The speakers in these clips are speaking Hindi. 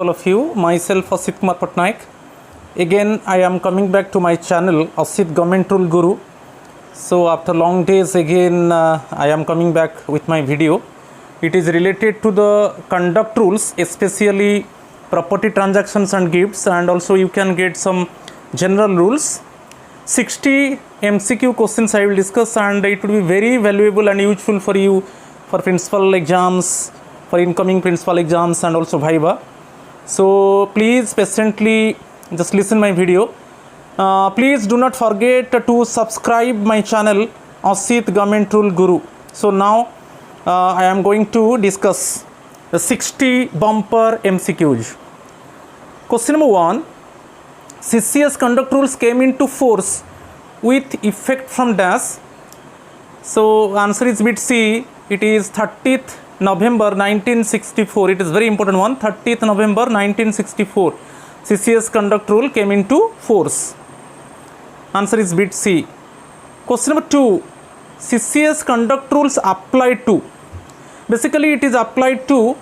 All of you, myself Asit Kumar Patnaik. Again, I am coming back to my channel Asit Government Rule Guru. So after long days again, I am coming back with my video. It is related to the conduct rules, especially property transactions and gifts, and also you can get some general rules. 60 MCQ questions I will discuss, and it will be very valuable and useful for you for principal exams, for incoming principal exams, and also Viva. So please patiently just listen my video. Please do not forget to subscribe my channel Asit Government Rule Guru. So now I am going to discuss the 60 bumper MCQs. Question number 1. CCS conduct rules came into force with effect from dash. So answer is bit C. It is 30th November 1964. It is very important one. 30th November 1964. CCS conduct rule came into force. Answer is bit C. Question number 2. CCS conduct rules applied to. Basically, it is applied to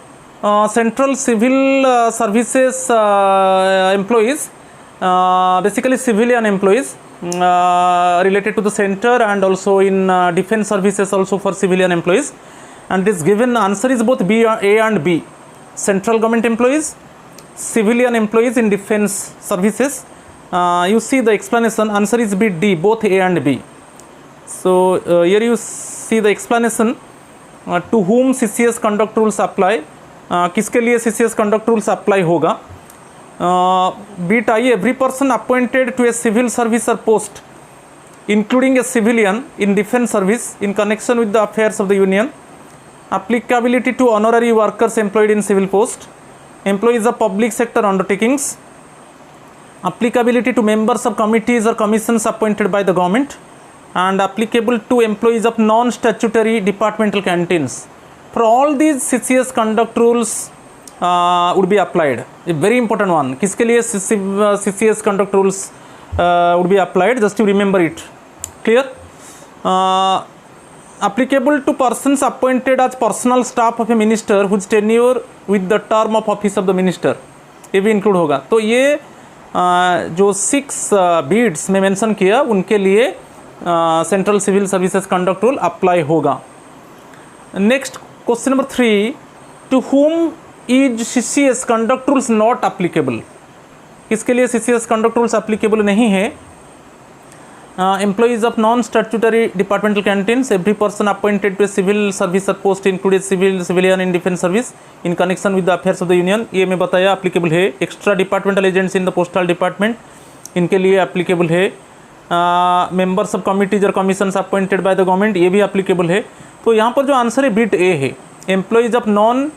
central civil services employees, basically civilian employees related to the center, and also in defense services also for civilian employees. And this given answer is both B, A and B. Central government employees, civilian employees in defense services. You see the explanation, answer is B, D, both A and B. So here you see the explanation. To whom CCS conduct rules apply, किसके लिए CCS conduct rules apply होगा. Bit I, every person appointed to a civil service or post, including a civilian in defense service in connection with the affairs of the union. Applicability to honorary workers employed in civil post, employees of public sector undertakings. Applicability to members of committees or commissions appointed by the government, and applicable to employees of non-statutory departmental canteens. For all these CCS conduct rules would be applied. A very important one. किसके लिए CCS conduct rules would be applied? Just to remember it. Clear? Applicable to persons appointed as personal staff of a minister whose tenure with the term of office of the minister. ये भी include होगा. तो ये जो 6 बीड्स में मेंशन किया उनके लिए central civil services conduct rule apply होगा. Next question number 3. To whom is CCS conduct rules not applicable. किसके लिए CCS कंडक्ट रूल्स अप्लीकेबल नहीं है? Employees of non statutory departmental canteens, every person appointed to civil service post included civilian in defence service in connection with the affairs of the union. ये मैं बताया अप्लीकेबल है. Extra departmental agents in the postal department, इनके लिए अप्लीकेबल है. मेंबर्स ऑफ कमिटीज और commissions appointed by the government, ये भी अप्लीकेबल है. तो यहाँ पर जो आंसर है बिट ए है. Employees of non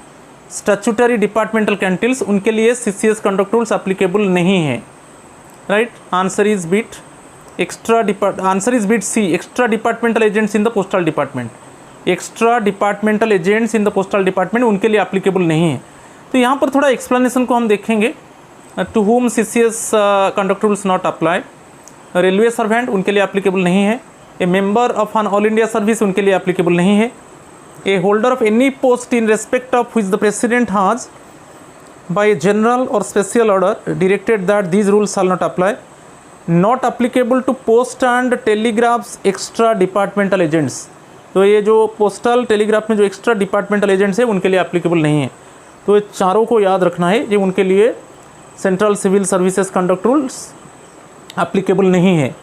statutory departmental canteens, उनके लिए CCS कंडक्ट रूल्स अप्लीकेबल नहीं है. Right, answer is bit answer is bit C. Extra departmental agents in the postal department, extra departmental agents in the postal department, उनके लिए अप्लीकेबल नहीं है. तो यहाँ पर थोड़ा एक्सप्लेनेशन को हम देखेंगे. To whom CCS conduct rules not apply. Railway servant, उनके लिए अप्लीकेबल नहीं है. A member of an all India service, उनके लिए अप्लीकेबल नहीं है. A holder of any post in respect of which the president has by general और special order directed that these rules shall not apply. Not applicable to post and telegraphs extra departmental agents. तो ये जो पोस्टल टेलीग्राफ में जो एक्स्ट्रा डिपार्टमेंटल एजेंट्स है उनके लिए अप्लीकेबल नहीं है. तो ये चारों को याद रखना है, ये उनके लिए central civil services conduct rules applicable नहीं है.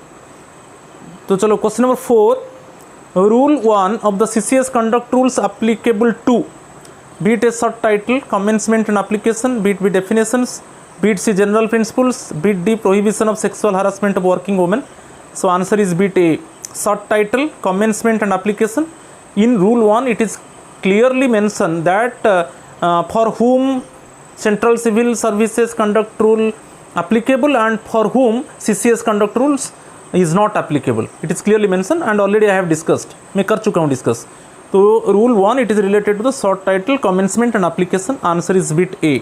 तो चलो question number 4. Rule 1 of the CCS conduct rules applicable to. Bit A short title, commencement and application. Bit B definitions. Bit C general principles. Bit D prohibition of sexual harassment of working women. So answer is beat A short title, commencement and application. In rule 1 it is clearly mentioned that for whom central civil services conduct rule applicable and for whom CCS conduct rules is not applicable. It is clearly mentioned and already I have discussed. मैं कर चुका हूँ डिस्कस. तो rule 1 it is related to the short title, commencement and application. Answer is bit A.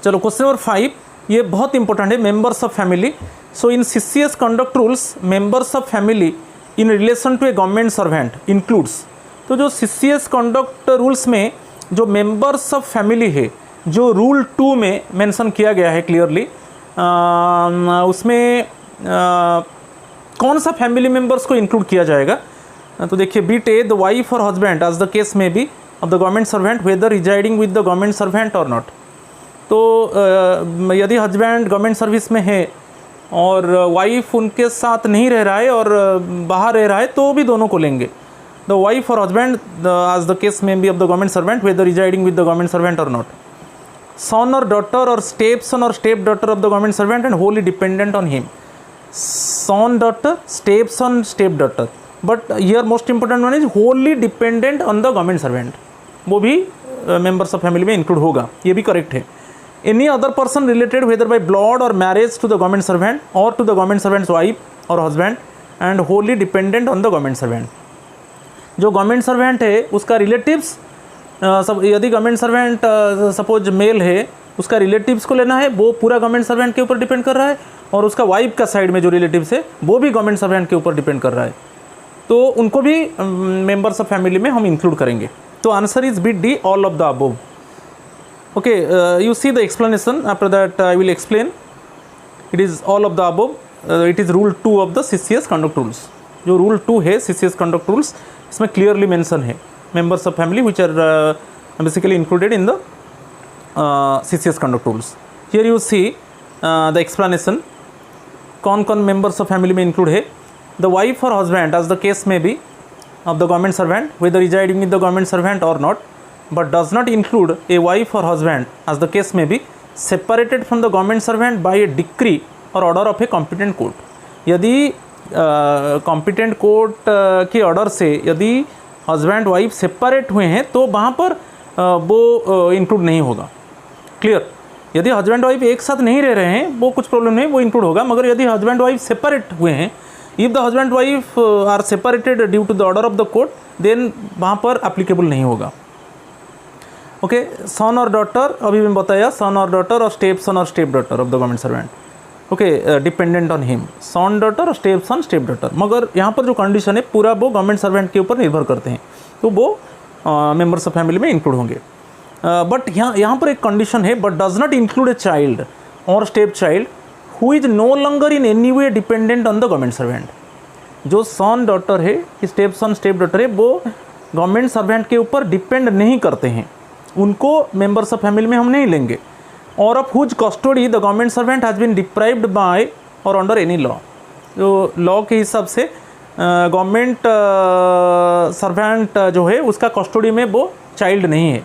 चलो क्वेश्चन नंबर 5. ये बहुत इंपॉर्टेंट है. Members of family. So in CCS conduct rules members of family in relation to a government servant includes. तो जो CCS कंडक्ट रूल्स में जो मेंबर्स ऑफ फैमिली है जो रूल 2 में मेंशन किया गया है क्लियरली, उसमें कौन सा फैमिली मेम्बर्स को इंक्लूड किया जाएगा। तो देखिए, बीट ए द वाइफ और husband as the case may be of the government servant whether residing with the government servant और नॉट। तो यदि हस्बैंड गवर्नमेंट सर्विस में है और वाइफ उनके साथ नहीं रह रहा है और बाहर रह रहा है, तो भी दोनों को लेंगे। द वाइफ और husband as the case may be of the government servant whether residing with the government servant और not. son or daughter or stepson or step daughter of the government servant and wholly dependent on him. Son daughter, stepson, step daughter, but here most important one is wholly dependent on the government servant. वो भी members of family में include होगा, ये भी correct है. Any other person related whether by blood or marriage to the government servant or to the government servant's wife or husband and wholly dependent on the government servant. जो government servant है उसका relatives, सब यदि गवर्नमेंट सर्वेंट सपोज मेल है, उसका रिलेटिव्स को लेना है, वो पूरा गवर्नमेंट सर्वेंट के ऊपर डिपेंड कर रहा है, और उसका वाइफ का साइड में जो रिलेटिव्स है वो भी गवर्नमेंट सर्वेंट के ऊपर डिपेंड कर रहा है, तो उनको भी मेंबर्स ऑफ फैमिली में हम इंक्लूड करेंगे। तो answer is bit D, all of the above. Okay, you see the explanation, after that I will explain. It is all of the above, it is rule 2 of the CCS conduct rules. जो रूल 2 है CCS कंडक्ट रूल्स, इसमें क्लियरली मेंशन है members of family which are basically included in the CCS conduct rules. Here you see the explanation, कौन कौन members of family में include है। The wife or husband as the case may be of the government servant whether residing with the government servant or not, but does not include a wife or husband as the case may be separated from the government servant by a decree or order of a competent court. यदि competent court के order से यदि हस्बैंड वाइफ सेपरेट हुए हैं तो वहाँ पर वो इंक्लूड नहीं होगा। क्लियर? यदि हस्बैंड वाइफ एक साथ नहीं रह रहे हैं वो कुछ प्रॉब्लम नहीं, वो इंक्लूड होगा, मगर यदि हस्बैंड वाइफ सेपरेट हुए हैं, if the husband wife are separated due to the order of the court, then वहाँ पर एप्लीकेबल नहीं होगा। ओके, सन और डॉटर, अभी मैं बताया, सन और डॉटर और step daughter of the government servant, okay, dependent on him, son daughter और स्टेप डॉटर। मगर यहाँ पर जो कंडीशन है पूरा वो गवर्नमेंट सर्वेंट के ऊपर निर्भर करते हैं, तो वो मेंबर्स ऑफ फैमिली में इंक्लूड होंगे। बट यहाँ पर एक कंडीशन है, but does not include a child or step child who is no longer in any way dependent on the government servant. जो सन डॉटर है, स्टेप डॉटर है, वो गवर्नमेंट सर्वेंट के ऊपर डिपेंड नहीं करते हैं, उनको मेंबर्स ऑफ फैमिली में हम नहीं लेंगे। और of whose custody the government servant has been deprived by और अंडर एनी लॉ। जो लॉ के हिसाब से गवर्नमेंट सर्वेंट जो है उसका कस्टडी में वो चाइल्ड नहीं है,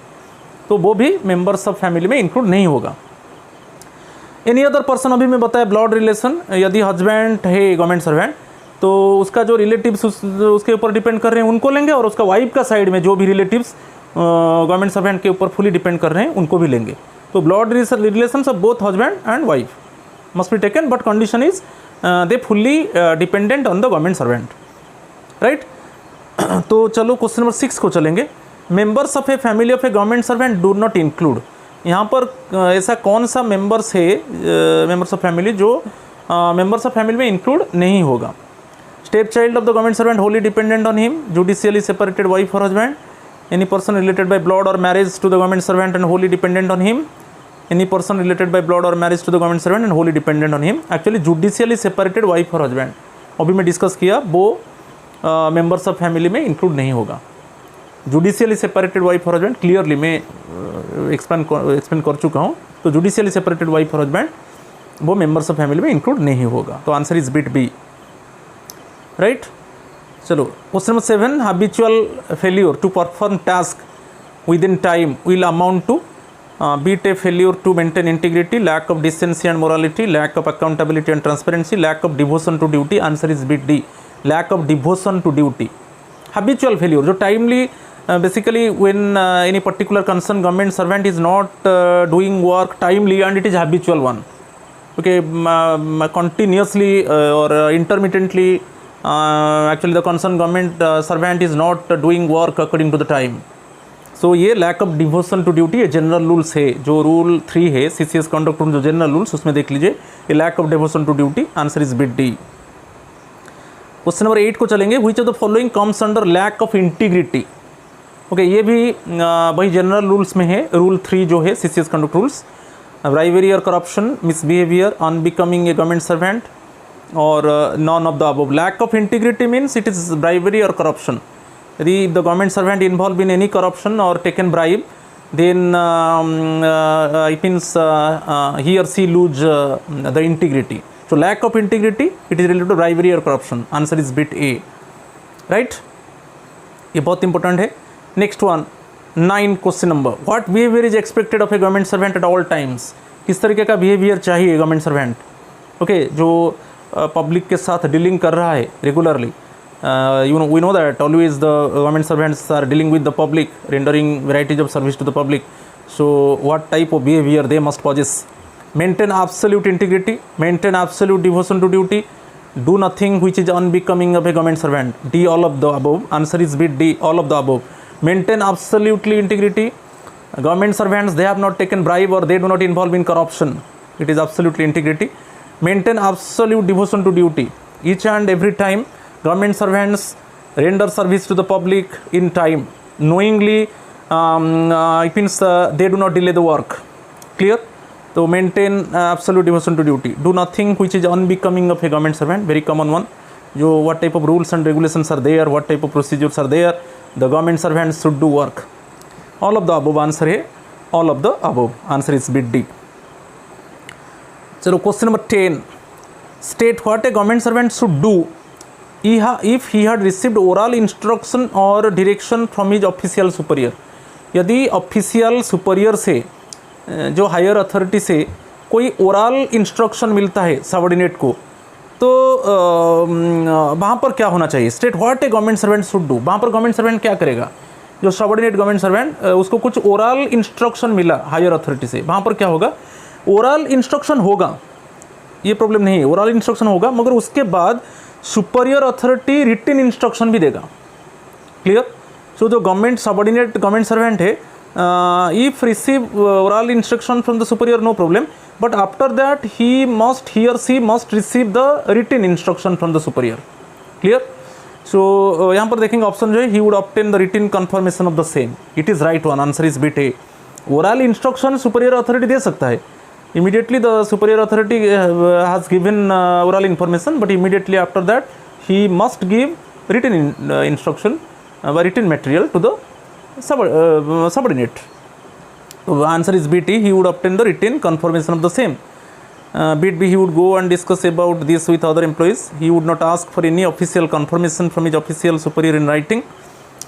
तो वो भी मेंबर्स ऑफ फैमिली में इंक्लूड नहीं होगा। एनी अदर पर्सन, अभी मैं बताया ब्लड रिलेशन, यदि हस्बैंड है गवर्नमेंट सर्वेंट तो उसका जो रिलेटिव्स उसके ऊपर डिपेंड कर रहे हैं उनको लेंगे, और उसका वाइफ का साइड में जो भी रिलेटिव्स गवर्नमेंट सर्वेंट के ऊपर फुली डिपेंड कर रहे हैं उनको भी लेंगे। तो blood relations of both husband and wife must be taken, but condition is they fully dependent on the government servant, right. तो चलो क्वेश्चन नंबर 6 को चलेंगे। Members of a family of a government servant do not include. यहाँ पर ऐसा कौन सा मेंबर्स है, मेंबर्स ऑफ फैमिली जो मेंबर्स ऑफ फैमिली में इंक्लूड नहीं होगा। Step child of the government servant Holi dependent on him, judicially separated wife और husband, any person related by blood or marriage to the government servant and wholly dependent on him, any person related by blood or marriage to the government servant and wholly dependent on him। Actually judicially separated wife और हस्बैंड अभी मैं डिस्कस किया, वो मेंबर्स ऑफ फैमिली में इंक्लूड नहीं होगा। जुडिशियली सेपरेटेड वाइफ और हस्बैंड क्लियरली मैं एक्सप्लेन कर चुका हूँ, तो जुडिशियली सेपरेटेड वाइफ और हस्बैंड वो मेंबर्स ऑफ फैमिली में इंक्लूड नहीं होगा। तो answer is bit B, right. चलो question number 7, habitual failure to perform task within time will amount to bit a failure to maintain integrity, lack of decency and morality, lack of accountability and transparency, lack of devotion to duty. Answer is bit D, lack of devotion to duty. Habitual failure जो timely basically when any particular concern government servant is not doing work timely and it is habitual one, okay, continuously or intermittently actually the concerned government servant is not doing work according to the time, so ये lack of devotion to duty ये जनरल रूल्स है, जो रूल 3 है CCS कंडक्ट रूल जो जनरल रूल्स उसमें देख लीजिए, ये lack of devotion to duty। Answer is bit D. Question number 8 को चलेंगे। Which of the following comes under lack of integrity. Okay ये भी वही जनरल रूल्स में है, रूल 3 जो है CCS conduct rules, bribery or corruption, misbehaviour, unbecoming a government servant or none of the above. Lack of integrity means it is bribery or corruption. यदि the government servant involve in any corruption or taken bribe, then it means he or she lose the integrity. So lack of integrity, it is related to bribery or corruption. Answer is bit A, right? ये बहुत important है. Next one, 9 question number. What behavior is expected of a government servant at all times? किस तरीके का behavior चाहिए government servant? Okay, जो public के साथ dealing कर रहा है regularly. We know that always the government servants are dealing with the public, rendering varieties of service to the public. So what type of behavior they must possess? Maintain absolute integrity, maintain absolute devotion to duty, do nothing which is unbecoming of a government servant. D, all of the above. Answer is bit D, all of the above. Maintain absolutely integrity. Government servants, they have not taken bribe or they do not involve in corruption. It is absolutely integrity. Maintain absolute devotion to duty. Each and every time government servants render service to the public in time, knowingly. It means they do not delay the work. Clear? So maintain absolute devotion to duty. Do nothing which is unbecoming of a government servant. Very common one. जो what type of rules and regulations are there, what type of procedures are there, the government servants should do work. All of the above answer है. All of the above answer is bit D. चलो question number 10. State what a government servant should do if he had received oral instruction or direction from his official superior. यदि ऑफिशियल सुपरियर से जो हायर अथॉरिटी से कोई ओरल इंस्ट्रक्शन मिलता है सबऑर्डिनेट को, तो वहाँ पर क्या होना चाहिए? State what A government servant should do. वहाँ पर गवर्नमेंट सर्वेंट क्या करेगा? जो सबऑर्डिनेट गवर्नमेंट सर्वेंट उसको कुछ ओरल इंस्ट्रक्शन मिला हायर अथॉरिटी से, वहाँ पर क्या होगा? ओरल इंस्ट्रक्शन होगा, ये प्रॉब्लम नहीं है, ओरल इंस्ट्रक्शन होगा, मगर उसके बाद सुपरियर अथॉरिटी रिटन इंस्ट्रक्शन भी देगा. क्लियर? सो जो गवर्नमेंट सबऑर्डिनेट गवर्नमेंट सर्वेंट है, if receive oral instruction from the superior no problem, but after that he or she must receive the written instruction from the superior. Clear? So यहाँ पर देखेंगे ऑप्शन जो है, he would obtain the written confirmation of the same. It is right one. Answer is bit A. Oral instruction superior authority दे सकता है. Immediately the superior authority has given oral information, but immediately after that he must give written instruction by written material to the subordinate. So the answer is BT. He would obtain the written confirmation of the same. Bit B, he would go and discuss about this with other employees. He would not ask for any official confirmation from his official superior in writing.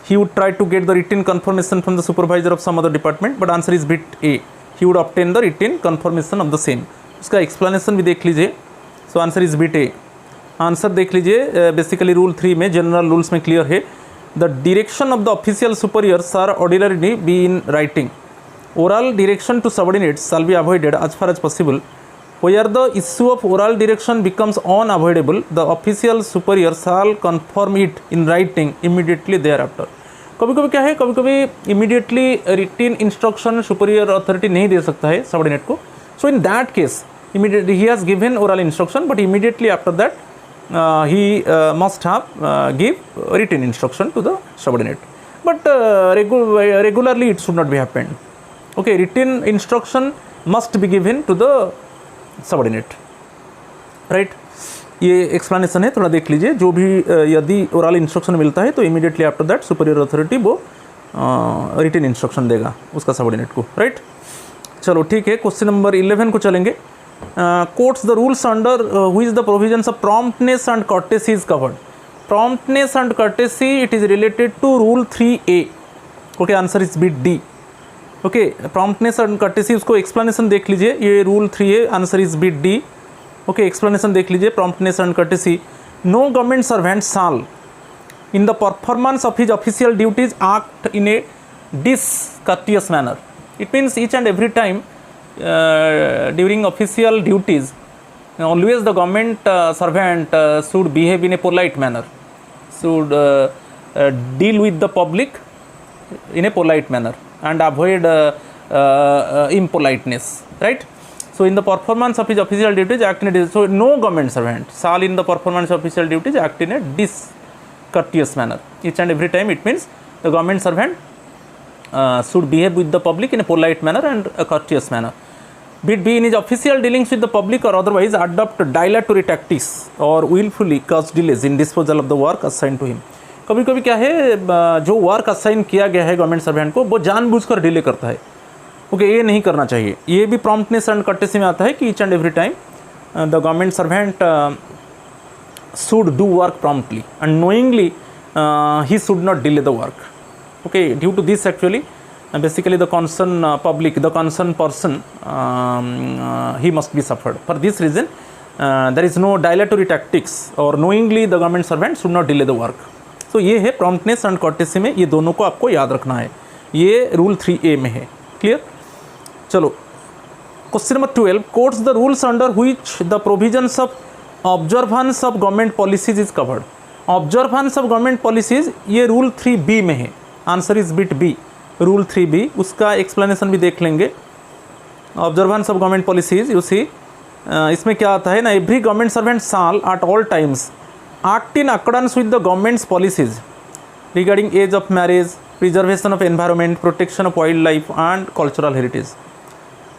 He would try to get the written confirmation from the supervisor of some other department, but answer is bit A. He would obtain the written confirmation of the same. उसका explanation भी देख लीजिए. So answer is bit A. Answer देख लीजिए. बेसिकली रूल 3 में जनरल रूल्स में क्लियर है. The direction of the official superiors are ordinarily be in writing. Oral direction to subordinates shall be avoided as far as possible. Where the issue of oral direction becomes unavoidable, the official superior shall confirm it in writing immediately thereafter. कभी कभी क्या है, कभी कभी immediately written instruction superior authority नहीं दे सकता है सबऑर्डिनेट को. So in that case immediately he has given oral instruction, but immediately after that he must have give written instruction to the subordinate. But regularly it should not be happened. Okay, written instruction must be given to the subordinate. Right? ये एक्सप्लेनेशन है, थोड़ा देख लीजिए. जो भी यदि ओरल इंस्ट्रक्शन मिलता है तो immediately after that superior authority वो रिटन इंस्ट्रक्शन देगा उसका सबऑर्डिनेट को. राइट? चलो ठीक है. क्वेश्चन नंबर 11 को चलेंगे. Quotes the rules under which the provisions of promptness and courtesy is covered. Promptness and courtesy it is related to rule 3A. Okay, answer is bit D. Okay, promptness and courtesy, उसको एक्सप्लेनेशन देख लीजिए. ये rule 3A, answer is bit D. Okay, explanation देख लीजिए. Promptness and courtesy. No government servant shall in the performance of his official duties act in a discourteous manner. It means each and every time during official duties always the government servant should behave in a polite manner, should deal with the public in a polite manner and avoid impoliteness, right? So in the performance of his official duties act in a so no government servant shall in the performance of official duties act in a discourteous manner. Each and every time it means the government servant should behave with the public in a polite manner and a courteous manner. Be it be in his official dealings with the public or otherwise, adopt dilatory tactics or willfully cause delays in disposal of the work assigned to him. कभी कभी क्या है, जो वर्क असाइन किया गया है गवर्नमेंट सर्वेंट को, वो जानबूझकर डिले करता है. ओके, ये नहीं करना चाहिए. ये भी प्रॉम्प्टनेस एंड कर्टेसी में आता है कि each and every time the government servant should do work promptly and knowingly he should not delay the work. Okay, due to this actually basically the concerned public, the concerned person, he must be suffered. For this reason there is no dilatory tactics or knowingly the government servant should not delay the work. So ये है promptness and courtesy में, ये दोनों को आपको याद रखना है. ये रूल 3A में है. क्लियर? चलो, question number 12, quotes the rules under which the provisions of observance of government policies is covered. Observance of government policies ये रूल 3B में है. Answer is bit B, rule 3B. उसका एक्सप्लेनेशन भी देख लेंगे. Observance of government policies, you see, इसमें क्या आता है ना, every government servant shall at all times act in accordance with the government's policies regarding age of marriage, preservation of environment, protection of wildlife and cultural heritage.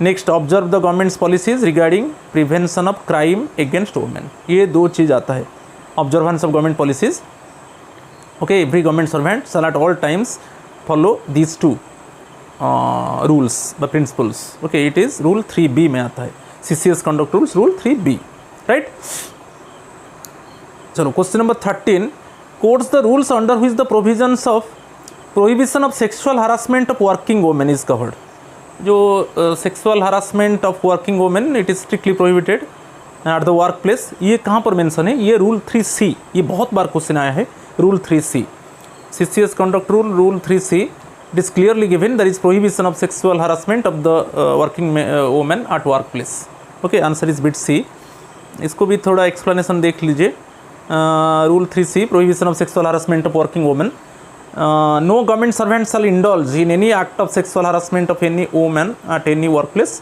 Next, observe the government's policies regarding prevention of crime against women. ये दो चीज़ आता है, observance of government policies. Okay, every government servant shall at all times follow these two rules, the principles. Okay, it is rule 3B में आता है, CCS conduct rules, rule 3B, right? चलो, question number 13, quotes the rules under which the provisions of prohibition of sexual harassment of working women is covered. जो sexual harassment of working women, it is strictly prohibited at the work place. ये कहाँ पर मेंशन है? ये रूल 3C. ये बहुत बार क्वेश्चन आया है. Rule 3C, CCS conduct rule, rule 3C. It is clearly given that is prohibition of sexual harassment of the working women at work place. Okay, answer is bit C. इसको भी थोड़ा एक्सप्लेनेशन देख लीजिए. Rule 3C, prohibition of sexual harassment of working women. No government servant shall indulge in any act of sexual harassment of any woman at any workplace.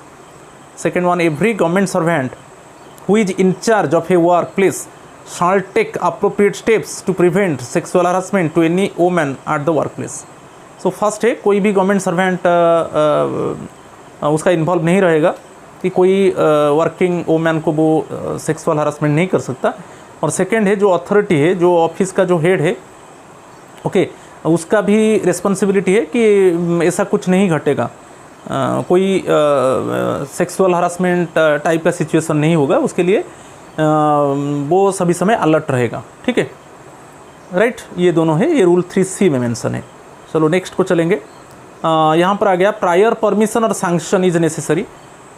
Second one, every government servant who is in charge of a workplace shall take appropriate steps to prevent sexual harassment to any woman at the workplace. So first है, कोई भी गवर्नमेंट सर्वेंट उसका इन्वॉल्व नहीं रहेगा कि कोई वर्किंग वोमेन को वो सेक्सुअल हरासमेंट नहीं कर सकता. और सेकेंड है, जो अथॉरिटी है, जो ऑफिस का जो हेड है, ओके, उसका भी रिस्पॉन्सिबिलिटी है कि ऐसा कुछ नहीं घटेगा, कोई सेक्सुअल हरासमेंट टाइप का सिचुएशन नहीं होगा. उसके लिए वो सभी समय अलर्ट रहेगा. ठीक है, राइट? ये दोनों है, ये रूल 3C में मेंशन है. चलो नेक्स्ट को चलेंगे. यहाँ पर आ गया, प्रायर परमिशन और सैंक्शन इज नेसेसरी.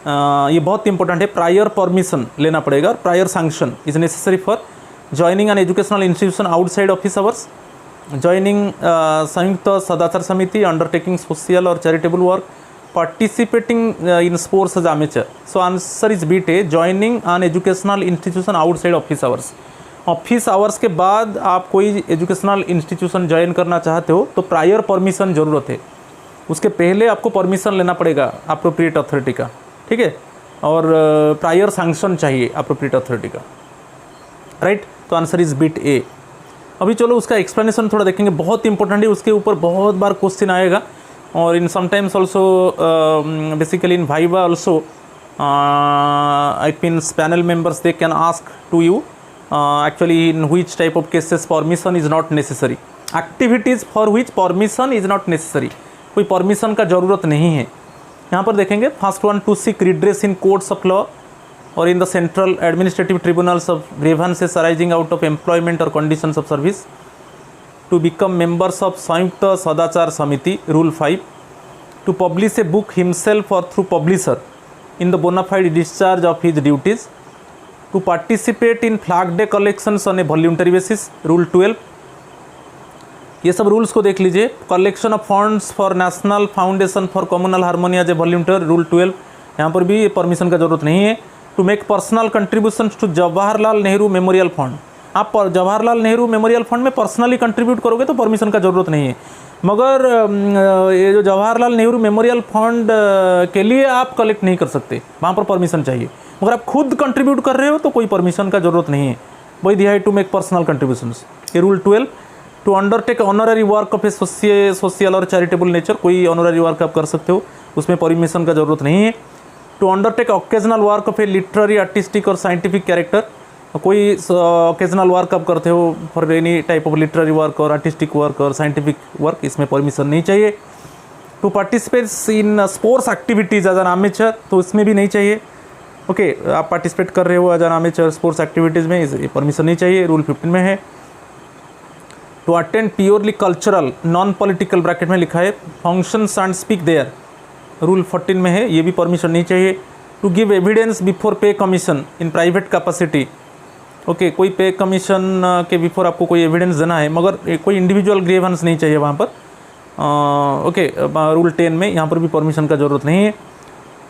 ये बहुत इंपॉर्टेंट है. प्रायर परमिशन लेना पड़ेगा. Prior sanction is necessary for joining an educational institution outside office hours, joining Sanyukt Sadachar Samiti, undertaking social और charitable work, participating in sports as amateur. So answer is beat A, joining an educational institution outside office hours. Office hours के बाद आप कोई एजुकेशनल इंस्टीट्यूशन ज्वाइन करना चाहते हो तो प्रायर परमिशन ज़रूरत है. उसके पहले आपको परमिशन लेना पड़ेगा अप्रोप्रिएट अथॉरिटी का. ठीक है, और प्रायर सैंक्शन चाहिए अप्रोप्रिएट अथॉरिटी का. राइट? तो आंसर इज बिट ए. अभी चलो उसका एक्सप्लेनेशन थोड़ा देखेंगे, बहुत इंपॉर्टेंट है. उसके ऊपर बहुत बार क्वेश्चन आएगा और in sometimes also basically in viva also I means panel members they can ask to you actually in which type of cases permission is not necessary, activities for which permission is not necessary. कोई परमिशन का ज़रूरत नहीं है. यहाँ पर देखेंगे, first one, to seek redress in courts of law or in the central administrative tribunals of grievances arising out of employment or conditions of service, to become members of Sanyukt Sadachar Samiti, rule 5, to publish a book himself or through publisher in the bona fide discharge of his duties, to participate in flag day collections on a voluntary basis, rule 12. ये सब रूल्स को देख लीजिए. Collection of funds for national foundation for communal harmony as a volunteer, rule 12. यहाँ पर भी परमिशन का जरूरत नहीं है. To make personal contributions to Jawaharlal Nehru memorial fund, आप जवाहरलाल नेहरू मेमोरियल फंड में पर्सनली कंट्रीब्यूट करोगे तो परमिशन का ज़रूरत नहीं है. मगर ये जो जवाहरलाल नेहरू मेमोरियल फंड के लिए आप कलेक्ट नहीं कर सकते, वहाँ पर परमिशन चाहिए. मगर आप खुद कंट्रीब्यूट कर रहे हो तो कोई परमिशन का ज़रूरत नहीं है. वही दिया है टू मेक पर्सनल कंट्रीब्यूशंस, ये rule 12. To undertake honorary work of a social और चैरिटेबल नेचर, कोई ऑनररी वर्क आप कर सकते हो, उसमें परमिशन का ज़रूरत नहीं है। To undertake occasional work of a literary, artistic और साइंटिफिक कैरेक्टर, कोई ऑकेजनल वर्क आप करते हो for any type of literary work और आर्टिस्टिक वर्क और साइंटिफिक वर्क, इसमें परमिशन नहीं चाहिए। To participates in sports activities as an amateur, तो इसमें भी नहीं चाहिए। ओके, आप पार्टिसिपेट कर रहे हो as an amateur sports activities में, इस परमिशन नहीं चाहिए, रूल 15 में है। To attend purely cultural non political, bracket में लिखा है, functions and speak there, rule 14 में है, ये भी परमिशन नहीं चाहिए। To give evidence before pay commission in private capacity, okay, कोई पे कमीशन के बिफोर आपको कोई एविडेंस देना है, मगर कोई इंडिविजुअल ग्रीवेंस नहीं चाहिए वहाँ पर। ओके, रूल 10 में यहाँ पर भी परमिशन का ज़रूरत नहीं है।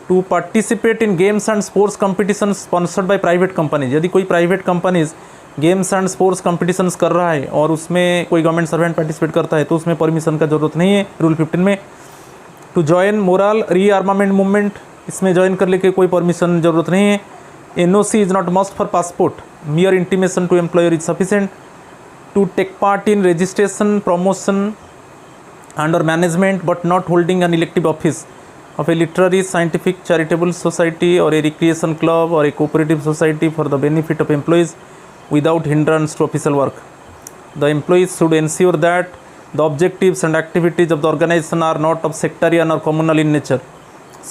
To participate in games and sports competition sponsored by private companies, यदि कोई private companies games and sports competitions कर रहा है और उसमें कोई गवर्नमेंट सर्वेंट पार्टिसिपेट करता है तो उसमें परमिशन का ज़रूरत नहीं है, रूल 15 में। To join moral rearmament movement, इसमें ज्वाइन कर लेके कोई परमिशन ज़रूरत नहीं है। NOC is not must for passport, mere intimation to employer is sufficient. To take part in registration, promotion and or management but not holding an elective office of a literary, scientific, charitable society or a recreation club or a cooperative society for the benefit of employees without hindrance to official work. The employees should ensure that the objectives and activities of the organization are not of sectarian or communal in nature.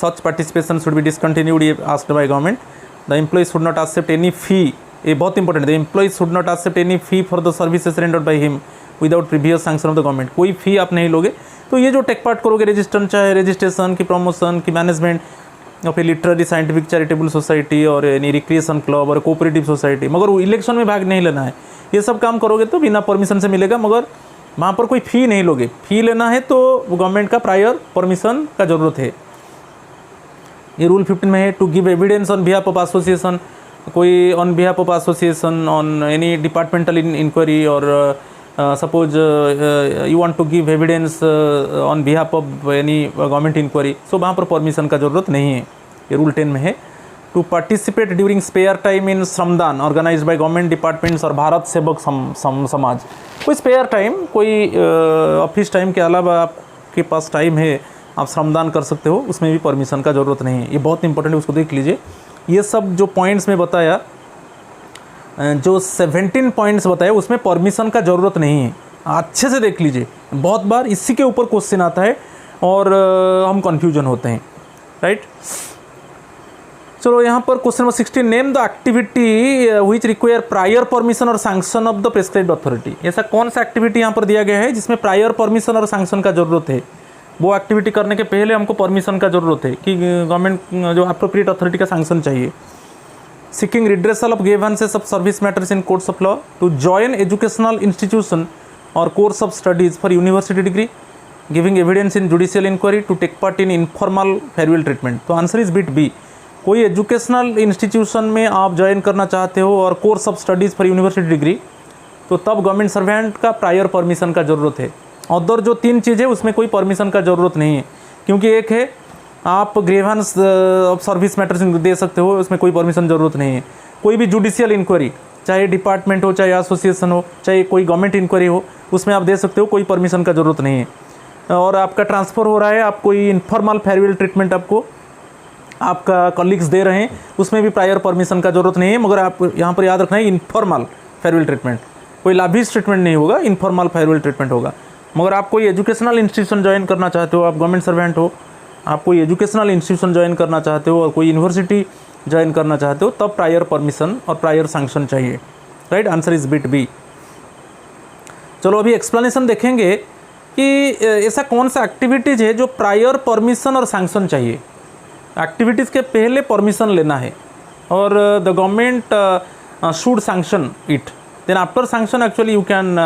Such participation should be discontinued if asked by government. The employees should not accept any fee, ये बहुत इंपॉर्टेंट है, the employees should not accept any fee for the services rendered by him without previous sanction of the government, कोई फी आप नहीं लोगे। तो ये जो टेक पार्ट करोगे रजिस्ट्रेशन, चाहे रजिस्ट्रेशन की, प्रमोशन की, management of a literary, scientific, charitable society और एनी रिक्रिएशन क्लब और कोऑपरेटिव सोसाइटी, मगर इलेक्शन में भाग नहीं लेना है, ये सब काम करोगे तो बिना परमिशन से मिलेगा, मगर वहाँ पर कोई फ़ी नहीं लोगे। फ़ी लेना है तो गवर्नमेंट का प्रायर परमिशन का ज़रूरत है, ये रूल 15 में है। To give evidence on behalf of association, कोई on behalf of association on any departmental inquiry or suppose you want to give evidence on behalf of any government inquiry, so वहाँ पर परमिशन का ज़रूरत नहीं है, ये रूल 10 में है। To participate during spare time in shramdan organize by government departments और भारत सेवक समाज, कोई स्पेयर टाइम, कोई ऑफिस टाइम के अलावा आपके पास टाइम है, आप श्रमदान कर सकते हो, उसमें भी परमिशन का ज़रूरत नहीं है, ये बहुत इंपॉर्टेंट है, उसको देख लीजिए। ये सब जो पॉइंट्स में बताया, जो 17 पॉइंट्स बताया, उसमें परमिशन का ज़रूरत नहीं है, अच्छे से देख लीजिए, बहुत बार इसी के ऊपर क्वेश्चन आता है और हम कन्फ्यूजन होते हैं, राइट। चलो यहाँ पर question number 16, name the activity which require prior permission और sanction of the prescribed authority, ऐसा कौन सा एक्टिविटी यहाँ पर दिया गया है जिसमें प्रायर परमिशन और सैंक्शन का ज़रूरत है, वो एक्टिविटी करने के पहले हमको परमिशन का ज़रूरत है कि गवर्नमेंट जो अप्रोप्रिएट अथॉरिटी का सैंक्शन चाहिए। Seeking redressal of grievances of service matters in courts of law, to join educational institution or course of studies for university degree, giving evidence in judicial inquiry, to take part in informal farewell treatment. तो आंसर इज बिट बी, कोई एजुकेशनल इंस्टीट्यूशन में आप ज्वाइन करना चाहते हो और course of studies for university degree, तो तब गवर्नमेंट सर्वेंट का प्रायर परमिशन का ज़रूरत है। अदर जो 3 चीज़ है उसमें कोई परमिशन का ज़रूरत नहीं है, क्योंकि एक है आप ग्रीवेंस ऑफ सर्विस मैटर्स दे सकते हो, उसमें कोई परमिशन ज़रूरत नहीं है। कोई भी जुडिशियल इंक्वायरी, चाहे डिपार्टमेंट हो, चाहे एसोसिएशन हो, चाहे कोई गवर्नमेंट इंक्वायरी हो, उसमें आप दे सकते हो, कोई परमिशन का ज़रूरत नहीं है। और आपका ट्रांसफ़र हो रहा है, आप कोई इनफॉर्मल फेयरवेल ट्रीटमेंट आपको आपका कलीग्स दे रहे हैं, उसमें भी प्रायर परमिशन का ज़रूरत नहीं है, मगर आप यहाँ पर याद रखना है इनफॉर्मल फेयरवेल ट्रीटमेंट, कोई लाभिश ट्रीटमेंट नहीं होगा, इनफॉर्मल फेयरवेल ट्रीटमेंट होगा। मगर आप कोई एजुकेशनल इंस्टीट्यूशन ज्वाइन करना चाहते हो, आप गवर्नमेंट सर्वेंट हो, आप कोई एजुकेशनल इंस्टीट्यूशन ज्वाइन करना चाहते हो और कोई यूनिवर्सिटी ज्वाइन करना चाहते हो, तब प्रायर परमिशन और प्रायर सैंक्शन चाहिए, right. Answer is bit B. चलो अभी एक्सप्लेनेशन देखेंगे कि ऐसा कौन सा एक्टिविटीज़ है जो प्रायर परमिशन और सैंक्शन चाहिए। एक्टिविटीज़ के पहले परमिशन लेना है और the government should sanction it, then after sanction actually you can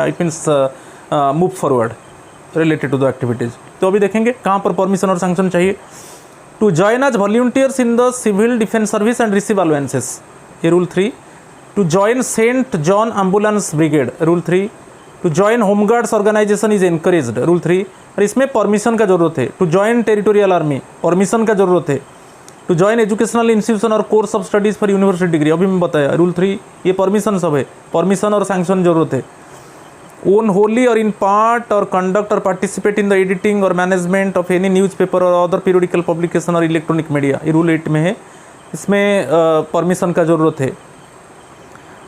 it means move forward related to the activities। तो अभी देखेंगे कहाँ पर परमिशन और सैंक्शन चाहिए। To join as volunteers in the civil defence service and receive allowances, ये rule 3। To join Saint John ambulance brigade, rule 3। To join home guards organisation is encouraged, rule 3। और इसमें परमिशन का ज़रूरत है। To join territorial army, permission का ज़रूरत है। To join educational institution or course of studies for university degree, अभी मैं बताया रूल 3, ये परमिशन सब है, परमिशन और सैंक्शन जरूरत है। own wholly or in part or conduct or participate in the editing or management of any newspaper or other periodical publication or electronic media, ये रूल 8 में है, इसमें परमिशन का ज़रूरत है।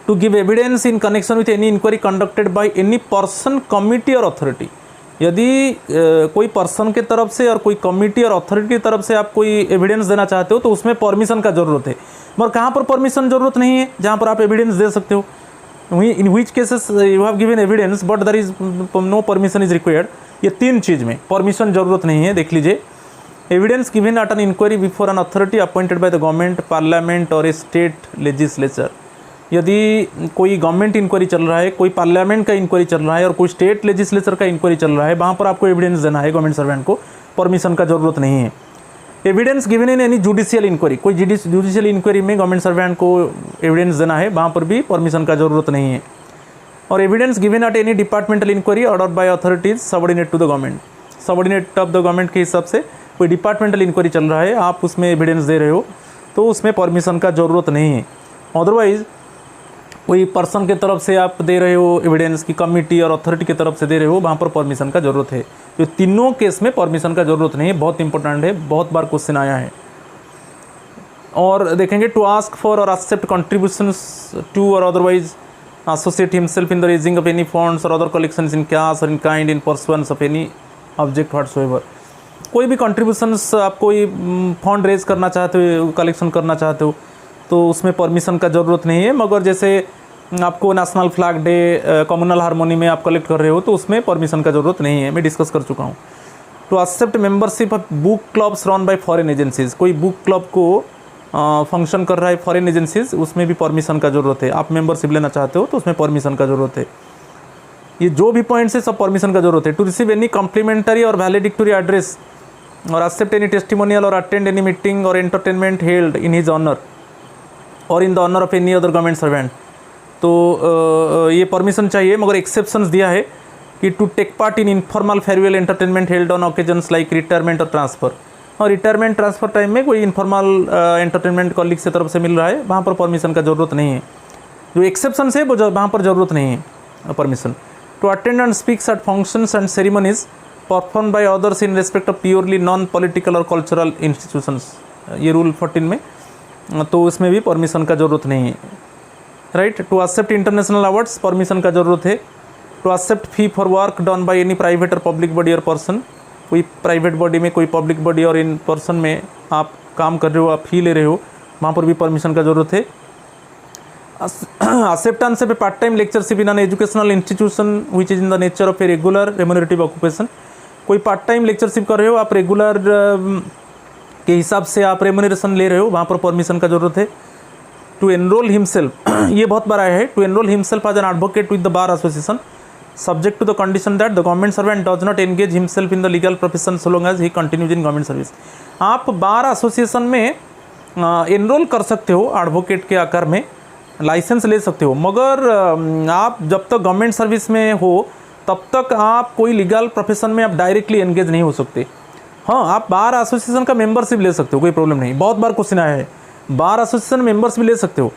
To give evidence in connection with any inquiry conducted by any person, committee और अथॉरिटी, यदि कोई पर्सन के तरफ से और कोई कमिटी और अथॉरिटी की तरफ से आप कोई एविडेंस देना चाहते हो तो उसमें परमिशन का ज़रूरत है। मगर कहाँ पर परमिशन ज़रूरत नहीं है जहाँ पर आप एविडेंस दे सकते हो, in which cases you have given evidence but there is no permission is required, ये 3 चीज़ में परमिशन ज़रूरत नहीं है। देख लीजिए, evidence given at an inquiry before an authority appointed by the government, parliament और ए स्टेट लेजिस्लेचर, यदि कोई गवर्नमेंट इंक्वायरी चल रहा है, कोई पार्लियामेंट का इंक्वायरी चल रहा है और कोई स्टेट लेजिस्लेचर का इंक्वायरी चल रहा है, वहाँ पर आपको एविडेंस देना है गवर्नमेंट सर्वेंट को, परमिशन का ज़रूरत नहीं है। Evidence given in any judicial inquiry, कोई जुडिशियल इंक्वायरी में गवर्नमेंट सर्वेंट को एविडेंस देना है, वहाँ पर भी परमिशन का ज़रूरत नहीं है। और evidence given at any departmental inquiry order by authorities subordinate to the government, subordinate of the government के हिसाब से कोई डिपार्टमेंटल इंक्वायरी चल रहा है, आप उसमें एविडेंस दे रहे हो तो उसमें परमिशन का ज़रूरत नहीं है। अदरवाइज कोई पर्सन के तरफ से आप दे रहे हो एविडेंस की, कमिटी और अथॉरिटी की तरफ से दे रहे हो, वहाँ पर परमिशन का ज़रूरत है। तो तीनों केस में परमिशन का ज़रूरत नहीं है, बहुत इंपॉर्टेंट है, बहुत बार क्वेश्चन आया है। और देखेंगे टू आस्क फॉर और एक्सेप्ट कंट्रीब्यूशंस टू और otherwise associate himself in the raising of any funds और अदर कलेक्शंस इन कैश और in kind in pursuance of any object whatsoever, कोई भी कंट्रीब्यूशंस आप कोई फंड रेज करना चाहते हो, कलेक्शन करना चाहते हो तो उसमें परमिशन का ज़रूरत नहीं है। मगर जैसे आपको national flag day, communal harmony में आप कलेक्ट कर रहे हो तो उसमें परमिशन का ज़रूरत नहीं है, मैं डिस्कस कर चुका हूँ। To accept membership of book clubs run by foreign agencies, कोई बुक क्लब को फंक्शन कर रहा है फॉरेन एजेंसीज, उसमें भी परमिशन का ज़रूरत है। आप मेंबरशिप लेना चाहते हो तो उसमें परमिशन का ज़रूरत है। ये जो भी पॉइंट्स है सब परमिशन का ज़रूरत है। To receive any complimentary or valedictory address or accept any testimonial or attend any meeting or entertainment held in his honour or in the honour of any other government servant, तो ये परमिशन चाहिए। मगर एक्सेप्शंस दिया है कि to take part in informal farewell entertainment held on occasions like retirement or transfer, और रिटायरमेंट ट्रांसफ़र टाइम में कोई इनफॉर्मल एंटरटेनमेंट कॉलीग से तरफ से मिल रहा है, वहाँ पर परमिशन का ज़रूरत नहीं है। जो एक्सेप्शंस है वो वहाँ पर ज़रूरत नहीं है permission. To attend and speaks at functions and ceremonies perform by others in respect of purely non political और कल्चरल इंस्टीट्यूशंस, ये रूल 14 में, तो इसमें भी परमिशन का ज़रूरत नहीं है। Right, to accept international awards permission का ज़रूरत है। To accept fee for work done by any private और पब्लिक बॉडी और पर्सन, कोई प्राइवेट बॉडी में, कोई पब्लिक बॉडी और इन पर्सन में आप काम कर रहे हो, आप फी ले रहे हो, वहाँ पर भी परमिशन का ज़रूरत है। Acceptance of A part time lectureship in an educational institution which is in the nature of a regular remunerative occupation, कोई पार्ट टाइम लेक्चरशिप कर रहे हो, आप रेगुलर के हिसाब से आप रेम्यूनरेशन ले रहे हो, वहाँ पर परमिशन का ज़रूरत है। टू एनरोल हिमसेल्फ, ये बहुत बार आया है, to enroll himself as an advocate with the bar association subject to the condition that the government servant does not engage himself in the legal profession so long as he continues in government service. आप बार एसोसिएशन में एनरोल कर सकते हो एडवोकेट के आकार में, लाइसेंस ले सकते हो, मगर आप जब तक गवर्नमेंट सर्विस में हो तब तक आप कोई लीगल प्रोफेशन में आप डायरेक्टली एंगेज नहीं हो सकते। हाँ, आप बार एसोसिएशन का मेंबरशिप ले सकते हो, कोई प्रॉब्लम नहीं। बहुत बार क्वेश्चन आया है, बार एसोसिएशन मेंबरशिप ले सकते हो,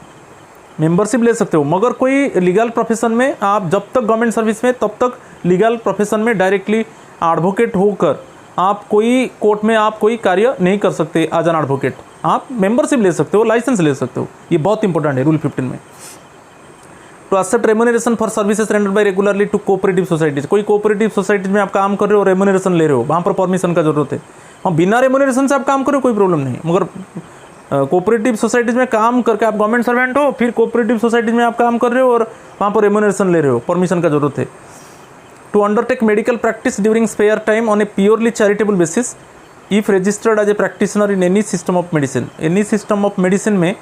मेंबरशिप ले सकते हो, मगर कोई लीगल प्रोफेशन में आप जब तक गवर्नमेंट सर्विस में तब तक लीगल प्रोफेशन में डायरेक्टली एडवोकेट होकर आप कोई कोर्ट में आप कोई कार्य नहीं कर सकते एज एन एडवोकेट। आप मेंबरशिप ले सकते हो, लाइसेंस ले सकते हो, ये बहुत इंपॉर्टेंट है रूल 15 में। To accept remuneration for services rendered by regularly to cooperative societies, कोई कोऑपरेटिव सोसाइटीज में आप काम कर रहे हो, रेम्यूनरेशन ले रहे हो, वहाँ पर परमिशन का जरूरत है। हाँ, बिना रेम्यूनरेशन से आप काम करो कोई प्रॉब्लम नहीं, मगर कोऑपरेटिव सोसाइटीज में काम करके आप गवर्नमेंट सर्वेंट हो, फिर कोऑपरेटिव सोसाइटीज में आप काम कर रहे हो और वहाँ पर रेम्यूनरेशन ले रहे हो, परमिशन का जरूरत है। To undertake medical practice during spare time on a purely charitable basis if registered as a practitioner in any system of medicine, any system of medicine में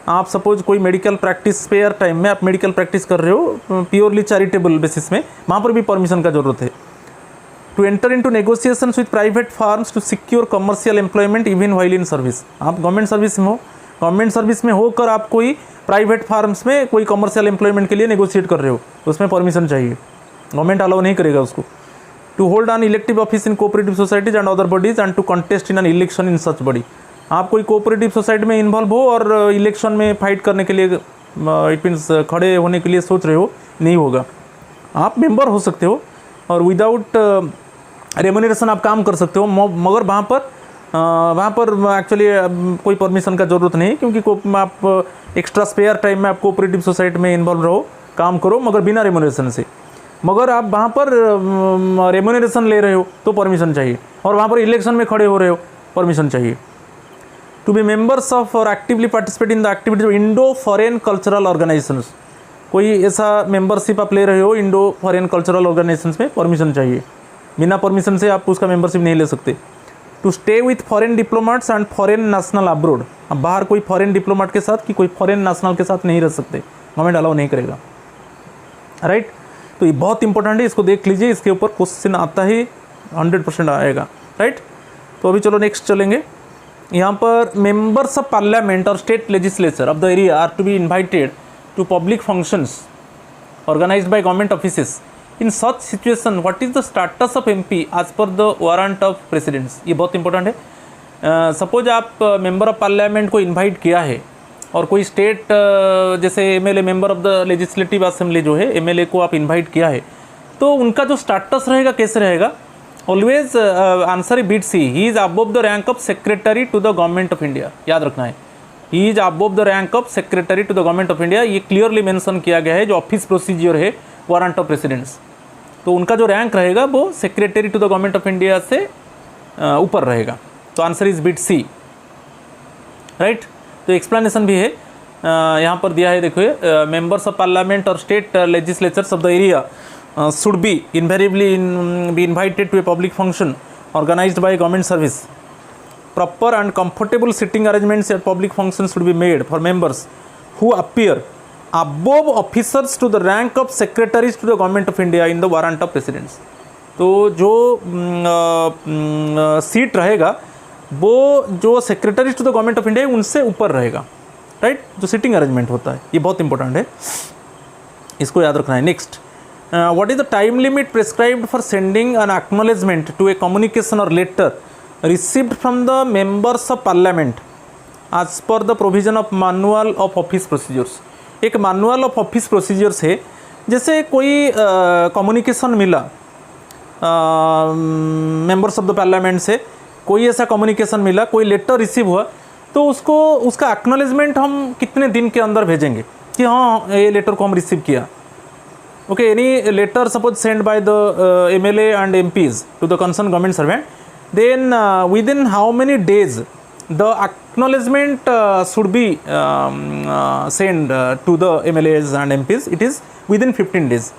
आप सपोज कोई मेडिकल प्रैक्टिस स्पेयर टाइम में आप मेडिकल प्रैक्टिस कर रहे हो प्योरली चैरिटेबल बेसिस में, वहाँ पर भी परमिशन का जरूरत है। To enter into negotiations with private firms to secure commercial employment even while in service, आप गवर्नमेंट सर्विस में हो, गवर्नमेंट सर्विस में होकर आप कोई प्राइवेट फार्म्स में कोई कमर्शियल एम्प्लॉयमेंट के लिए नेगोशिएट कर रहे हो, उसमें परमिशन चाहिए, गवर्नमेंट अलाउ नहीं करेगा उसको। To hold an elective office in cooperative societies and other bodies and to contest in an election in such body, आप कोई कोऑपरेटिव सोसाइटी में इन्वॉल्व हो और इलेक्शन में फाइट करने के लिए इट मीन्स खड़े होने के लिए सोच रहे हो, नहीं होगा। आप मेंबर हो सकते हो और विदाउट रेम्यूनरेशन आप काम कर सकते हो, मगर वहाँ पर एक्चुअली कोई परमिशन का ज़रूरत नहीं, क्योंकि आप एक्स्ट्रा स्पेयर टाइम में आप कोऑपरेटिव सोसाइटी में इन्वॉल्व रहो, काम करो, मगर बिना रेम्यूनरेशन से। मगर आप वहाँ पर रेम्यूनरेशन ले रहे हो तो परमिशन चाहिए, और वहाँ पर इलेक्शन में खड़े हो रहे हो, परमिशन चाहिए। टू बी मेंबर्स ऑफ और actively participate in the activities of Indo foreign cultural organisations, कोई ऐसा मेंबरशिप आप ले रहे हो इंडो फॉरेन कल्चरल ऑर्गेनाइजेशंस में, परमिशन चाहिए। बिना परमिशन से आप उसका मेंबरशिप नहीं ले सकते। To stay with foreign diplomats and foreign national abroad, अब बाहर कोई फॉरेन डिप्लोमेट के साथ कि कोई फॉरेन नेशनल के साथ नहीं रह सकते, गवर्नमेंट अलाउ नहीं करेगा, राइट। तो ये बहुत इंपॉर्टेंट है, इसको देख लीजिए, इसके ऊपर क्वेश्चन आता ही 100% आएगा, राइट। तो अभी चलो नेक्स्ट चलेंगे। यहाँ पर मेंबर्स ऑफ पार्लियामेंट और state legislature of the area are to be invited to public functions organized by government offices. In such situation what is the status of MP as per the warrant of presidents, ये बहुत इंपॉर्टेंट है। सपोज आप मेंबर ऑफ पार्लियामेंट को इन्वाइट किया है और कोई स्टेट जैसे MLA member of the legislative assembly जो है, एमएलए को आप इन्वाइट किया है, तो उनका जो स्टेटस रहेगा कैसे रहेगा? Always answer beat C, he is above the rank of secretary to the government of India, याद रखना है, he is above the rank of secretary to the government of India. ये क्लियरली मेंशन किया गया है जो ऑफिस प्रोसीजर है वारंट ऑफ प्रेसिडेंट्स, तो उनका जो रैंक रहेगा वो secretary to the government of India से ऊपर रहेगा। तो answer is bit C, right. तो एक्सप्लेनेशन भी है यहाँ पर दिया है, देखिए, मेंबर्स ऑफ पार्लियामेंट और state legislatures of the area should be invariably be invited to a public function organized by government service. Proper and comfortable sitting arrangements at public functions should be made for members who appear above officers to the rank of secretaries to the government of India in the warrant of presidents. तो जो सीट रहेगा वो जो secretaries to the government of India उनसे ऊपर रहेगा, राइट। जो सिटिंग अरेंजमेंट होता है ये बहुत इंपॉर्टेंट है, इसको याद रखना है। Next, what is the time limit prescribed for sending an acknowledgement to a communication or letter received from the members of parliament as per the provision of manual of office procedures? एक manual of office procedures है, जैसे कोई communication मिला members of the parliament से, कोई ऐसा communication मिला, कोई letter receive हुआ, तो उसको उसका acknowledgement हम कितने दिन के अंदर भेजेंगे कि हाँ ये letter को हम receive किया। Okay, any letter suppose sent by the MLA and MPs to the concerned government servant, then within how many days the acknowledgement should be sent to the MLAs and MPs? It is within 15 days.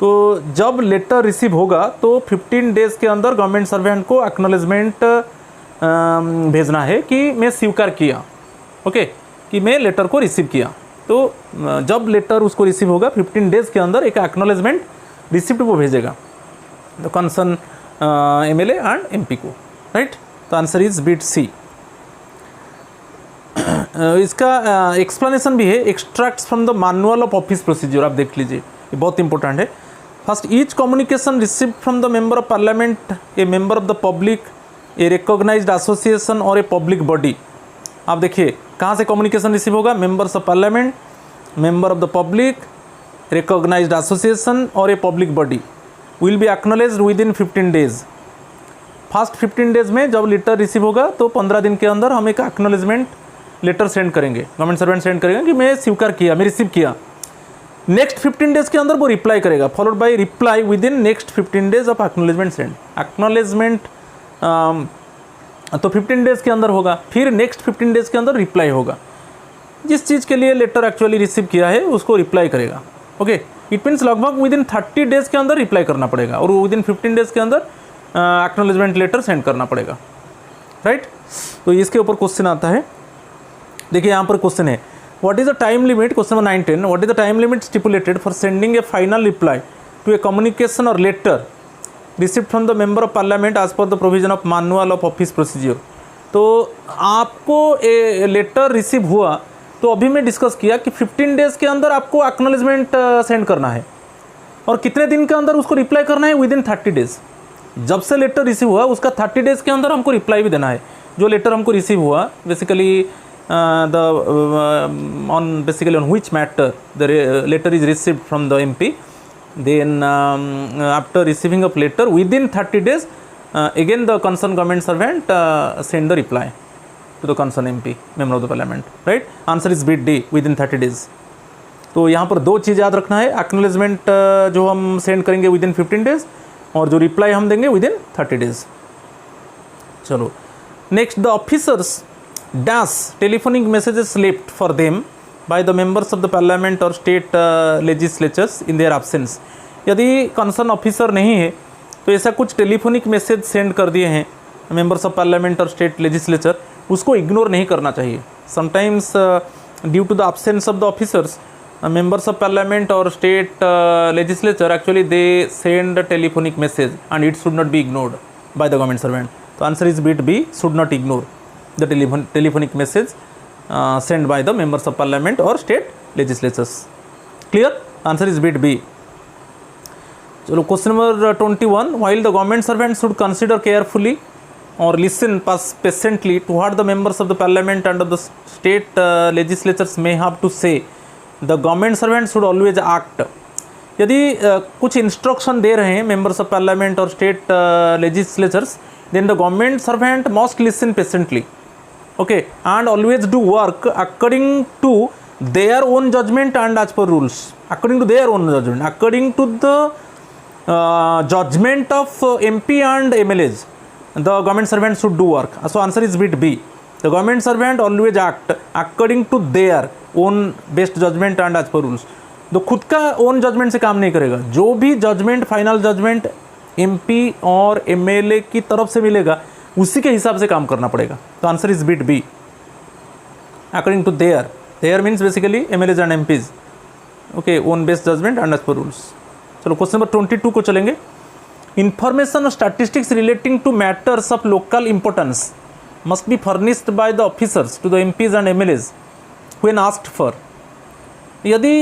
तो जब लेटर रिसीव होगा तो 15 डेज़ के अंदर गवर्नमेंट सर्वेंट को एक्नॉलेजमेंट भेजना है कि मैं स्वीकार किया, ओके, कि मैं लेटर को रिसीव किया। तो जब लेटर उसको रिसीव होगा 15 डेज़ के अंदर एक एक्नॉलेजमेंट रिसिप्ट वो भेजेगा the concern MLA and MP को, राइट। तो आंसर इज बिट सी। इसका एक्सप्लेनेशन भी है, extracts from the manual of office procedure, आप देख लीजिए, ये बहुत इंपॉर्टेंट है। First, each communication received from the member of parliament, a member of the public, a recognized association और ए पब्लिक बॉडी। आप देखिए कहाँ से कम्युनिकेशन रिसीव होगा? Members of parliament, member of the public, recognised association और a public body will be acknowledged with in 15 days. First 15 days में जब लेटर रिसीव होगा तो 15 दिन के अंदर हम एक एक्नॉलेजमेंट लेटर सेंड करेंगे, गवर्नमेंट सर्वेंट सेंड करेगा कि मैं स्वीकार किया, मैं रिसीव किया। नेक्स्ट 15 डेज के अंदर वो रिप्लाई करेगा, followed by reply with in next 15 days of acknowledgement send. Acknowledgement तो 15 डेज़ के अंदर होगा, फिर नेक्स्ट 15 डेज़ के अंदर रिप्लाई होगा। जिस चीज़ के लिए लेटर एक्चुअली रिसीव किया है उसको रिप्लाई करेगा, ओके। इट मीन्स लगभग विद इन 30 डेज़ के अंदर रिप्लाई करना पड़ेगा और विद इन 15 डेज़ के अंदर एक्नॉलेजमेंट लेटर सेंड करना पड़ेगा, राइट। तो इसके ऊपर क्वेश्चन आता है, देखिए यहाँ पर क्वेश्चन है, what is the time limit, question number 9-10, what is the time limit stipulated for sending a final reply to a communication और letter receipt from the member of parliament as per the provision of manual of office procedure. तो आपको ए लेटर रिसीव हुआ तो अभी मैं डिस्कस किया कि 15 डेज़ के अंदर आपको एक्नॉलेजमेंट सेंड करना है और कितने दिन के अंदर उसको रिप्लाई करना है? With in 30 days. जब से लेटर रिसीव हुआ उसका 30 डेज़ के अंदर हमको रिप्लाई भी देना है। जो लेटर हमको रिसीव हुआ basically on which matter the letter is received from the MP, then after receiving of letter within 30 days, again the concerned government servant send the reply to the concerned MP, member of the parliament, right? Answer is bit D, within 30 days. तो यहाँ पर दो चीज़ याद रखना है, एक्नोलेजमेंट जो हम सेंड करेंगे विदिन 15 डेज और जो रिप्लाई हम देंगे विदिन 30 डेज. चलो next, the officers dash telephonic messages left for them by the members of the parliament और state legislatures in their absence. यदि कंसर्न ऑफिसर नहीं है तो ऐसा कुछ टेलीफोनिक मैसेज सेंड कर दिए हैं मेंबर्स ऑफ पार्लियामेंट और स्टेट लेजिस्लेचर, उसको इग्नोर नहीं करना चाहिए. Sometimes due to the absence of the officers, members of parliament or state legislature actually they send a telephonic message and it should not be ignored by the government servant. So answer is bit B, should not ignore the telephonic message sent by the members of parliament or state legislatures. Clear? Answer is bit B. चलो question number 21, while the government servant should consider carefully or listen patiently to what the members of the parliament and of the state legislatures may have to say, the government servant should always act. यदि कुछ इंस्ट्रक्शन दे रहे हैं मेंबर्स ऑफ पार्लियामेंट और state legislatures, then the government servant must listen patiently, okay, and always do work according to their own judgement and as per rules. According to their own judgement, according to the judgement of MP and MLAs, the government servant should do work. So answer is bit B. The government servant always act according to their own best judgement and as per rules. तो खुद का ओन जजमेंट से काम नहीं करेगा. जो भी जजमेंट, फाइनल जजमेंट MP और MLA की तरफ से मिलेगा उसी के हिसाब से काम करना पड़ेगा. तो answer is bit B, according to their. There means basically MLAs and MPs, okay, own best judgement and as per rules. चलो क्वेश्चन नंबर 22 को चलेंगे. इंफॉर्मेशन और statistics relating to matters of local importance must be furnished by the officers to the MPs and MLAs when asked for. यदि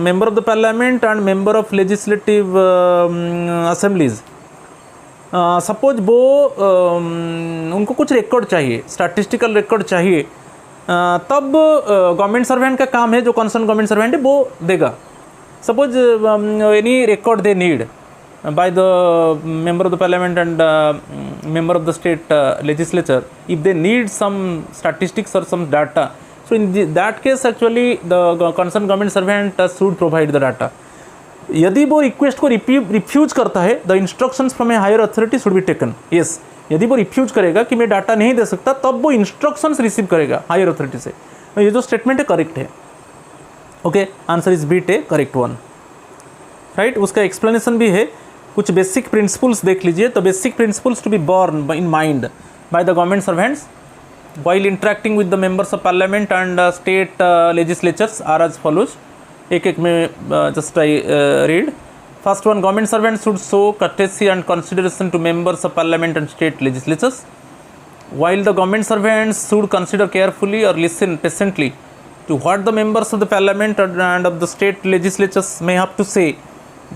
member of the parliament and member of legislative assemblies suppose वो उनको कुछ रिकॉर्ड चाहिए, स्टैटिस्टिकल रिकॉर्ड चाहिए, तब गवर्नमेंट सर्वेंट का काम है, जो कंसर्न गवर्नमेंट सर्वेंट है वो देगा. Suppose any record they need by the member of the parliament and member of the state legislature, if they need some statistics or some data, so in that case actually the concerned government servant should provide the data. यदि वो रिक्वेस्ट को रिफ्यूज करता है, the instructions from a higher authority should be taken. Yes, यदि वो रिफ्यूज करेगा कि मैं डाटा नहीं दे सकता, तब वो इंस्ट्रक्शंस रिसीव करेगा हायर अथॉरिटी से. ये जो स्टेटमेंट है करेक्ट है. Okay, answer is beat A correct one, right. उसका एक्सप्लेनेशन भी है. कुछ बेसिक प्रिंसिपल्स देख लीजिए. तो basic principles to be borne in mind by the government servants while interacting with the members of parliament and state legislatures are as follows. एक एक में just I read. First one, government servant should show courtesy and consideration to members of parliament and state legislatures, while the government servants should consider carefully or listen patiently to what the members of the parliament and of the state legislatures may have to say.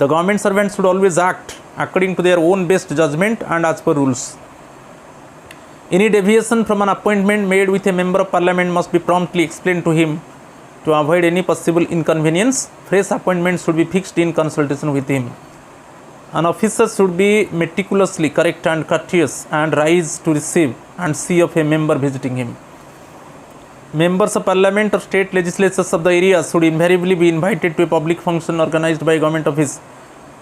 The government servants should always act according to their own best judgment and as per rules. Any deviation from an appointment made with a member of parliament must be promptly explained to him to avoid any possible inconvenience. Fresh appointments should be fixed in consultation with him. An officer should be meticulously correct and courteous and rise to receive and see of a member visiting him. Members of parliament or state legislatures of the area should invariably be invited to a public function organized by a government office.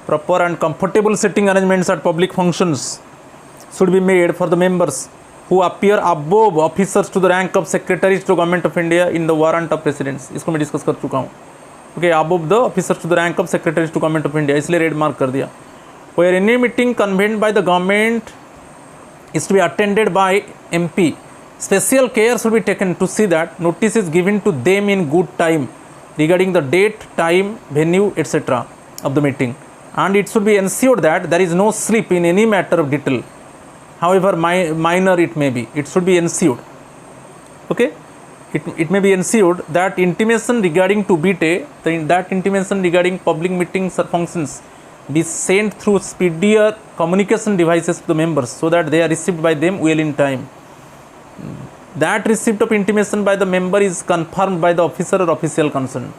Proper and comfortable sitting arrangements at public functions should be made for the members who appear above officers to the rank of secretaries to government of India in the warrant of residence. इसको मैं डिस्कस कर चुका हूँ. Okay, above the officers to the rank of secretaries to government of India, इसलिए रेड मार्क कर दिया. Where any meeting convened by the government is to be attended by MP, special care should be taken to see that notice is given to them in good time regarding the date, time, venue, etc. of the meeting, and it should be ensured that there is no slip in any matter of detail, however minor it may be. It should be ensured, okay, it may be ensured that intimation regarding to BTA, that intimation regarding public meetings or functions be sent through speedier communication devices to the members so that they are received by them well in time. That receipt of intimation by the member is confirmed by the officer or official concerned.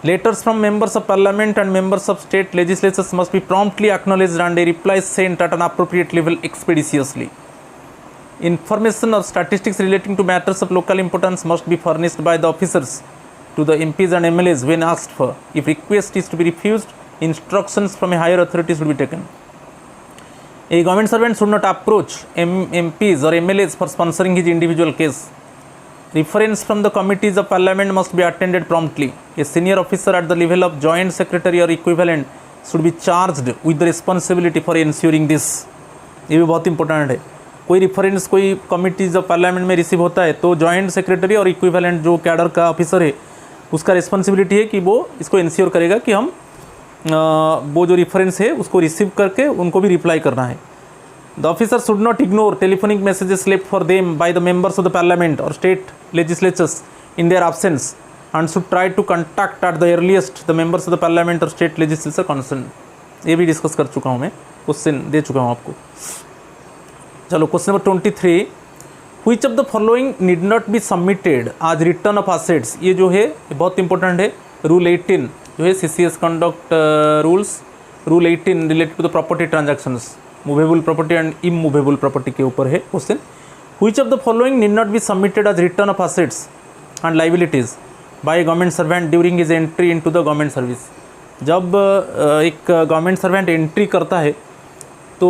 Letters from members of parliament and members of state legislatures must be promptly acknowledged and a reply sent at an appropriate level expeditiously. Information or statistics relating to matters of local importance must be furnished by the officers to the MPs and MLAs when asked for. If request is to be refused, instructions from a higher authority should be taken. A government servant should not approach MPs or MLAs for sponsoring his individual case. Reference from the committees of parliament must be attended promptly. A senior officer at the level of joint secretary or equivalent should be charged with the responsibility for ensuring this. ये भी बहुत इंपॉर्टेंट है. कोई रेफरेंस कोई कमिटीज ऑफ पार्लियामेंट में रिसीव होता है तो जॉइंट सेक्रेटरी और इक्विवेलेंट जो कैडर का ऑफिसर है उसका रिस्पॉन्सिबिलिटी है कि वो इसको इंश्योर करेगा कि हम वो जो रेफरेंस है उसको रिसीव करके उनको भी रिप्लाई करना है. The officer should not ignore telephonic messages left for them by the members of the parliament or state legislatures in their absence and should try to contact at the earliest the members of the parliament or state legislature concerned. ये भी डिस्कस कर चुका हूँ मैं, क्वेश्चन दे चुका हूँ आपको. चलो question number 23. Which of the following need not be submitted as return of assets? ये जो है ये बहुत इंपॉर्टेंट है. रूल 18 जो है CCS conduct rules, rule 18 related to the property transactions, movable property and immovable property के ऊपर है question. Which of the following need not be submitted as return of assets and liabilities by a government servant during his entry into the government service? जब एक गवर्नमेंट सर्वेंट एंट्री करता है तो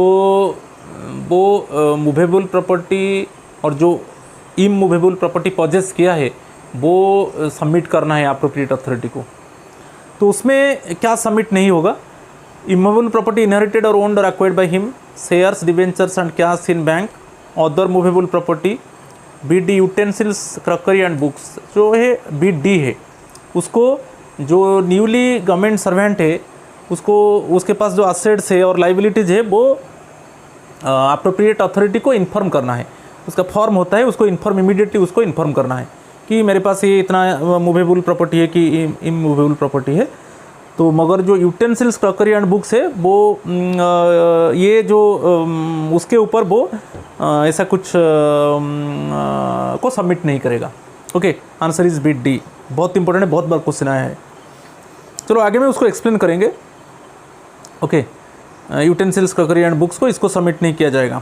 वो मूवेबल प्रॉपर्टी और जो इमूवेबल प्रॉपर्टी पजेस किया है वो सबमिट करना है अप्रोप्रिएट अथॉरिटी को. तो उसमें क्या सबमिट नहीं होगा? इमूवेबल प्रॉपर्टी इनहेरिटेड और ओन्ड और acquired by him, shares, debentures and cash in bank, other movable property, BD utensils, crockery and books. जो है BD है उसको जो न्यूली गवर्नमेंट सर्वेंट है उसको उसके पास जो असेट्स है और लाइबिलिटीज़ है वो अप्रोप्रिएट अथॉरिटी को इन्फॉर्म करना है. उसका फॉर्म होता है, उसको इन्फॉर्म इमीडिएटली उसको इन्फॉर्म करना है कि मेरे पास ये इतना मूवेबल प्रॉपर्टी है कि इमूवेबल प्रॉपर्टी है. तो मगर जो यूटेंसिल्स, क्रॉकरी एंड बुक्स है वो ये जो उसके ऊपर वो ऐसा कुछ को सबमिट नहीं करेगा. Okay, answer is BD. बहुत इंपॉर्टेंट है, बहुत बार क्वेश्चन आया है. चलो आगे में उसको एक्सप्लेन करेंगे. Okay, utensils, crockery and books को इसको सबमिट नहीं किया जाएगा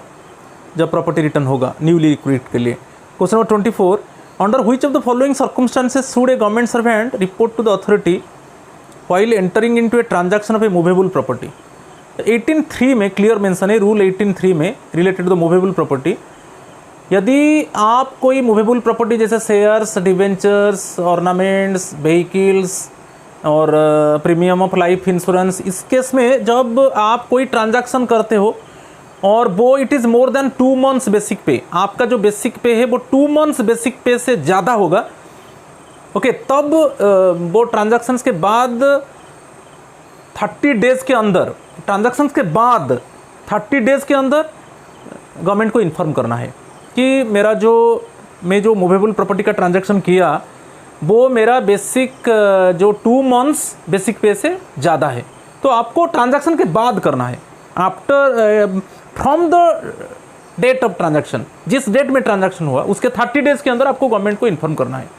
जब प्रॉपर्टी रिटर्न होगा न्यूली रिक्रूट के लिए. Question number 24. Under which of the following circumstances should a government servant report to the authority while entering into a transaction of a movable property? 18(3) में क्लियर मेंशन है, रूल 18(3) में related to the movable property. यदि आप कोई मूवेबल प्रॉपर्टी जैसे शेयर्स, डिवेंचर्स, ऑर्नामेंट्स, व्हीकल्स और प्रीमियम ऑफ लाइफ इंश्योरेंस, इस केस में जब आप कोई ट्रांजैक्शन करते हो और वो it is more than 2 months basic pay, आपका जो बेसिक पे है वो 2 months बेसिक पे से ज़्यादा होगा. ओके, तब वो ट्रांजैक्शंस के बाद 30 डेज़ के अंदर, ट्रांजैक्शंस के बाद 30 डेज़ के अंदर गवर्नमेंट को इन्फॉर्म करना है कि मेरा जो मैं जो मूवेबल प्रॉपर्टी का ट्रांजैक्शन किया वो मेरा बेसिक जो 2 months बेसिक पे से ज़्यादा है. तो आपको ट्रांजैक्शन के बाद करना है, after from the date of transaction, जिस डेट में ट्रांजैक्शन हुआ उसके 30 डेज़ के अंदर आपको गवर्नमेंट को इन्फॉर्म करना है.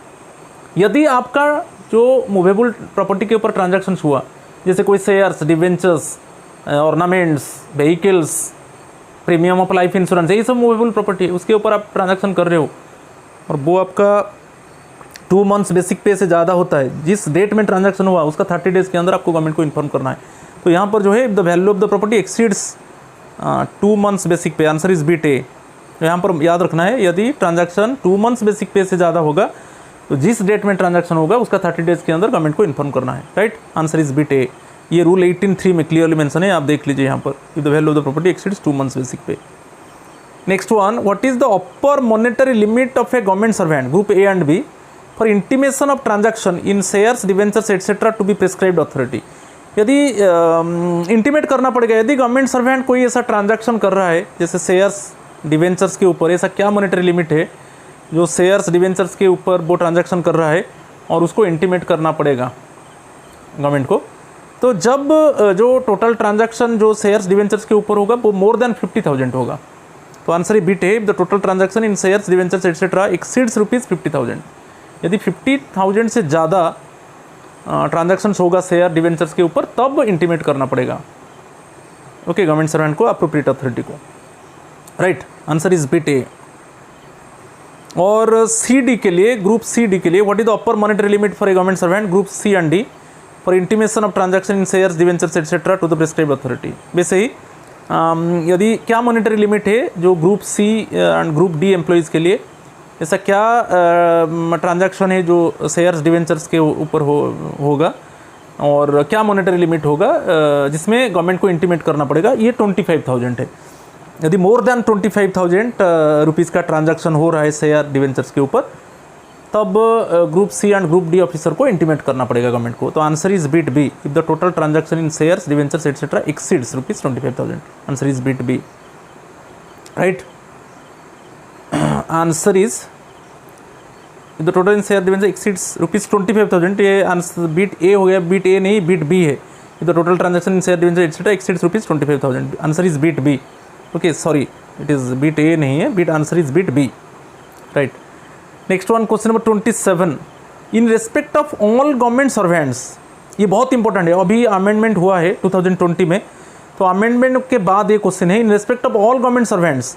यदि आपका जो मूवेबल प्रॉपर्टी के ऊपर ट्रांजैक्शन हुआ जैसे कोई shares, debentures, ornaments, vehicles, premium of life insurance, यही सब मूवेबल प्रॉपर्टी है, उसके ऊपर आप ट्रांजैक्शन कर रहे हो और वो आपका 2 months बेसिक पे से ज़्यादा होता है, जिस डेट में ट्रांजैक्शन हुआ उसका 30 डेज़ के अंदर आपको गवर्नमेंट को इन्फॉर्म करना है. तो यहाँ पर जो है the value of the property exceeds 2 months basic पे, आंसर इज BD. यहाँ पर याद रखना है यदि ट्रांजैक्शन 2 months बेसिक पे से ज़्यादा होगा तो जिस डेट में ट्रांजैक्शन होगा उसका 30 डेज़ के अंदर गवर्नमेंट को इन्फॉर्म करना है. Right, answer is BD. ये रूल 18(3) में क्लियरली मेंशन है, आप देख लीजिए यहाँ पर, if the value of the property exceeds 2 months basic pay. Next one, what is the upper monetary limit of a government servant group A and B for intimation of transaction in shares, debentures etcetera to be prescribed authority? यदि इंटीमेट करना पड़ेगा, यदि गवर्नमेंट सर्वेंट कोई ऐसा ट्रांजैक्शन कर रहा है जैसे शेयर्स, डिवेंचर्स के ऊपर, ऐसा क्या मॉनेटरी लिमिट है जो शेयर्स, डिवेंचर्स के ऊपर वो ट्रांजैक्शन कर रहा है और उसको इंटीमेट करना पड़ेगा गवर्नमेंट को. तो जब जो टोटल ट्रांजैक्शन जो शेयर्स, डिवेंचर्स के ऊपर होगा वो मोर देन 50,000 होगा. तो आंसर BD है, the total transaction in shares, debentures etcetera exceeds ₹50,000. यदि 50,000 से ज़्यादा ट्रांजैक्शंस होगा शेयर डिवेंचर्स के ऊपर, तब इंटीमेट करना पड़ेगा ओके गवर्नमेंट सर्वेंट को, अप्रोप्रिएट अथॉरिटी को। राइट, आंसर इज बिट ए। और सी डी के लिए, ग्रुप सी डी के लिए, what is the upper monetary limit for a government servant group C and D for intimation of transaction in shares debentures etcetera to the prescribed authority. वैसे ही यदि क्या मॉनेटरी लिमिट है जो group C and group D employees के लिए, ऐसा क्या ट्रांजैक्शन है जो शेयर्स डिवेंचर्स के ऊपर होगा और क्या मॉनेटरी लिमिट होगा जिसमें गवर्नमेंट को इंटीमेट करना पड़ेगा, ये 25,000 है। यदि मोर देन 25,000 रुपीज़ का ट्रांजैक्शन हो रहा है शेयर डिवेंचर्स के ऊपर, तब group C and group D officer को इंटीमेट करना पड़ेगा गवर्नमेंट को। तो answer is bit B, if the total transaction in shares debentures etcetera exceeds ₹25,000, answer is bit B. Right, answer is the total in share debenture exceeds ₹25,000, ये आंसर बिट ए हो गया, बिट ए नहीं बिट बी है। If the total transaction in share debenture etcetera exceeds ₹25,000, answer is bit B. Okay sorry, it is bit A नहीं है, bit answer is bit B. Right, next one, question number 27, in respect of all government servants, ये बहुत इंपॉर्टेंट है, अभी अमेंडमेंट हुआ है 2020 में, तो अमेंडमेंट के बाद ये क्वेश्चन है, in respect of all government servants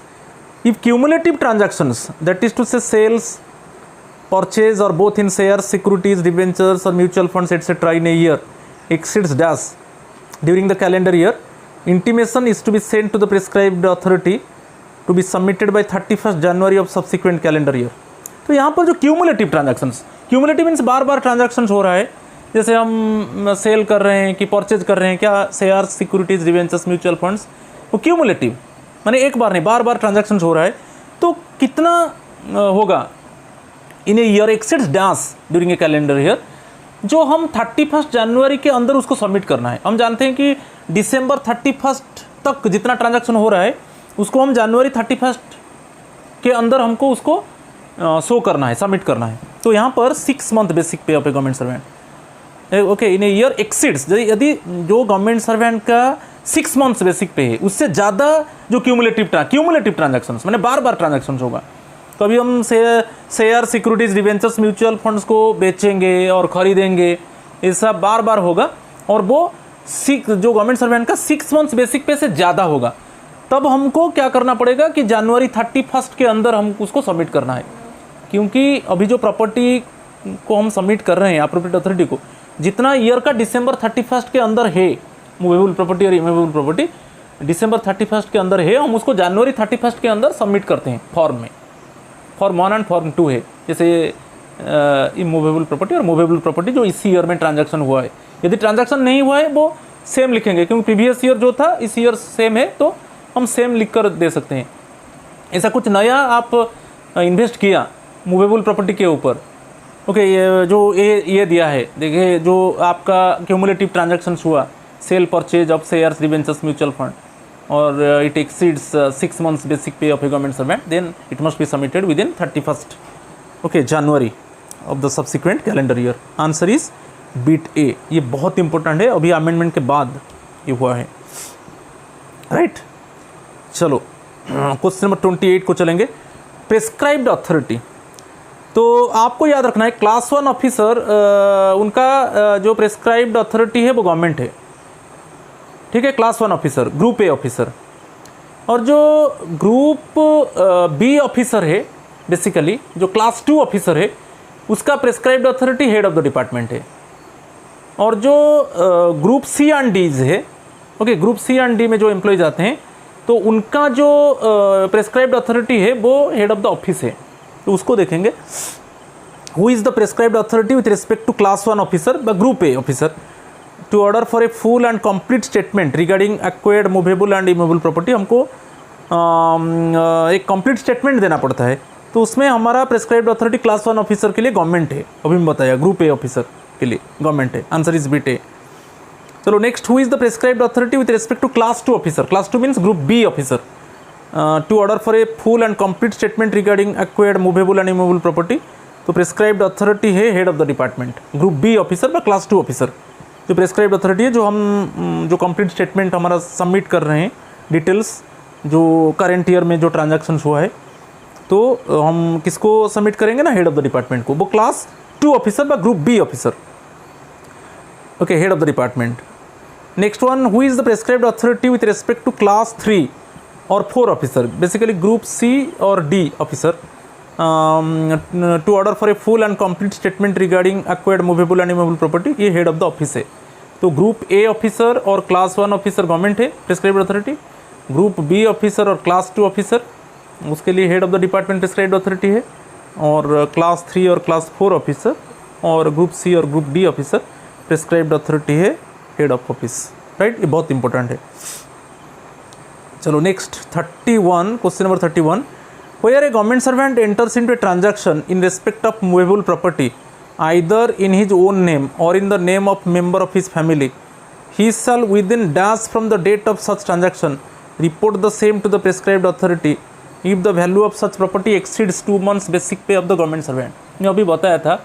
if cumulative transactions that is to say sales purchase और both in share securities debentures और mutual funds etcetera in a year exceeds dash during the calendar year, intimation is to be sent to the prescribed authority to be submitted by 31st January of subsequent calendar year। तो यहाँ पर जो क्यूमुलेटिव ट्रांजैक्शंस, क्यूमुलेटिव मीन्स बार बार ट्रांजैक्शंस हो रहा है, जैसे हम सेल कर रहे हैं कि परचेज कर रहे हैं, क्या share securities debentures mutual funds, वो क्यूमुलेटिव माने एक बार नहीं बार बार ट्रांजैक्शंस हो रहा है, तो कितना होगा in a year exceeds dash during a calendar year, जो हम 31 जनवरी के अंदर उसको सबमिट करना है। हम जानते हैं कि दिसंबर 31 तक जितना ट्रांजैक्शन हो रहा है उसको हम जनवरी 31 के अंदर हमको उसको शो करना है, सबमिट करना है। तो यहाँ पर 6 month basic pay of a government servant okay in a year exceeds, यदि जो गवर्नमेंट सर्वेंट का 6 मंथ्स बेसिक पे है उससे ज़्यादा जो क्यूमुलेटिव ट्रांजैक्शंस मैंने बार बार ट्रांजैक्शंस होगा, कभी हम share securities debentures mutual funds को बेचेंगे और ख़रीदेंगे, ये सब बार बार होगा और वो जो गवर्नमेंट सर्वेंट का 6 मंथ्स बेसिक पे से ज़्यादा होगा, तब हमको क्या करना पड़ेगा कि जनवरी 31 के अंदर हम उसको सबमिट करना है। क्योंकि अभी जो प्रॉपर्टी को हम सबमिट कर रहे हैं अप्रोप्रिएट अथॉरिटी को, जितना ईयर का दिसंबर 31 के अंदर है मूवेबल प्रॉपर्टी और इमूवेबल प्रॉपर्टी दिसंबर 31 के अंदर है, हम उसको जनवरी 31 के अंदर सबमिट करते हैं फॉर्म में। फॉर्म 1 एंड फॉर्म 2 है, जैसे इमूवेबल प्रॉपर्टी और मूवेबल प्रॉपर्टी जो इसी ईयर में ट्रांजैक्शन हुआ है। यदि ट्रांजैक्शन नहीं हुआ है वो सेम लिखेंगे, क्योंकि प्रीवियस ईयर जो था इस ईयर सेम है, तो हम सेम लिख कर दे सकते हैं। ऐसा कुछ नया आप इन्वेस्ट किया मूवेबल प्रॉपर्टी के ऊपर, ओके ये जो ये दिया है, देखिए जो आपका क्यूमुलेटिव ट्रांजैक्शंस हुआ sale purchase of shares debentures mutual fund और it exceeds 6 months basic pay of a government servant, then it must be submitted with इन 31st okay January of the subsequent calendar year. Answer is bit A. ये बहुत इंपॉर्टेंट है, अभी अमेंडमेंट के बाद ये हुआ है। राइट, चलो क्वेश्चन नंबर 28 को चलेंगे। प्रिस्क्राइब्ड अथॉरिटी, तो आपको याद रखना है क्लास 1 ऑफिसर उनका जो प्रिस्क्राइब्ड अथॉरिटी है वो गवर्नमेंट है, ठीक है, class 1 officer group A officer, और जो ग्रुप बी ऑफिसर है बेसिकली जो क्लास 2 ऑफिसर है उसका prescribed authority head of the department है, और जो ग्रुप सी एंड डीज है okay group C and D में जो एम्प्लॉयज आते हैं तो उनका जो प्रिस्क्राइब्ड अथॉरिटी है वो हेड ऑफ द ऑफिस है। तो उसको देखेंगे, who is the prescribed authority with respect to class 1 officer व group A officer to order for a full and complete statement regarding acquired movable and immovable property. हमको एक कंप्लीट स्टेटमेंट देना पड़ता है, तो उसमें हमारा प्रिस्क्राइब्ड अथॉरिटी क्लास 1 ऑफिसर के लिए गवर्नमेंट है, अभी मैं बताया ग्रुप ए ऑफिसर के लिए गवर्नमेंट है। Answer is bit A. चलो next, who is the prescribed authority with respect to class 2 officer, class 2 means group B officer to order for a full and complete statement regarding acquired movable and immovable property. तो प्रिस्क्राइब्ड अथॉरिटी है head of the department, group B officer व क्लास 2 ऑफिसर। जो प्रिस्क्राइब्ड अथॉरिटी है जो हम जो कंप्लीट स्टेटमेंट हमारा सबमिट कर रहे हैं, डिटेल्स जो करेंट ईयर में जो ट्रांजैक्शंस हुआ है, तो हम किसको सबमिट करेंगे ना, हेड ऑफ द डिपार्टमेंट को, वो क्लास 2 ऑफिसर व group B officer. Okay, head of the department. Next one, who is the prescribed authority with respect to class 3 or 4 officer, basically group C or D officer, to order for a full and complete statement regarding acquired movable and immovable property. ये head of the office है. तो ग्रुप ए ऑफिसर और क्लास 1 ऑफिसर गवर्नमेंट है prescribed authority, group B officer और क्लास 2 ऑफिसर उसके लिए head of the department prescribed authority है, और क्लास 3 और क्लास 4 ऑफिसर और ग्रुप सी और group D officer prescribed authority है हेड ऑफ ऑफिस, राइट. ये बहुत इंपॉर्टेंट है. चलो next 31, question number 31. Where a government servant enters into a transaction in respect of movable property either in his own name or in the name of member of his family, he shall within dash from the date of such transaction report the same to the prescribed authority if the value of such property exceeds 2 months basic pay of the government servant. मैं अभी बताया था,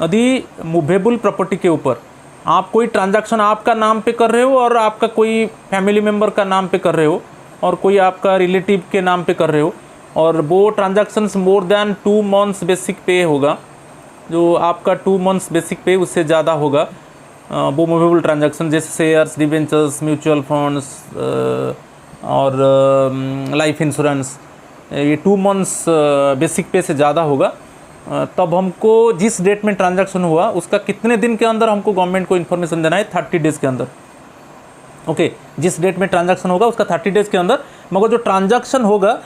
यदि मूवेबल प्रॉपर्टी के ऊपर आप कोई ट्रांजैक्शन आपका नाम पे कर रहे हो और आपका कोई फैमिली मेम्बर का नाम पे कर रहे हो और कोई आपका रिलेटिव के नाम पे कर रहे हो और वो ट्रांजैक्शंस मोर देन 2 मंथ्स बेसिक पे होगा, जो आपका 2 मंथ्स बेसिक पे उससे ज़्यादा होगा वो मूवेबल ट्रांजैक्शन, जैसे शेयर्स, डिवेंचर्स, म्यूचुअल फंड्स और लाइफ इंश्योरेंस, ये 2 मंथ्स बेसिक पे से ज़्यादा होगा, तब हमको जिस डेट में ट्रांजैक्शन हुआ उसका कितने दिन के अंदर हमको गवर्नमेंट को इन्फॉर्मेशन देना है, 30 डेज़ के अंदर. ओके, जिस डेट में ट्रांजैक्शन होगा उसका 30 डेज़ के अंदर, मगर जो ट्रांजैक्शन होगा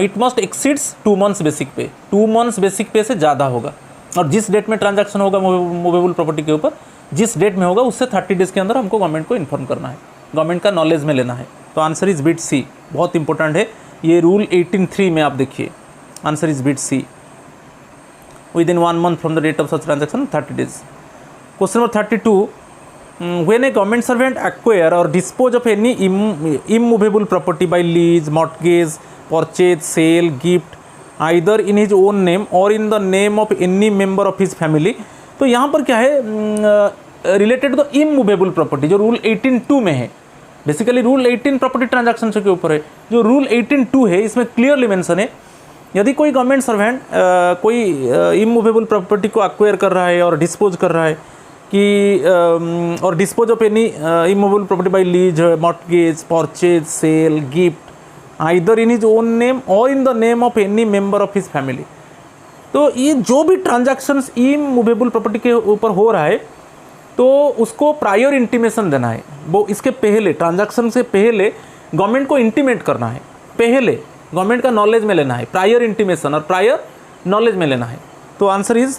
it must exceeds 2 months basic पे, 2 मंथ्स बेसिक पे से ज़्यादा होगा, और जिस डेट में ट्रांजैक्शन होगा मूवेबल प्रॉपर्टी के ऊपर, जिस डेट में होगा उससे 30 डेज़ के अंदर हमको गवर्नमेंट को इन्फॉर्म करना है, गवर्नमेंट का नॉलेज में लेना है. तो आंसर इज बिट सी, बहुत इंपॉर्टेंट है ये रूल 18(3) में आप देखिए, answer is bit C. Within 1 month from the date of such transaction, 30 days. Question number 32. When a government servant acquire or dispose of any immovable property by lease, mortgage, purchase, sale, gift, either in his own name or in the name of any member of his family, तो यहाँ पर क्या है, रिलेटेड तो इमूवेबल प्रॉपर्टी जो रूल 18(2) में है, बेसिकली रूल 18 प्रॉपर्टी ट्रांजैक्शन के ऊपर है, जो रूल 18(2) है इसमें क्लियरली मेंशन है, यदि कोई गवर्नमेंट सर्वेंट कोई इमूवेबल प्रॉपर्टी को एक्वायर कर रहा है और डिस्पोज कर रहा है कि और dispose of any immovable property by lease, mortgage, purchase, sale, gift, either in his own name और in the name of any member of his family, तो ये जो भी ट्रांजैक्शंस इमूवेबल प्रॉपर्टी के ऊपर हो रहा है तो उसको प्रायर इंटीमेशन देना है. वो इसके पहले, ट्रांजैक्शन से पहले गवर्नमेंट को इंटीमेट करना है, पहले गवर्नमेंट का नॉलेज में लेना है, प्रायर इंटीमेशन और प्रायर नॉलेज में लेना है. तो answer is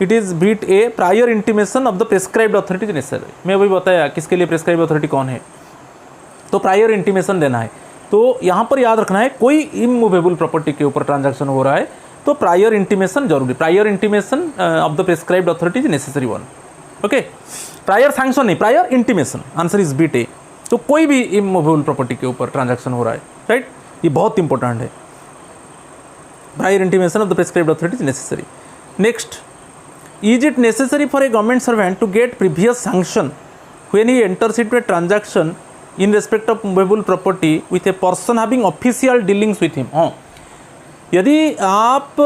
it is bit A, prior intimation of the prescribed authority is necessary. मैं अभी बताया किसके लिए प्रिस्क्राइब्ड अथॉरिटी कौन है, तो प्रायर इंटीमेशन देना है. तो यहाँ पर याद रखना है, कोई इमूवेबल प्रॉपर्टी के ऊपर ट्रांजैक्शन हो रहा है तो प्रायर इंटीमेशन जरूरी, prior intimation of the prescribed authority is necessary one. Okay, prior sanction नहीं, prior intimation, answer is beat A. तो कोई भी इमूवेबल प्रॉपर्टी के ऊपर ट्रांजैक्शन हो रहा है, राइट, ये बहुत इंपॉर्टेंट है. Prior intimation of the prescribed authority is necessary. Next, is it necessary for a government servant to get previous sanction when he enters into a transaction in respect of movable property with a person having official dealings with him. हाँ, यदि आप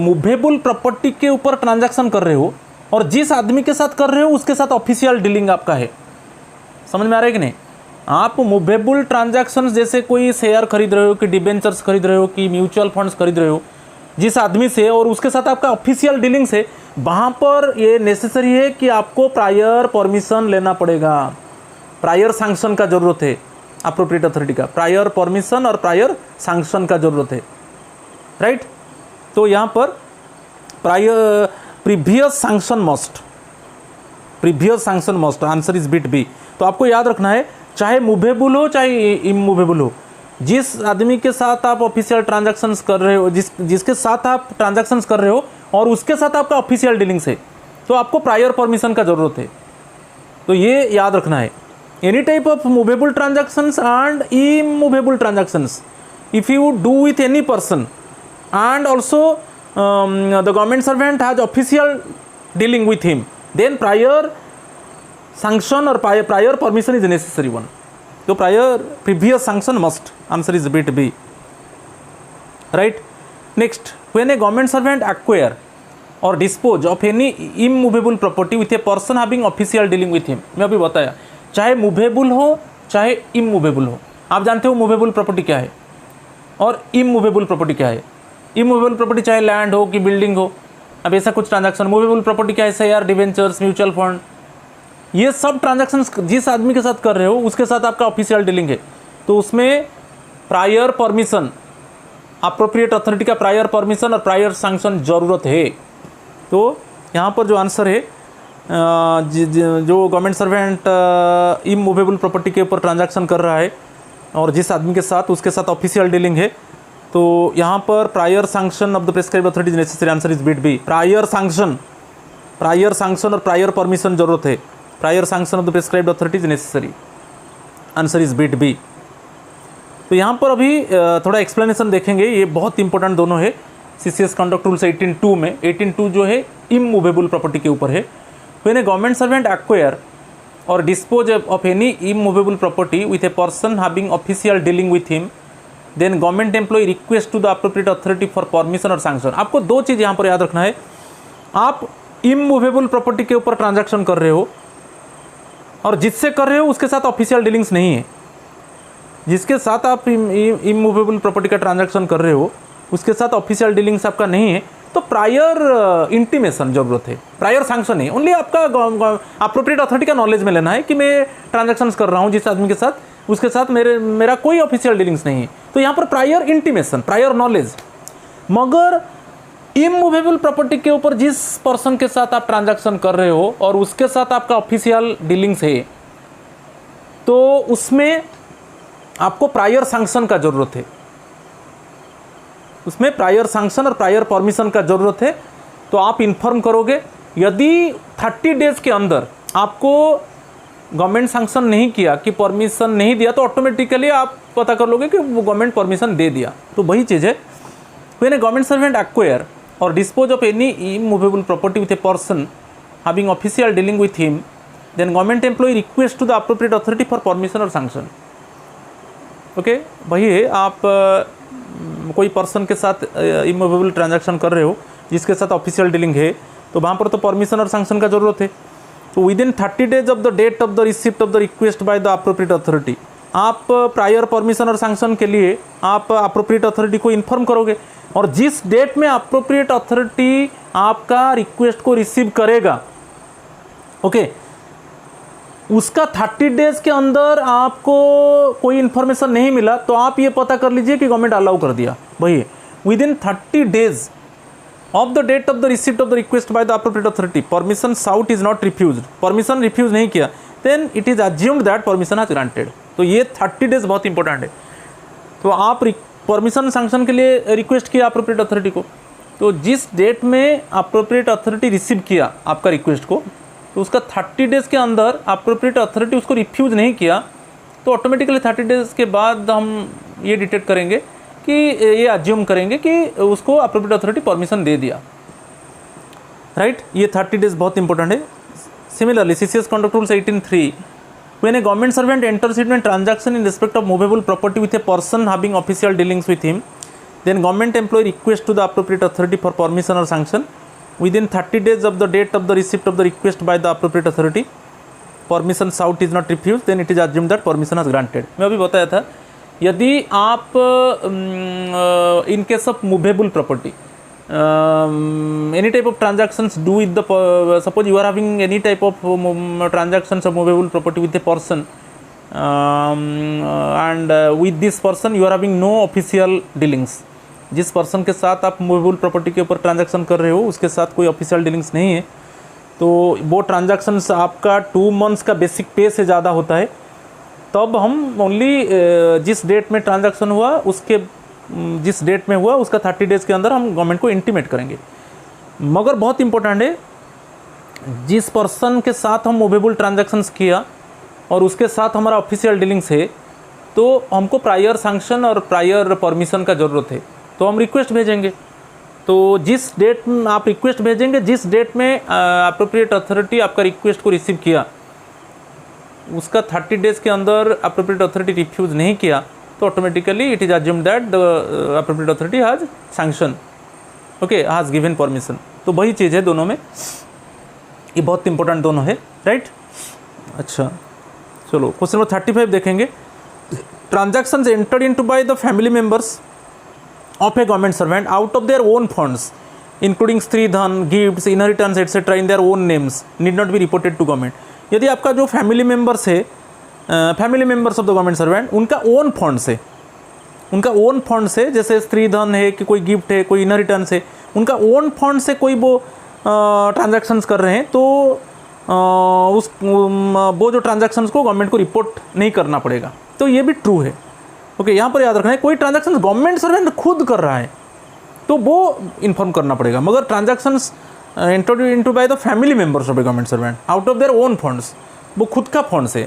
मूवेबल प्रॉपर्टी के ऊपर ट्रांजैक्शन कर रहे हो और जिस आदमी के साथ कर रहे हो उसके साथ ऑफिशियल डीलिंग आपका है, समझ में आ रहा है कि नहीं. आप मूवेबल ट्रांजैक्शंस जैसे कोई शेयर खरीद रहे हो कि डिबेंचर्स खरीद रहे हो कि म्यूचुअल फंड्स खरीद रहे हो जिस आदमी से, और उसके साथ आपका ऑफिशियल डीलिंग्स है, वहाँ पर ये नेसेसरी है कि आपको प्रायर परमिशन लेना पड़ेगा, प्रायर सैंक्शन का ज़रूरत है अप्रोप्रिएट अथॉरिटी का, प्रायर परमिशन और प्रायर सैंक्शन का ज़रूरत है, राइट. तो यहाँ पर prior previous sanction must, previous sanction must, answer is bit B. तो आपको याद रखना है, चाहे मूवेबल हो चाहे इमूवेबल हो, जिस आदमी के साथ आप ऑफिशियल ट्रांजैक्शंस कर रहे हो, जिसके साथ आप ट्रांजैक्शंस कर रहे हो और उसके साथ आपका ऑफिशियल डीलिंग्स है, तो आपको प्रायर परमिशन का ज़रूरत है. तो ये याद रखना है. Any type of movable transactions and immovable transactions if you do with any person and also the government servant has official dealing with him, then prior sanction or prior permission is necessary one. So prior previous sanction must, answer is bit B, right. Next, when a government servant acquire और dispose of any immovable property with a person having official dealing with him. मैं अभी बताया, चाहे मूवेबल हो चाहे इमूवेबल हो। आप जानते हो मूवेबल प्रॉपर्टी क्या है और इमूवेबल प्रॉपर्टी क्या है। इमूवेबल प्रॉपर्टी चाहे लैंड हो कि बिल्डिंग हो, अब ऐसा कुछ ट्रांजैक्शन। मूवेबल प्रॉपर्टी क्या है, शेयर, डिवेंचर्स, म्यूचुअल फंड, ये सब ट्रांजैक्शंस जिस आदमी के साथ कर रहे हो उसके साथ आपका ऑफिशियल डीलिंग है, तो उसमें प्रायर परमिशन, अप्रोप्रिएट अथॉरिटी का प्रायर परमिशन और प्रायर सैंक्शन ज़रूरत है। तो यहाँ पर जो आंसर है, जो गवर्नमेंट सर्वेंट इमूवेबल प्रॉपर्टी के ऊपर ट्रांजैक्शन कर रहा है और जिस आदमी के साथ उसके साथ ऑफिशियल डीलिंग है, तो यहाँ पर prior sanction of the prescribed authority is necessary. Answer is bit B. Prior sanction और प्रायर परमिशन जरूरत है। Prior sanction of the prescribed authority is necessary. Answer is bit B. तो यहाँ पर अभी थोड़ा एक्सप्लेनेशन देखेंगे, ये बहुत इंपॉर्टेंट दोनों है। CCS कंडक्ट रूल्स 18.2 में 18.2 जो है इमूवेबल प्रॉपर्टी के ऊपर है। When a government servant acquire और dispose of any immovable property with a person having official dealing with him, then government employ request to the appropriate authority for permission और सैंक्शन। आपको दो चीज़ यहाँ पर याद रखना है, आप इमूवेबल प्रॉपर्टी के ऊपर ट्रांजैक्शन कर रहे हो और जिससे कर रहे हो उसके साथ ऑफिशियल डीलिंग्स नहीं है। जिसके साथ आप इमूवेबल प्रॉपर्टी का ट्रांजैक्शन कर रहे हो उसके साथ ऑफिशियल डीलिंग्स आपका नहीं है, तो प्रायर इंटीमेशन जरूरत है, प्रायर सैंक्शन नहीं। ओनली आपका अप्रोप्रिएट अथॉरिटी का नॉलेज में लेना है कि मैं ट्रांजैक्शंस कर रहा हूँ जिस आदमी के साथ, उसके साथ मेरा कोई ऑफिशियल डीलिंग्स नहीं है। तो यहाँ पर प्रायर इंटीमेशन, प्रायर नॉलेज। मगर इमूवेबल प्रॉपर्टी के ऊपर जिस पर्सन के साथ आप ट्रांजैक्शन कर रहे हो और उसके साथ आपका ऑफिशियल डीलिंग्स है, तो उसमें आपको प्रायर सैंक्शन का जरूरत है, उसमें प्रायर सैंक्शन और प्रायर परमिशन का जरूरत है। तो आप इन्फॉर्म करोगे, यदि 30 डेज के अंदर आपको गवर्नमेंट सैंक्शन नहीं किया कि परमिशन नहीं दिया, तो ऑटोमेटिकली आप पता कर लोगे कि वो गवर्नमेंट परमिशन दे दिया। तो वही चीज़ है, when a government servant acquire और dispose of any immovable property with a person having official dealing with him, then government employ request to the appropriate authority for permission और सैंक्शन। ओके, वही है, आप कोई पर्सन के साथ इमूवेबल ट्रांजैक्शन कर रहे हो जिसके साथ ऑफिशियल डीलिंग है, तो वहाँ पर तो परमिशन और सैंक्शन का जरूरत है। तो within 30 days of the date of the receipt of the request by the appropriate authority, आप प्रायर परमिशन और सैंक्शन के लिए आप अप्रोप्रिएट अथॉरिटी को इन्फॉर्म करोगे, और जिस डेट में अप्रोप्रिएट अथॉरिटी आपका रिक्वेस्ट को रिसीव करेगा, ओके, उसका 30 डेज के अंदर आपको कोई इन्फॉर्मेशन नहीं मिला, तो आप ये पता कर लीजिए कि गवर्नमेंट अलाउ कर दिया। वही within 30 days of the date of the receipt of the request by the appropriate authority, permission sought is not refused, permission refuse नहीं किया, then it is assumed that permission has granted. तो ये 30 डेज बहुत इंपॉर्टेंट है। तो आप परमिशन सैंक्शन के लिए रिक्वेस्ट किया अप्रोप्रिएट अथॉरिटी को, तो जिस डेट में अप्रोप्रिएट अथॉरिटी रिसीव किया आपका रिक्वेस्ट को, तो उसका 30 डेज के अंदर अप्रोप्रिएट अथॉरिटी उसको रिफ्यूज़ नहीं किया, तो ऑटोमेटिकली 30 डेज के बाद हम ये डिटेक्ट करेंगे कि ये अज्यूम करेंगे कि उसको अप्रोप्रिएट अथॉरिटी परमिशन दे दिया, राइट। ये 30 डेज बहुत इंपॉर्टेंट है। Similarly CCS conduct rules 18.3, when a government servant enters into an transaction in respect of movable property with a person having official dealings with him, then government employ request to the appropriate authority for permission और sanction within 30 days of the date of the receipt of the request by the appropriate authority, permission sought is not refused, then it is assumed that permission has granted। मैं अभी बताया था, यदि आप in case of movable property any type of transactions do with the suppose you are having any type of transactions of movable property with a person and with this person you are having no official dealings, जिस पर्सन के साथ आप मूवेबल प्रॉपर्टी के ऊपर ट्रांजैक्शन कर रहे हो उसके साथ कोई ऑफिशियल डीलिंग्स नहीं है, तो वो ट्रांजैक्शंस आपका 2 मंथ्स का बेसिक पे से ज़्यादा होता है, तब हम ओनली जिस डेट में ट्रांजैक्शन हुआ उसके जिस डेट में हुआ उसका 30 डेज़ के अंदर हम गवर्नमेंट को इंटीमेट करेंगे। मगर बहुत इंपॉर्टेंट है, जिस पर्सन के साथ हम मूवेबल ट्रांजैक्शंस किया और उसके साथ हमारा ऑफिशियल डीलिंग्स है, तो हमको प्रायर सैंक्शन और प्रायर परमिशन का ज़रूरत है, तो हम रिक्वेस्ट भेजेंगे। तो जिस डेट में आप रिक्वेस्ट भेजेंगे, जिस डेट में अप्रोप्रिएट अथॉरिटी आपका रिक्वेस्ट को रिसीव किया उसका 30 डेज़ के अंदर अप्रोप्रिएट अथॉरिटी रिफ्यूज़ नहीं किया, तो automatically it is assumed that the appropriate authority has sanction, okay, has given permission. तो वही चीज़ है दोनों में, ये बहुत इंपॉर्टेंट दोनों है, राइट। अच्छा चलो क्वेश्चन नंबर 35 देखेंगे। Transactions entered into by the family members of a government servant out of their own funds including स्त्री धन, gifts, inheritance etcetera in their own names need not be reported to government. यदि आपका जो फैमिली मेंबर्स है, family members of the government servant, उनका ओन फंड्स है, उनका ओन फंड्स है, जैसे स्त्री धन है कि कोई गिफ्ट है, कोई इनहेरिटेंस है, उनका ओन फंड से कोई वो ट्रांजैक्शंस कर रहे हैं, तो वो जो ट्रांजैक्शंस को गवर्नमेंट को रिपोर्ट नहीं करना पड़ेगा। तो ये भी ट्रू है। ओके, यहाँ पर याद रखना है, कोई ट्रांजैक्शन गवर्नमेंट सर्वेंट खुद कर रहा है तो वो इन्फॉर्म करना पड़ेगा, मगर transactions entered into by the family members of the government servant out of their own funds, वो खुद का फंड्स है।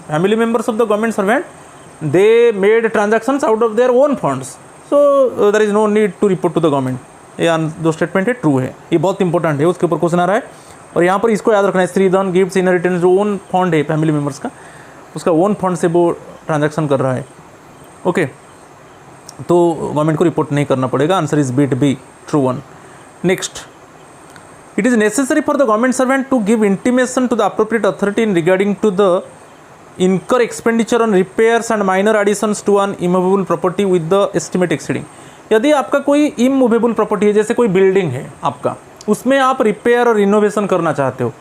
Family members of the government servant they made transactions out of their own funds, so there is no need to report to the government. ये जो स्टेटमेंट है ट्रू है, ये बहुत इंपॉर्टेंट है, उसके ऊपर क्वेश्चन आ रहा है। और यहाँ पर इसको याद रखना है, स्त्री धन, गिफ्ट्स, इनहेरिटेंस, जो ओन फंड है फैमिली मेंबर्स का, उसका ओन फंड से वो ट्रांजैक्शन कर रहा है। ओके, तो गवर्नमेंट को रिपोर्ट नहीं करना पड़ेगा। Answer is bit B, true one. Next, it is necessary for the government servant to give intimation to the appropriate authority in regarding to the incur expenditure on repairs and minor additions to an immovable property with the estimate exceeding। यदि आपका कोई इमूवेबल प्रॉपर्टी है, जैसे कोई बिल्डिंग है आपका, उसमें आप रिपेयर और रिनोवेशन करना चाहते हो,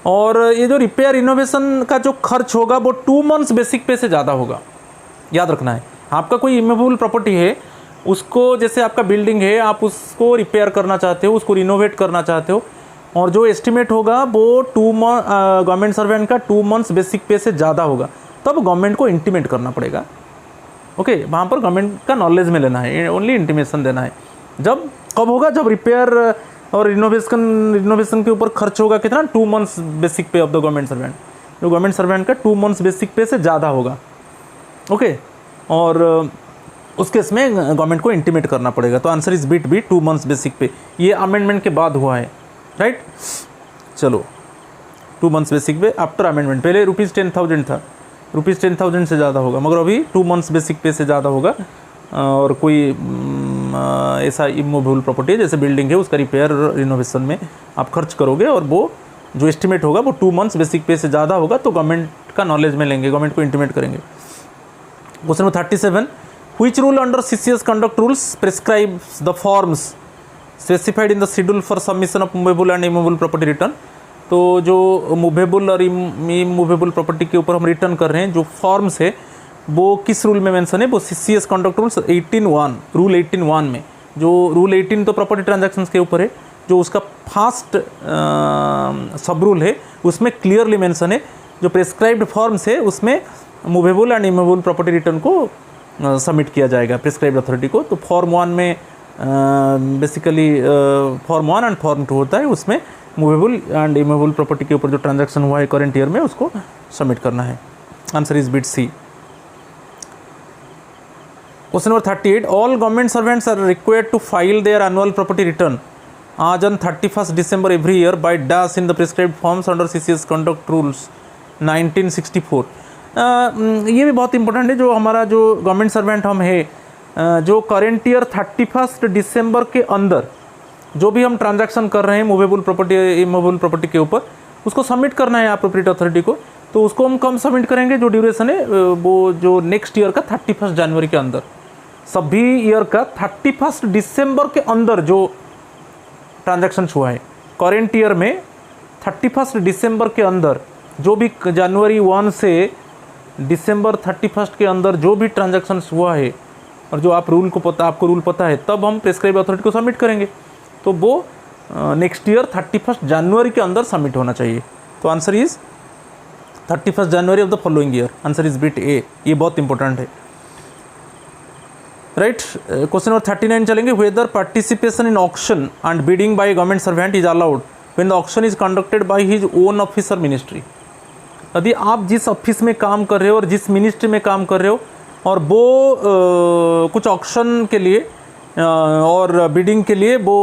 और ये जो रिपेयर रिनोवेशन का जो खर्च होगा वो 2 months बेसिक पे से ज़्यादा होगा। याद रखना है, आपका कोई इमूवेबल प्रॉपर्टी है, उसको, जैसे आपका बिल्डिंग है, आप उसको रिपेयर करना चाहते हो, उसको रिनोवेट करना चाहते हो, और जो एस्टिमेट होगा वो गवर्नमेंट सर्वेंट का 2 months बेसिक पे से ज़्यादा होगा, तब गवर्नमेंट को इंटीमेट करना पड़ेगा। ओके, वहाँ पर गवर्नमेंट का नॉलेज में लेना है, ओनली इंटीमेशन देना है। जब कब होगा, जब रिपेयर और रिनोवेशन के ऊपर खर्च होगा कितना, 2 months basic pay of the government servant, जो गवर्नमेंट सर्वेंट का 2 months बेसिक पे से ज़्यादा होगा। ओके, और उस केस में गवर्नमेंट को इंटीमेट करना पड़ेगा। तो answer is bit B, 2 months basic pay. ये अमेंडमेंट के बाद हुआ है, राइट। चलो, 2 months बेसिक पे आफ्टर अमेंडमेंट। पहले ₹10,000 था, ₹10,000 से ज़्यादा होगा, मगर अभी 2 months बेसिक पे से ज़्यादा होगा। और कोई ऐसा इमूवेबल प्रॉपर्टी है, जैसे बिल्डिंग है, उसका रिपेयर रिनोवेशन में आप खर्च करोगे, और वो जो एस्टिमेट होगा वो 2 months बेसिक पे से ज़्यादा होगा, तो गवर्नमेंट का नॉलेज में लेंगे, गवर्नमेंट को इंटीमेट करेंगे। Question number 37, which rule under CCS conduct rules prescribes the forms specified in the schedule for submission of movable and immovable property return. तो जो मूवेबल और इमूवेबल प्रॉपर्टी के ऊपर हम रिटर्न कर रहे हैं, जो फॉर्म्स है, वो किस रूल में मेंशन है, वो CCS कंडक्ट रूल्स 18(1), रूल 18(1) में। जो रूल 18 तो प्रॉपर्टी ट्रांजैक्शंस के ऊपर है, जो उसका फास्ट सब रूल है, उसमें क्लियरली मेंशन है, जो प्रिस्क्राइब्ड फॉर्म्स है उसमें movable and immovable property return को सबमिट किया जाएगा प्रिस्क्राइब्ड अथॉरिटी को। तो फॉर्म 1 में बेसिकली फॉर्म 1 एंड फॉर्म 2 होता है, उसमें मूवेबल एंड इमूवेबल प्रॉपर्टी के ऊपर जो ट्रांजैक्शन हुआ है करेंट ईयर में, उसको सबमिट करना है। Answer is bit C. Question number 38, all government servants are required to file their annual property return as on 31st December every year by dash in the prescribed forms under CCS conduct rules 1964। ये भी बहुत इंपॉर्टेंट है, जो हमारा जो गवर्नमेंट सर्वेंट हम है, जो करेंट ईयर 31st December के अंदर जो भी हम ट्रांजैक्शन कर रहे हैं मूवेबल प्रॉपर्टी इमूवेबल प्रॉपर्टी के ऊपर, उसको सबमिट करना है अप्रोप्रिएट अथॉरिटी को। तो उसको हम कब सबमिट करेंगे, जो ड्यूरेशन है वो जो नेक्स्ट ईयर का 31 जनवरी के अंदर, सभी ईयर का 31 December के अंदर जो ट्रांजैक्शन हुआ है करेंट ईयर में, 31 December के अंदर जो भी जनवरी 1 से December 31 के अंदर जो भी ट्रांजैक्शन हुआ है, और जो आपको रूल पता है, तब हम प्रिस्क्राइब अथॉरिटी को सबमिट करेंगे। तो वो नेक्स्ट ईयर 31 जनवरी के अंदर सबमिट होना चाहिए। तो answer is 31 January of the following year. Answer is bit A. ये बहुत इंपॉर्टेंट है, राइट। क्वेश्चन नंबर 39 चलेंगे, whether participation in auction and bidding by government servant is allowed when the auction is conducted by his own office और मिनिस्ट्री। यदि आप जिस ऑफिस में काम कर रहे हो और जिस मिनिस्ट्री में काम कर रहे हो, और वो कुछ ऑक्शन के लिए और बिडिंग के लिए वो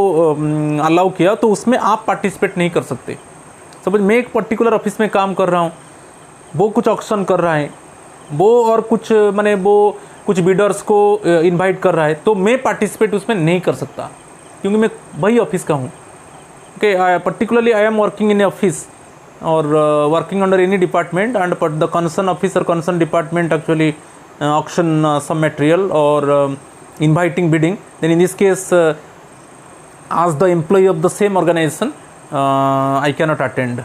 अलाउ किया, तो उसमें आप पार्टिसिपेट नहीं कर सकते। सपोज मैं एक पर्टिकुलर ऑफिस में काम कर रहा हूँ, वो कुछ ऑक्शन कर रहा है, वो और कुछ माने वो कुछ बिडर्स को इनवाइट कर रहा है, तो मैं पार्टिसिपेट उसमें नहीं कर सकता, क्योंकि मैं वही ऑफिस का हूँ। Okay, particularly I am working in a office or working under any department, and but the concerned officer, concerned department actually auction some material or inviting bidding, then in this case as the employee of the same organization I cannot attend,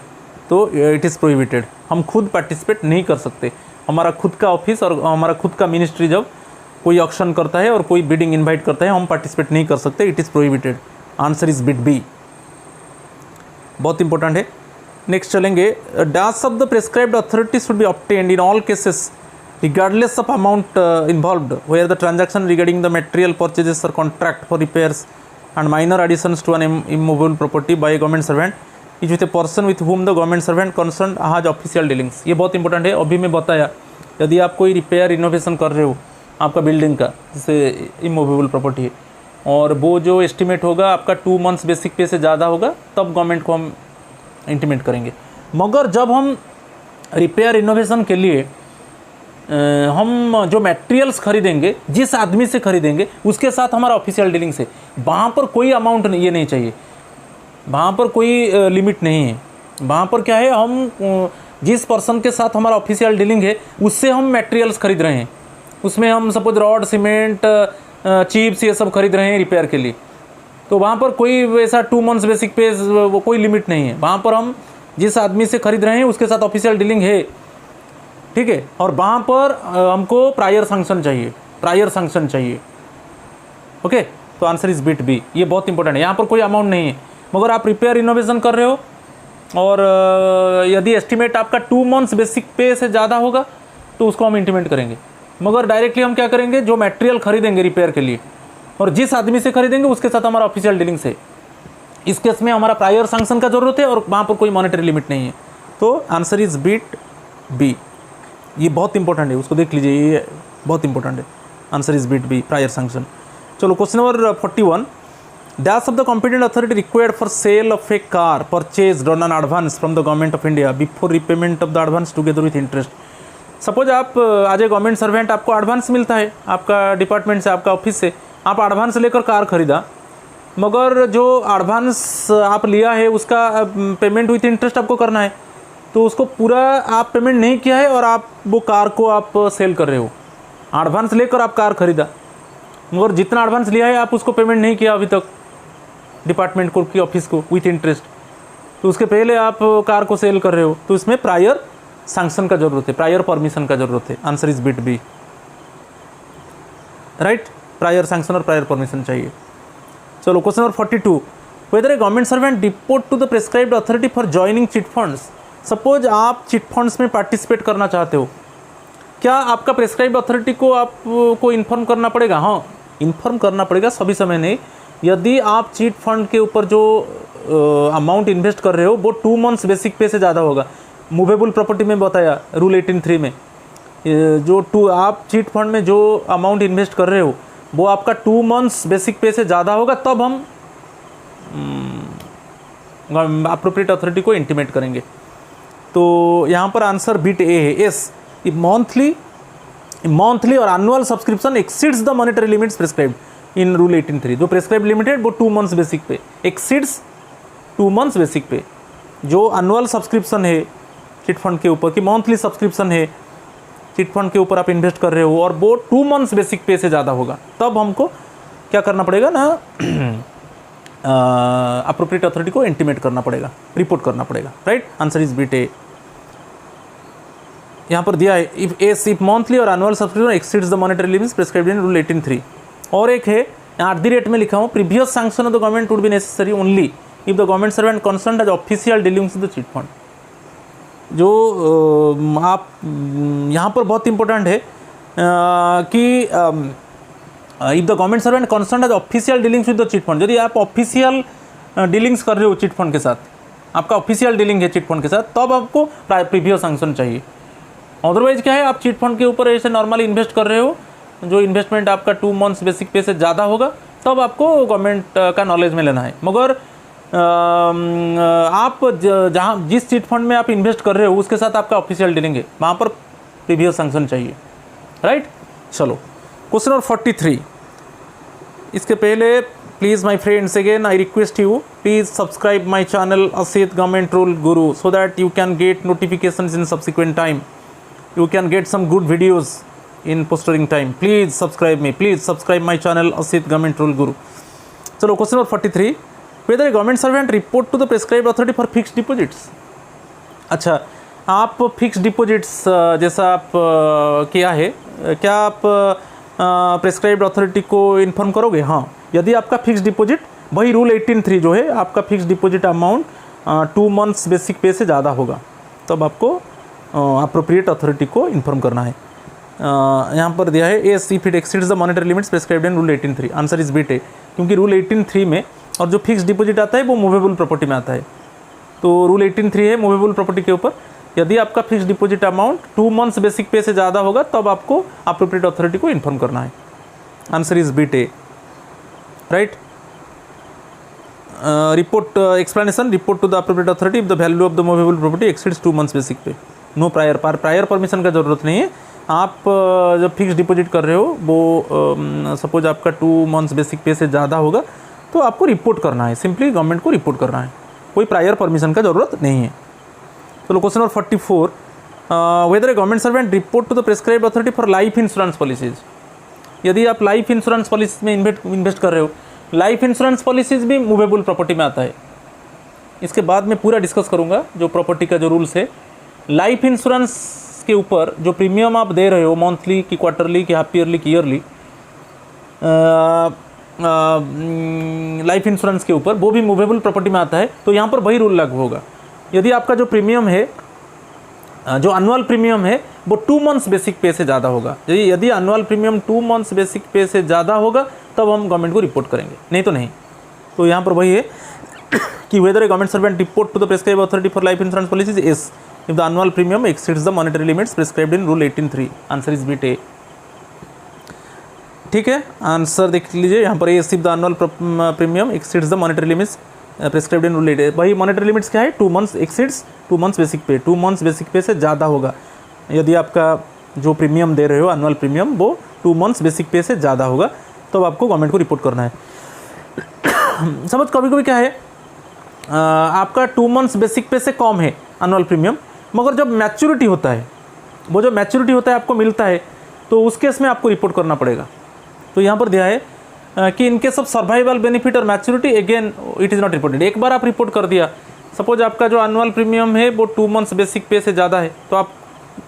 तो इट इज़ प्रोहिबिटेड। हम खुद पार्टिसिपेट नहीं कर सकते। हमारा खुद का ऑफिस और हमारा खुद का मिनिस्ट्री जब कोई ऑक्शन करता है और कोई बिडिंग इनवाइट करता है, हम पार्टिसिपेट नहीं कर सकते, it is prohibited. Answer is bit B, बहुत इंपॉर्टेंट है। नेक्स्ट चलेंगे, dash of the prescribed authority should be obtained in all cases regardless of amount involved, where the transaction regarding the material purchases or contract for repairs and minor additions to an immovable property by a government servant is with a person with whom the government servant concerned has official dealings। ये बहुत इंपॉर्टेंट है। अभी मैं बताया, यदि आप कोई रिपेयर इनोवेशन कर रहे हो आपका बिल्डिंग का, जैसे इमूवेबल प्रॉपर्टी है, और वो जो एस्टिमेट होगा आपका 2 मंथ्स बेसिक पे से ज़्यादा होगा, तब गवर्नमेंट को हम इंटीमेट करेंगे। मगर जब हम रिपेयर इनोवेशन के लिए हम जो मटेरियल्स खरीदेंगे, जिस आदमी से खरीदेंगे उसके साथ हमारा ऑफिशियल डीलिंग्स है, वहाँ पर कोई अमाउंट नहीं, ये नहीं चाहिए, वहाँ पर कोई लिमिट नहीं है। वहाँ पर क्या है, हम जिस पर्सन के साथ हमारा ऑफिशियल डीलिंग है उससे हम मटेरियल्स खरीद रहे हैं, उसमें हम सपोज रॉड, सीमेंट, चिप्स ये सब खरीद रहे हैं रिपेयर के लिए, तो वहाँ पर कोई वैसा 2 मंथ्स बेसिक पे वो कोई लिमिट नहीं है। वहाँ पर हम जिस आदमी से खरीद रहे हैं उसके साथ ऑफिशियल डीलिंग है, ठीक है, और वहाँ पर हमको प्रायर सैंक्शन चाहिए, प्रायर सैंक्शन चाहिए। ओके, तो आंसर इज बिट बी, ये बहुत इंपॉर्टेंट है। यहाँ पर कोई अमाउंट नहीं है, मगर आप रिपेयर इनोवेशन कर रहे हो और यदि एस्टिमेट आपका 2 मंथ्स बेसिक पे से ज़्यादा होगा तो उसको हम इंटीमेट करेंगे। मगर डायरेक्टली हम क्या करेंगे, जो मटेरियल खरीदेंगे रिपेयर के लिए और जिस आदमी से खरीदेंगे उसके साथ हमारा ऑफिशियल डीलिंग्स है, इस केस में हमारा प्रायर सैंक्शन का जरूरत है और वहाँ पर कोई मॉनेटरी लिमिट नहीं है। तो आंसर इज बिट बी, ये बहुत इंपॉर्टेंट है, उसको देख लीजिए, ये बहुत इंपॉर्टेंट है। Answer is bit B, prior sanction. चलो question number 41, dash of the competent authority required for sale of a car purchased on an advance from the government of India before repayment of the advance together with interest. Suppose आप आज ए गवर्नमेंट सर्वेंट, आपको एडवांस मिलता है आपका डिपार्टमेंट से, आपका ऑफिस से, आप एडवांस लेकर कार खरीदा, मगर जो एडवांस आप लिया है उसका पेमेंट विथ इंटरेस्ट आपको करना है, तो उसको पूरा आप पेमेंट नहीं किया है और आप वो कार को आप सेल कर रहे हो। एडवांस लेकर आप कार खरीदा, मगर जितना एडवांस लिया है आप उसको पेमेंट नहीं किया अभी तक डिपार्टमेंट को की ऑफिस को विथ इंटरेस्ट, तो उसके पहले आप कार को सेल कर रहे हो, तो इसमें प्रायर सैंक्शन का जरूरत है, प्रायर परमिशन का जरूरत है। Answer is bit B, right, prior sanction और प्रायर परमिशन चाहिए। चलो question number 42, whether a government servant report to the prescribed authority for joining chit funds. Suppose आप चिट फंड्स में पार्टिसिपेट करना चाहते हो, क्या आपका प्रिस्क्राइब्ड अथॉरिटी को आपको इन्फॉर्म करना पड़ेगा? हाँ, इन्फॉर्म करना पड़ेगा, सभी समय नहीं। यदि आप चिट फंड के ऊपर जो अमाउंट इन्वेस्ट कर रहे हो वो 2 मंथ्स बेसिक पे से ज़्यादा होगा, मूवेबल प्रॉपर्टी में बताया रूल 18(3) में, जो आप चिट फंड में जो अमाउंट इन्वेस्ट कर रहे हो वो आपका 2 मंथ्स बेसिक पे से ज़्यादा होगा, तब हम अप्रोप्रिएट अथॉरिटी को इंटीमेट करेंगे। तो यहाँ पर आंसर बिट ए है, एस। मंथली और annual subscription exceeds the monetary limits prescribed in rule 18(3). जो प्रिस्क्राइब्ड लिमिटेड वो 2 मंथ्स बेसिक पे एक्सीड्स 2 मंथ्स बेसिक पे, जो एनुअल सब्सक्रिप्शन है चिट फंड के ऊपर, कि मंथली सब्सक्रिप्शन है चिट फंड के ऊपर आप इन्वेस्ट कर रहे हो और वो 2 मंथ्स बेसिक पे से ज़्यादा होगा, तब हमको क्या करना पड़ेगा ना, अप्रोप्रिएट अथॉरिटी को इंटीमेट करना पड़ेगा, रिपोर्ट करना पड़ेगा, राइट। आंसर इज बिट ए। यहाँ पर दिया है इफ मंथली और annual subscription exceeds the monetary limits prescribed in rule 18(3). और एक है @ में लिखा हूँ, previous sanction of the government would be necessary only if the government servant concerned has official dealings with the chit fund. जो आप यहाँ पर बहुत इंपॉर्टेंट है कि if the government servant concerned has official dealings with the chit fund. यदि आप ऑफिशियल डीलिंग्स कर रहे हो चिट फंड के साथ, आपका ऑफिशियल डीलिंग है चिट फंड के साथ, तब आपको प्रीवियस सैंक्शन चाहिए। अदरवाइज क्या है, आप चिट फंड के ऊपर ऐसे नॉर्मली इन्वेस्ट कर रहे हो, जो इन्वेस्टमेंट आपका 2 मंथ्स बेसिक पे से ज़्यादा होगा, तब आपको गवर्नमेंट का नॉलेज में लेना है। मगर आप जहाँ जिस चिट फंड में आप इन्वेस्ट कर रहे हो उसके साथ आपका ऑफिशियल डीलिंग है, वहाँ पर प्रीवियस सैंक्शन चाहिए, राइट। चलो क्वेश्चन नंबर 43, इसके पहले please my friends, again I request you, please subscribe my channel Asit Government Rule Guru, so that you can get notifications in subsequent time. You can get some good videos in postering time. Please subscribe me, please subscribe my channel Asit Government Rule Guru. चलो question number 43, whether a government servant report to the prescribed authority for fixed deposits. अच्छा, आप फिक्स डिपॉजिट्स जैसा आप किया है, क्या आप प्रेस्क्राइब्ड अथॉरिटी को इन्फॉर्म करोगे? हाँ, यदि आपका फिक्स डिपॉजिट वही रूल 18(3) जो है, आपका fix deposit amount 2 months basic पे से ज़्यादा होगा, तब आपको अप्रोप्रिएट अथॉरिटी को इन्फॉर्म करना है। यहाँ पर दिया है as if it exceeds the monetary limits prescribed in rule 18(3). Answer is bit A, क्योंकि रूल 18(3) में और जो फिक्स डिपॉजिट आता है वो मूवेबल प्रॉपर्टी में आता है, तो रूल 18(3) है मूवेबल प्रॉपर्टी के ऊपर। यदि आपका fix deposit amount 2 months basic पे से ज़्यादा होगा, तब आपको अप्रोप्रिएट अथॉरिटी को इन्फॉर्म करना है। Answer is bit A, right. Report explanation, report to the appropriate authority if the value of the movable property exceeds 2 months basic pay. No prior permission का ज़रूरत नहीं है। आप जब फिक्स डिपॉजिट कर रहे हो, वो सपोज आपका 2 months बेसिक पे से ज़्यादा होगा, तो आपको रिपोर्ट करना है, सिंपली गवर्नमेंट को रिपोर्ट करना है, कोई प्रायर परमिशन का ज़रूरत नहीं है। चलो question number 44, whether a government servant report to the prescribed authority for life insurance policies. यदि आप लाइफ इंश्योरेंस पॉलिसी में इन्वेस्ट कर रहे हो, लाइफ इंश्योरेंस पॉलिसीज भी मूवेबल प्रॉपर्टी में आता है। इसके बाद मैं पूरा डिस्कस करूंगा जो प्रॉपर्टी का जो रूल्स है। लाइफ इंश्योरेंस के ऊपर जो प्रीमियम आप दे रहे हो, मंथली की, क्वार्टरली की, हाफ ईयरली की, ईयरली, लाइफ इंश्योरेंस के ऊपर, वो भी मूवेबल प्रॉपर्टी में आता है, तो यहाँ पर वही रूल लागू होगा। यदि आपका जो प्रीमियम है, जो एनुअल प्रीमियम है, वो 2 months बेसिक पे से ज़्यादा होगा। यदि एनुअल प्रीमियम 2 months बेसिक पे से ज़्यादा होगा, तब हम गवर्नमेंट को रिपोर्ट करेंगे, नहीं तो नहीं। तो यहाँ पर वही है कि whether a government servant report to the prescribed authority for life insurance policies is if the annual premium exceeds the monetary limits prescribed in rule 18(3). Answer is bit A, ठीक है। आंसर देख लीजिए यहाँ पर, if the annual premium exceeds the monetary limits prescribed in rule 18। भाई मॉनेटरी लिमिट्स क्या है? 2 months एक्सीड्स 2 months बेसिक पे, 2 months बेसिक पे से ज़्यादा होगा। यदि आपका जो प्रीमियम दे रहे हो, एनुअल प्रीमियम, वो 2 months बेसिक पे से ज़्यादा होगा, तो आपको गवर्नमेंट को रिपोर्ट करना है। समझ, कभी कभी क्या है, आपका 2 months बेसिक पे से कम है एनुअल प्रीमियम, मगर जब मैच्योरिटी होता है, वो जो मैच्योरिटी होता है आपको मिलता है, तो उस केस में आपको रिपोर्ट करना पड़ेगा। तो यहाँ पर दिया है कि in case of survival benefit और maturity again it is not reported. एक बार आप रिपोर्ट कर दिया, सपोज आपका जो एनुअल प्रीमियम है वो 2 months बेसिक पे से ज़्यादा है, तो आप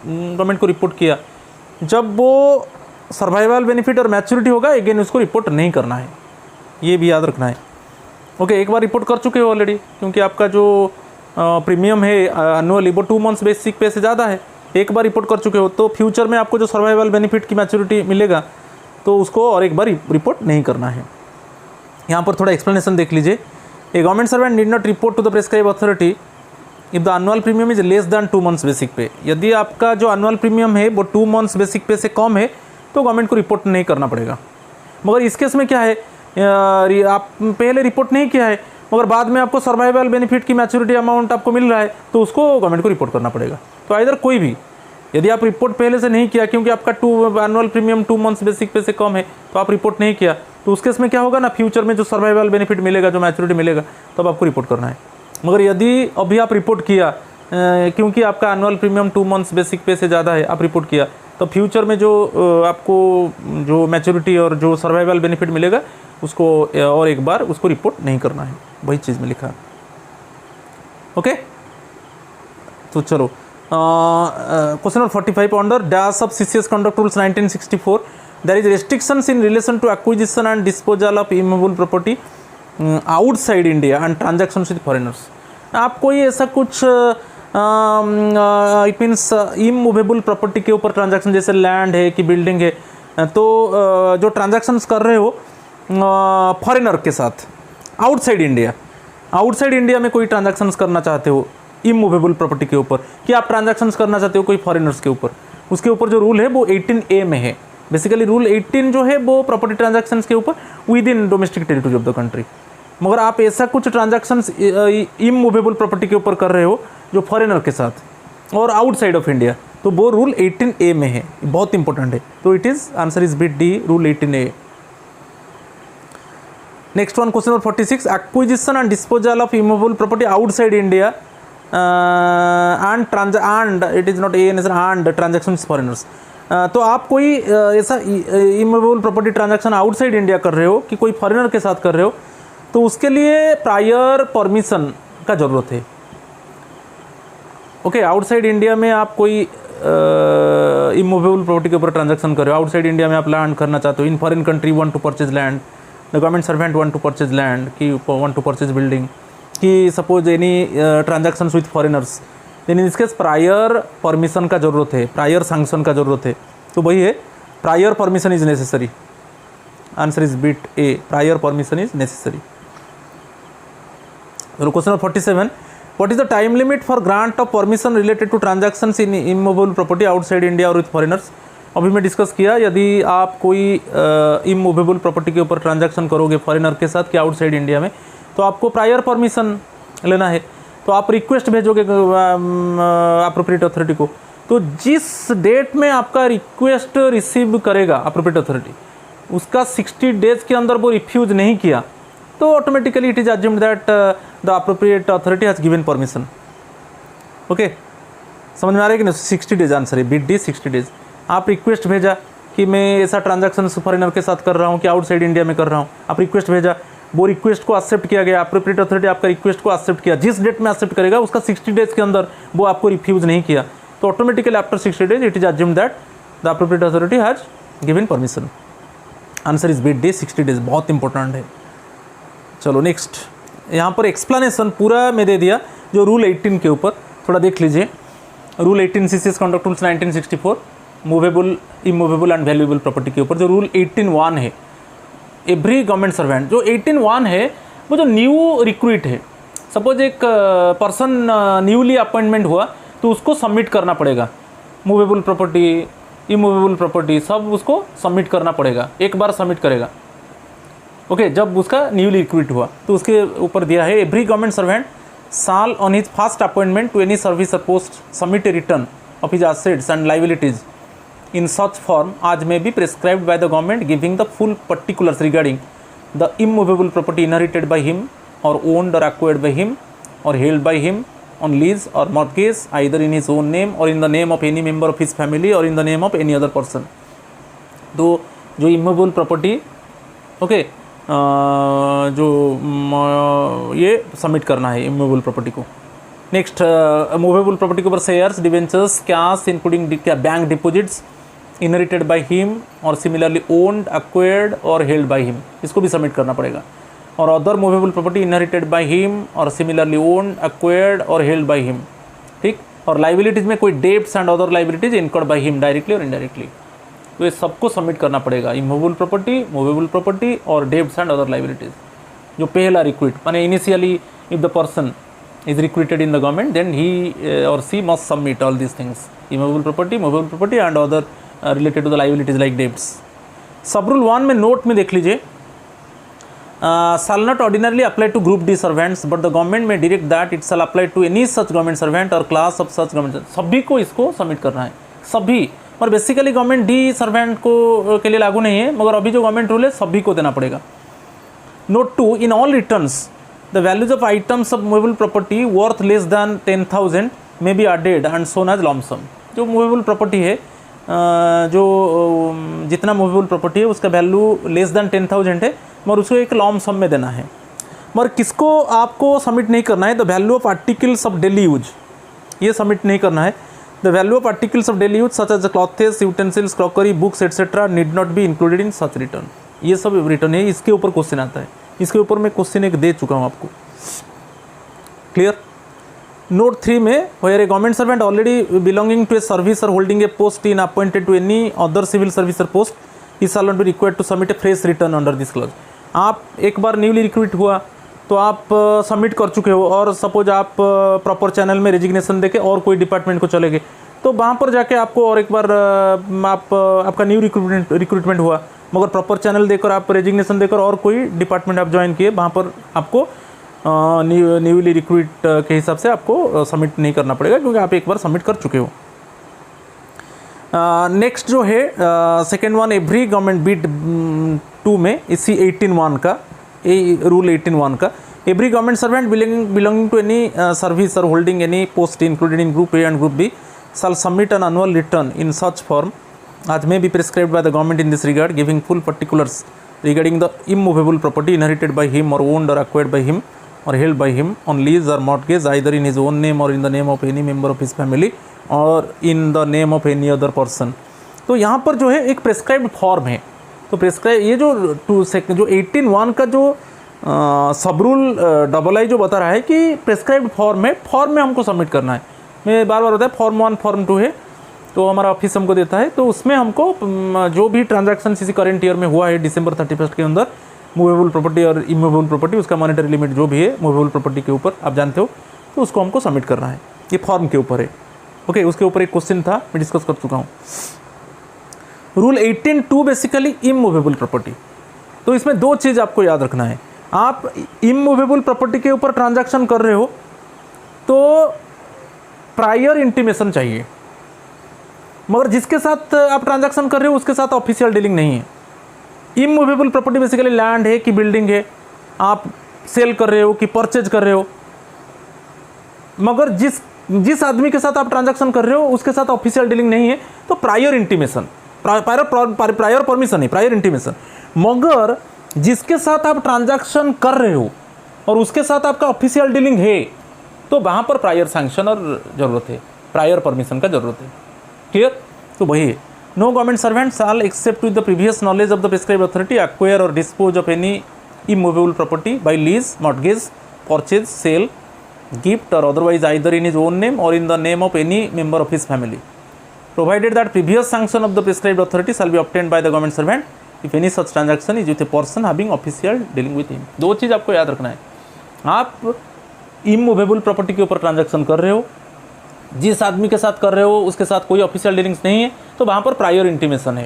गवर्नमेंट को रिपोर्ट किया, जब वो सर्वाइवल बेनिफिट और मैच्योरिटी होगा, अगेन उसको रिपोर्ट नहीं करना है, ये भी याद रखना है। ओके, एक बार रिपोर्ट कर चुके हो ऑलरेडी, क्योंकि आपका जो प्रीमियम है एनुअली वो 2 months बेसिक पे से ज़्यादा है, एक बार रिपोर्ट कर चुके हो, तो फ्यूचर में आपको जो सर्वाइवल बेनिफिट की मैच्योरिटी मिलेगा, तो उसको और एक बार रिपोर्ट नहीं करना है। यहाँ पर थोड़ा एक्सप्लेनेशन देख लीजिए। A government servant need not report to the prescribed authority if the annual premium is less than 2 months basic pay. यदि आपका जो एनुअल प्रीमियम है वो 2 months बेसिक पे से कम है, तो गवर्नमेंट को रिपोर्ट नहीं करना पड़ेगा। मगर इस केस में क्या है, आप पहले रिपोर्ट नहीं किया है, मगर बाद में आपको सर्वाइवल बेनिफिट की मैच्योरिटी अमाउंट आपको मिल रहा है, तो उसको गवर्नमेंट को रिपोर्ट करना पड़ेगा। तो इधर कोई भी, यदि आप रिपोर्ट पहले से नहीं किया, क्योंकि आपका एनुअल प्रीमियम 2 months बेसिक पे से कम है, तो आप रिपोर्ट नहीं किया, तो उस केस में क्या होगा ना, फ्यूचर में जो सर्वाइवल बेनिफिट मिलेगा, जो मैच्योरिटी मिलेगा, तब आपको रिपोर्ट करना है। मगर यदि अभी आप रिपोर्ट किया, क्योंकि आपका एनुअल प्रीमियम 2 months बेसिक पे से ज़्यादा है, आप रिपोर्ट किया, तो फ्यूचर में जो आपको जो मैच्योरिटी और जो सर्वाइवल बेनिफिट मिलेगा, उसको और एक बार उसको रिपोर्ट नहीं करना है, वही चीज़ में लिखा है। ओके, तो चलो question number 45, under dash of CCS conduct rules 1964 there is restrictions in relation to acquisition and disposal of immovable property outside India and transactions with foreigners. आप कोई ऐसा कुछ इट मीन्स इमूवेबल प्रॉपर्टी के ऊपर ट्रांजैक्शन, जैसे लैंड है कि बिल्डिंग है, तो जो ट्रांजैक्शंस कर रहे हो फॉरेनर के साथ आउटसाइड इंडिया में कोई ट्रांजैक्शंस करना चाहते हो इमूवेबल प्रॉपर्टी के ऊपर, कि आप ट्रांजैक्शंस करना चाहते हो कोई फॉरेनर्स के ऊपर, उसके ऊपर जो रूल है वो 18A में है। बेसिकली रूल 18 जो है वो प्रॉपर्टी ट्रांजैक्शंस के ऊपर with in domestic territory of the country. मगर आप ऐसा कुछ ट्रांजैक्शंस इमूवेबल प्रॉपर्टी के ऊपर कर रहे हो जो फॉरेनर के साथ और आउटसाइड ऑफ इंडिया, तो वो रूल 18A में है, बहुत इंपॉर्टेंट है। तो it is answer is bit D, rule 18A। Next one question number 46, acquisition and disposal of immovable property outside India and it is not and transaction foreigners. तो आप कोई ऐसा immovable property transaction outside India कर रहे हो कि कोई फॉरेनर के साथ कर रहे हो, तो उसके लिए प्रायर परमिशन का ज़रूरत है। ओके, आउटसाइड इंडिया में आप कोई इमूवेबल प्रॉपर्टी के ऊपर ट्रांजैक्शन कर रहे हो, आउटसाइड इंडिया में आप लैंड करना चाहते हो, in foreign country want to purchase land, the government servant want to purchase land, कि वांट टू परचेज बिल्डिंग, कि suppose any transaction with foreigners, then in this case prior permission का जरूरत है, प्रायर सैंक्शन का जरूरत है। तो वही है, prior permission is necessary. Answer is bit A, prior permission is necessary. Question number 47, what is the time limit for grant of permission related to transactions in immovable property outside India और विथ फॉरेनर्स। अभी मैं डिस्कस किया, यदि आप कोई इमूवेबल प्रॉपर्टी के ऊपर ट्रांजैक्शन करोगे फॉरेनर के साथ कि आउटसाइड इंडिया में, तो आपको प्रायर परमिशन लेना है। तो आप रिक्वेस्ट भेजोगे अप्रोप्रिएट अथॉरिटी को, तो जिस डेट में आपका रिक्वेस्ट रिसीव करेगा अप्रोप्रिएट अथॉरिटी, उसका 60 डेज के अंदर वो रिफ्यूज़ नहीं किया, तो automatically it is assumed that the appropriate authority has given permission. Okay, समझ में आ रहा है कि नहीं? 60 डेज आंसर है, बिट डी 60 डेज। आप रिक्वेस्ट भेजा कि मैं ऐसा ट्रांजैक्शन फॉरेनर के साथ कर रहा हूँ कि आउटसाइड इंडिया में कर रहा हूँ, आप रिक्वेस्ट भेजा, वो रिक्वेस्ट को एक्सेप्ट किया गया, अप्रोप्रिएट अथॉरिटी आपका रिक्वेस्ट को एक्सेप्ट किया, जिस डेट में एक्सेप्ट करेगा उसका 60 डेज के अंदर वो आपको रिफ्यूज़ नहीं किया, तो automatically after 60 days it is assumed that the appropriate authority has given permission. Answer is bit D 60 days, बहुत इंपॉर्टेंट है। चलो नेक्स्ट, यहाँ पर एक्सप्लेनेशन पूरा मैं दे दिया जो रूल 18 के ऊपर, थोड़ा देख लीजिए। Rule 18 CCS conduct rules 1964 movable, immovable and valuable property के ऊपर जो रूल 18(1) है, एवरी गवर्नमेंट सर्वेंट, जो 18(1) है वो जो न्यू रिक्रूट है, सपोज एक पर्सन न्यूली अपॉइंटमेंट हुआ तो उसको सबमिट करना पड़ेगा, मूवेबल प्रॉपर्टी, इमूवेबल प्रॉपर्टी सब उसको सबमिट करना पड़ेगा, एक बार सबमिट करेगा। ओके, जब उसका न्यूली रिक्रूट हुआ तो उसके ऊपर दिया है, every government servant shall on his first appointment to any service और post submit a return of his assets and liabilities in such form as may be prescribed by the government, giving the full particulars regarding the immovable property inherited by him or owned or acquired by him or held by him on lease or mortgage, either in his own name or in the name of any member of his family or in the name of any other person। तो जो immovable property, ओके, जो ये सबमिट करना है immovable property को। नेक्स्ट, मूवेबल प्रॉपर्टी के ऊपर shares, debentures, cash including bank deposits inherited by him और सिमिलरली ओन्ड, एक्वायर्ड और हेल्ड बाय हिम, इसको भी सबमिट करना पड़ेगा। और other movable property inherited by him और सिमिलरली ओन्ड, एक्वायर्ड और हेल्ड बाय हिम, ठीक। और लाइबिलिटीज़ में कोई debts and other liabilities incurred by him directly और इनडायरेक्टली, तो ये सबको सबमिट करना पड़ेगा, इमूवेबल प्रॉपर्टी, मूवेबल प्रॉपर्टी और डेब्ट्स एंड अदर लाइबिलिटीज। जो पहला रिक्रूट माने initially if the person is recruited in the government, then he or she must submit all these things, immovable property, movable property and other related to the liabilities like debts। सब रूल 1 में नोट में देख लीजिए, shall not ordinarily apply to group D servants but the government may direct that it shall apply to any such government servant or class of such government। सभी को इसको सबमिट करना है, सभी, और बेसिकली गवर्नमेंट डी सर्वेंट को के लिए लागू नहीं है, मगर अभी जो गवर्नमेंट रूल है सभी को देना पड़ेगा। Note 2, in all returns the values of items of movable property worth less than 10,000 may be added and shown as lump sum। जो movable property है, जो जितना movable property है उसका वैल्यू लेस दैन 10,000 है, मगर उसको एक lump sum में देना है। मगर किसको आपको सबमिट नहीं करना है, the value of articles of daily use, ये सबमिट नहीं करना है। The value of articles of daily use such as clothes, utensils, crockery, books etcetera need not be included in such return. ये सब रिटर्न है, इसके ऊपर क्वेश्चन आता है, इसके ऊपर मैं क्वेश्चन एक दे चुका हूँ आपको, क्लियर। नोट 3 में, where a government servant already belonging to a service और holding a post in appointed to any other civil service और post, he shall not be required to submit a fresh return under this clause. आप एक बार न्यूली रिक्रूट हुआ तो आप सबमिट कर चुके हो, और सपोज आप प्रॉपर चैनल में रेजिग्नेशन देके और कोई डिपार्टमेंट को चले गए, तो वहाँ पर जाके आपको और एक बार आपका न्यू रिक्रूटमेंट हुआ, मगर प्रॉपर चैनल देकर आप रेजिग्नेशन देकर और कोई डिपार्टमेंट आप ज्वाइन किए, वहाँ पर आपको न्यूली रिक्रूट के हिसाब से आपको सबमिट नहीं करना पड़ेगा, क्योंकि आप एक बार सबमिट कर चुके हो। नेक्स्ट जो है सेकेंड वन, एवरी गवर्नमेंट बिड 2 में इसी 18(1) का रूल 18(1) का, every government servant belonging to any service और holding any post included in group A and group B shall submit an annual return in such form as may be prescribed by the government in this regard, giving full particulars regarding the immovable property inherited by him or owned or acquired by him or held by him on lease or mortgage either in his own name or in the name of any member of his family or in the name of any other person. तो यहाँ पर जो है एक प्रेस्क्राइब्ड फॉर्म है, तो प्रेस्क्राइब ये जो जो 18(1) का जो सब रूल II जो बता रहा है कि प्रेस्क्राइब्ड फॉर्म है, फॉर्म में हमको सबमिट करना है। मैं बार बार बताया फॉर्म 1 फॉर्म 2 है, तो हमारा ऑफिस हमको देता है, तो उसमें हमको जो भी ट्रांजैक्शन इसी करेंट ईयर में हुआ है December 31 के अंदर मूवेबल प्रॉपर्टी और इमूवेबल प्रॉपर्टी, उसका मॉनेटरी लिमिट जो भी है मूवेबल प्रॉपर्टी के ऊपर आप जानते हो, तो उसको हमको सबमिट करना है। ये फॉर्म के ऊपर है। ओके, उसके ऊपर एक क्वेश्चन था, मैं डिस्कस कर चुका हूँ। रूल 18(2) बेसिकली इमूवेबल प्रॉपर्टी, तो इसमें दो चीज़ आपको याद रखना है। आप इमूवेबल प्रॉपर्टी के ऊपर ट्रांजैक्शन कर रहे हो तो प्रायर इंटीमेशन चाहिए, मगर जिसके साथ आप ट्रांजैक्शन कर रहे हो उसके साथ ऑफिशियल डीलिंग नहीं है। इमूवेबल प्रॉपर्टी बेसिकली लैंड है कि बिल्डिंग है, आप सेल कर रहे हो कि परचेज कर रहे हो, मगर जिस आदमी के साथ आप ट्रांजैक्शन कर रहे हो उसके साथ ऑफिशियल डीलिंग नहीं है, तो प्रायर इंटीमेशन, प्रायर परमिशन नहीं, प्रायर इंटीमेशन। मगर जिसके साथ आप ट्रांजैक्शन कर रहे हो और उसके साथ आपका ऑफिशियल डीलिंग है, तो वहाँ पर प्रायर सैंक्शन और ज़रूरत है, प्रायर परमिशन का ज़रूरत है। क्लियर? तो वही है, no government servant shall except with the previous knowledge of the prescribed authority acquire और dispose of any immovable property by lease, mortgage, purchase, sale, gift और otherwise either in his own name और in the name of any member of his family, provided that previous sanction of the prescribed authority shall be obtained by the government servant if any such transaction is with a person having official dealing with him. दो चीज़ आपको याद रखना है, आप इमूवेबल प्रॉपर्टी के ऊपर ट्रांजैक्शन कर रहे हो, जिस आदमी के साथ कर रहे हो उसके साथ कोई ऑफिशियल डीलिंग्स नहीं है, तो वहाँ पर प्रायर इंटीमेशन है।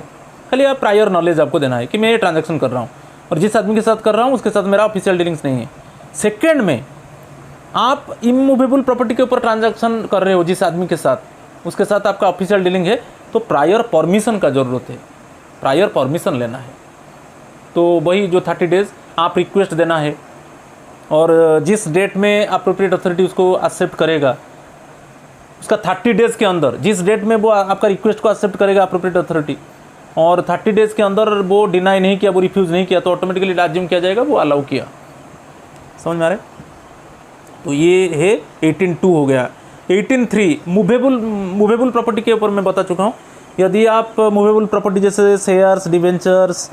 खाली आप प्रायर नॉलेज आपको देना है कि मैं ये ट्रांजैक्शन कर रहा हूँ और जिस आदमी के साथ कर रहा हूँ उसके साथ मेरा ऑफिशियल डीलिंग्स नहीं है। सेकेंड में आप इमूवेबल प्रॉपर्टी के ऊपर ट्रांजैक्शन कर रहे हो जिस आदमी के साथ, उसके साथ आपका ऑफिशियल डीलिंग है, तो प्रायर परमिशन का ज़रूरत है, प्रायर परमिशन लेना है। तो वही जो 30 डेज़ आप रिक्वेस्ट देना है और जिस डेट में अप्रोप्रिएट अथॉरिटी उसको एक्सेप्ट करेगा, उसका 30 डेज़ के अंदर, जिस डेट में वो आपका रिक्वेस्ट को एक्सेप्ट करेगा अप्रोप्रिएट अथॉरिटी और 30 डेज़ के अंदर वो डिनाई नहीं किया, वो रिफ्यूज़ नहीं किया, तो ऑटोमेटिकली लाजिम किया जाएगा वो अलाउ किया। समझ में आ रहा है? तो ये है 18(2) हो गया। 18(3) मूवेबल प्रॉपर्टी के ऊपर मैं बता चुका हूँ। यदि आप मूवेबल प्रॉपर्टी जैसे शेयर्स, डिवेंचर्स,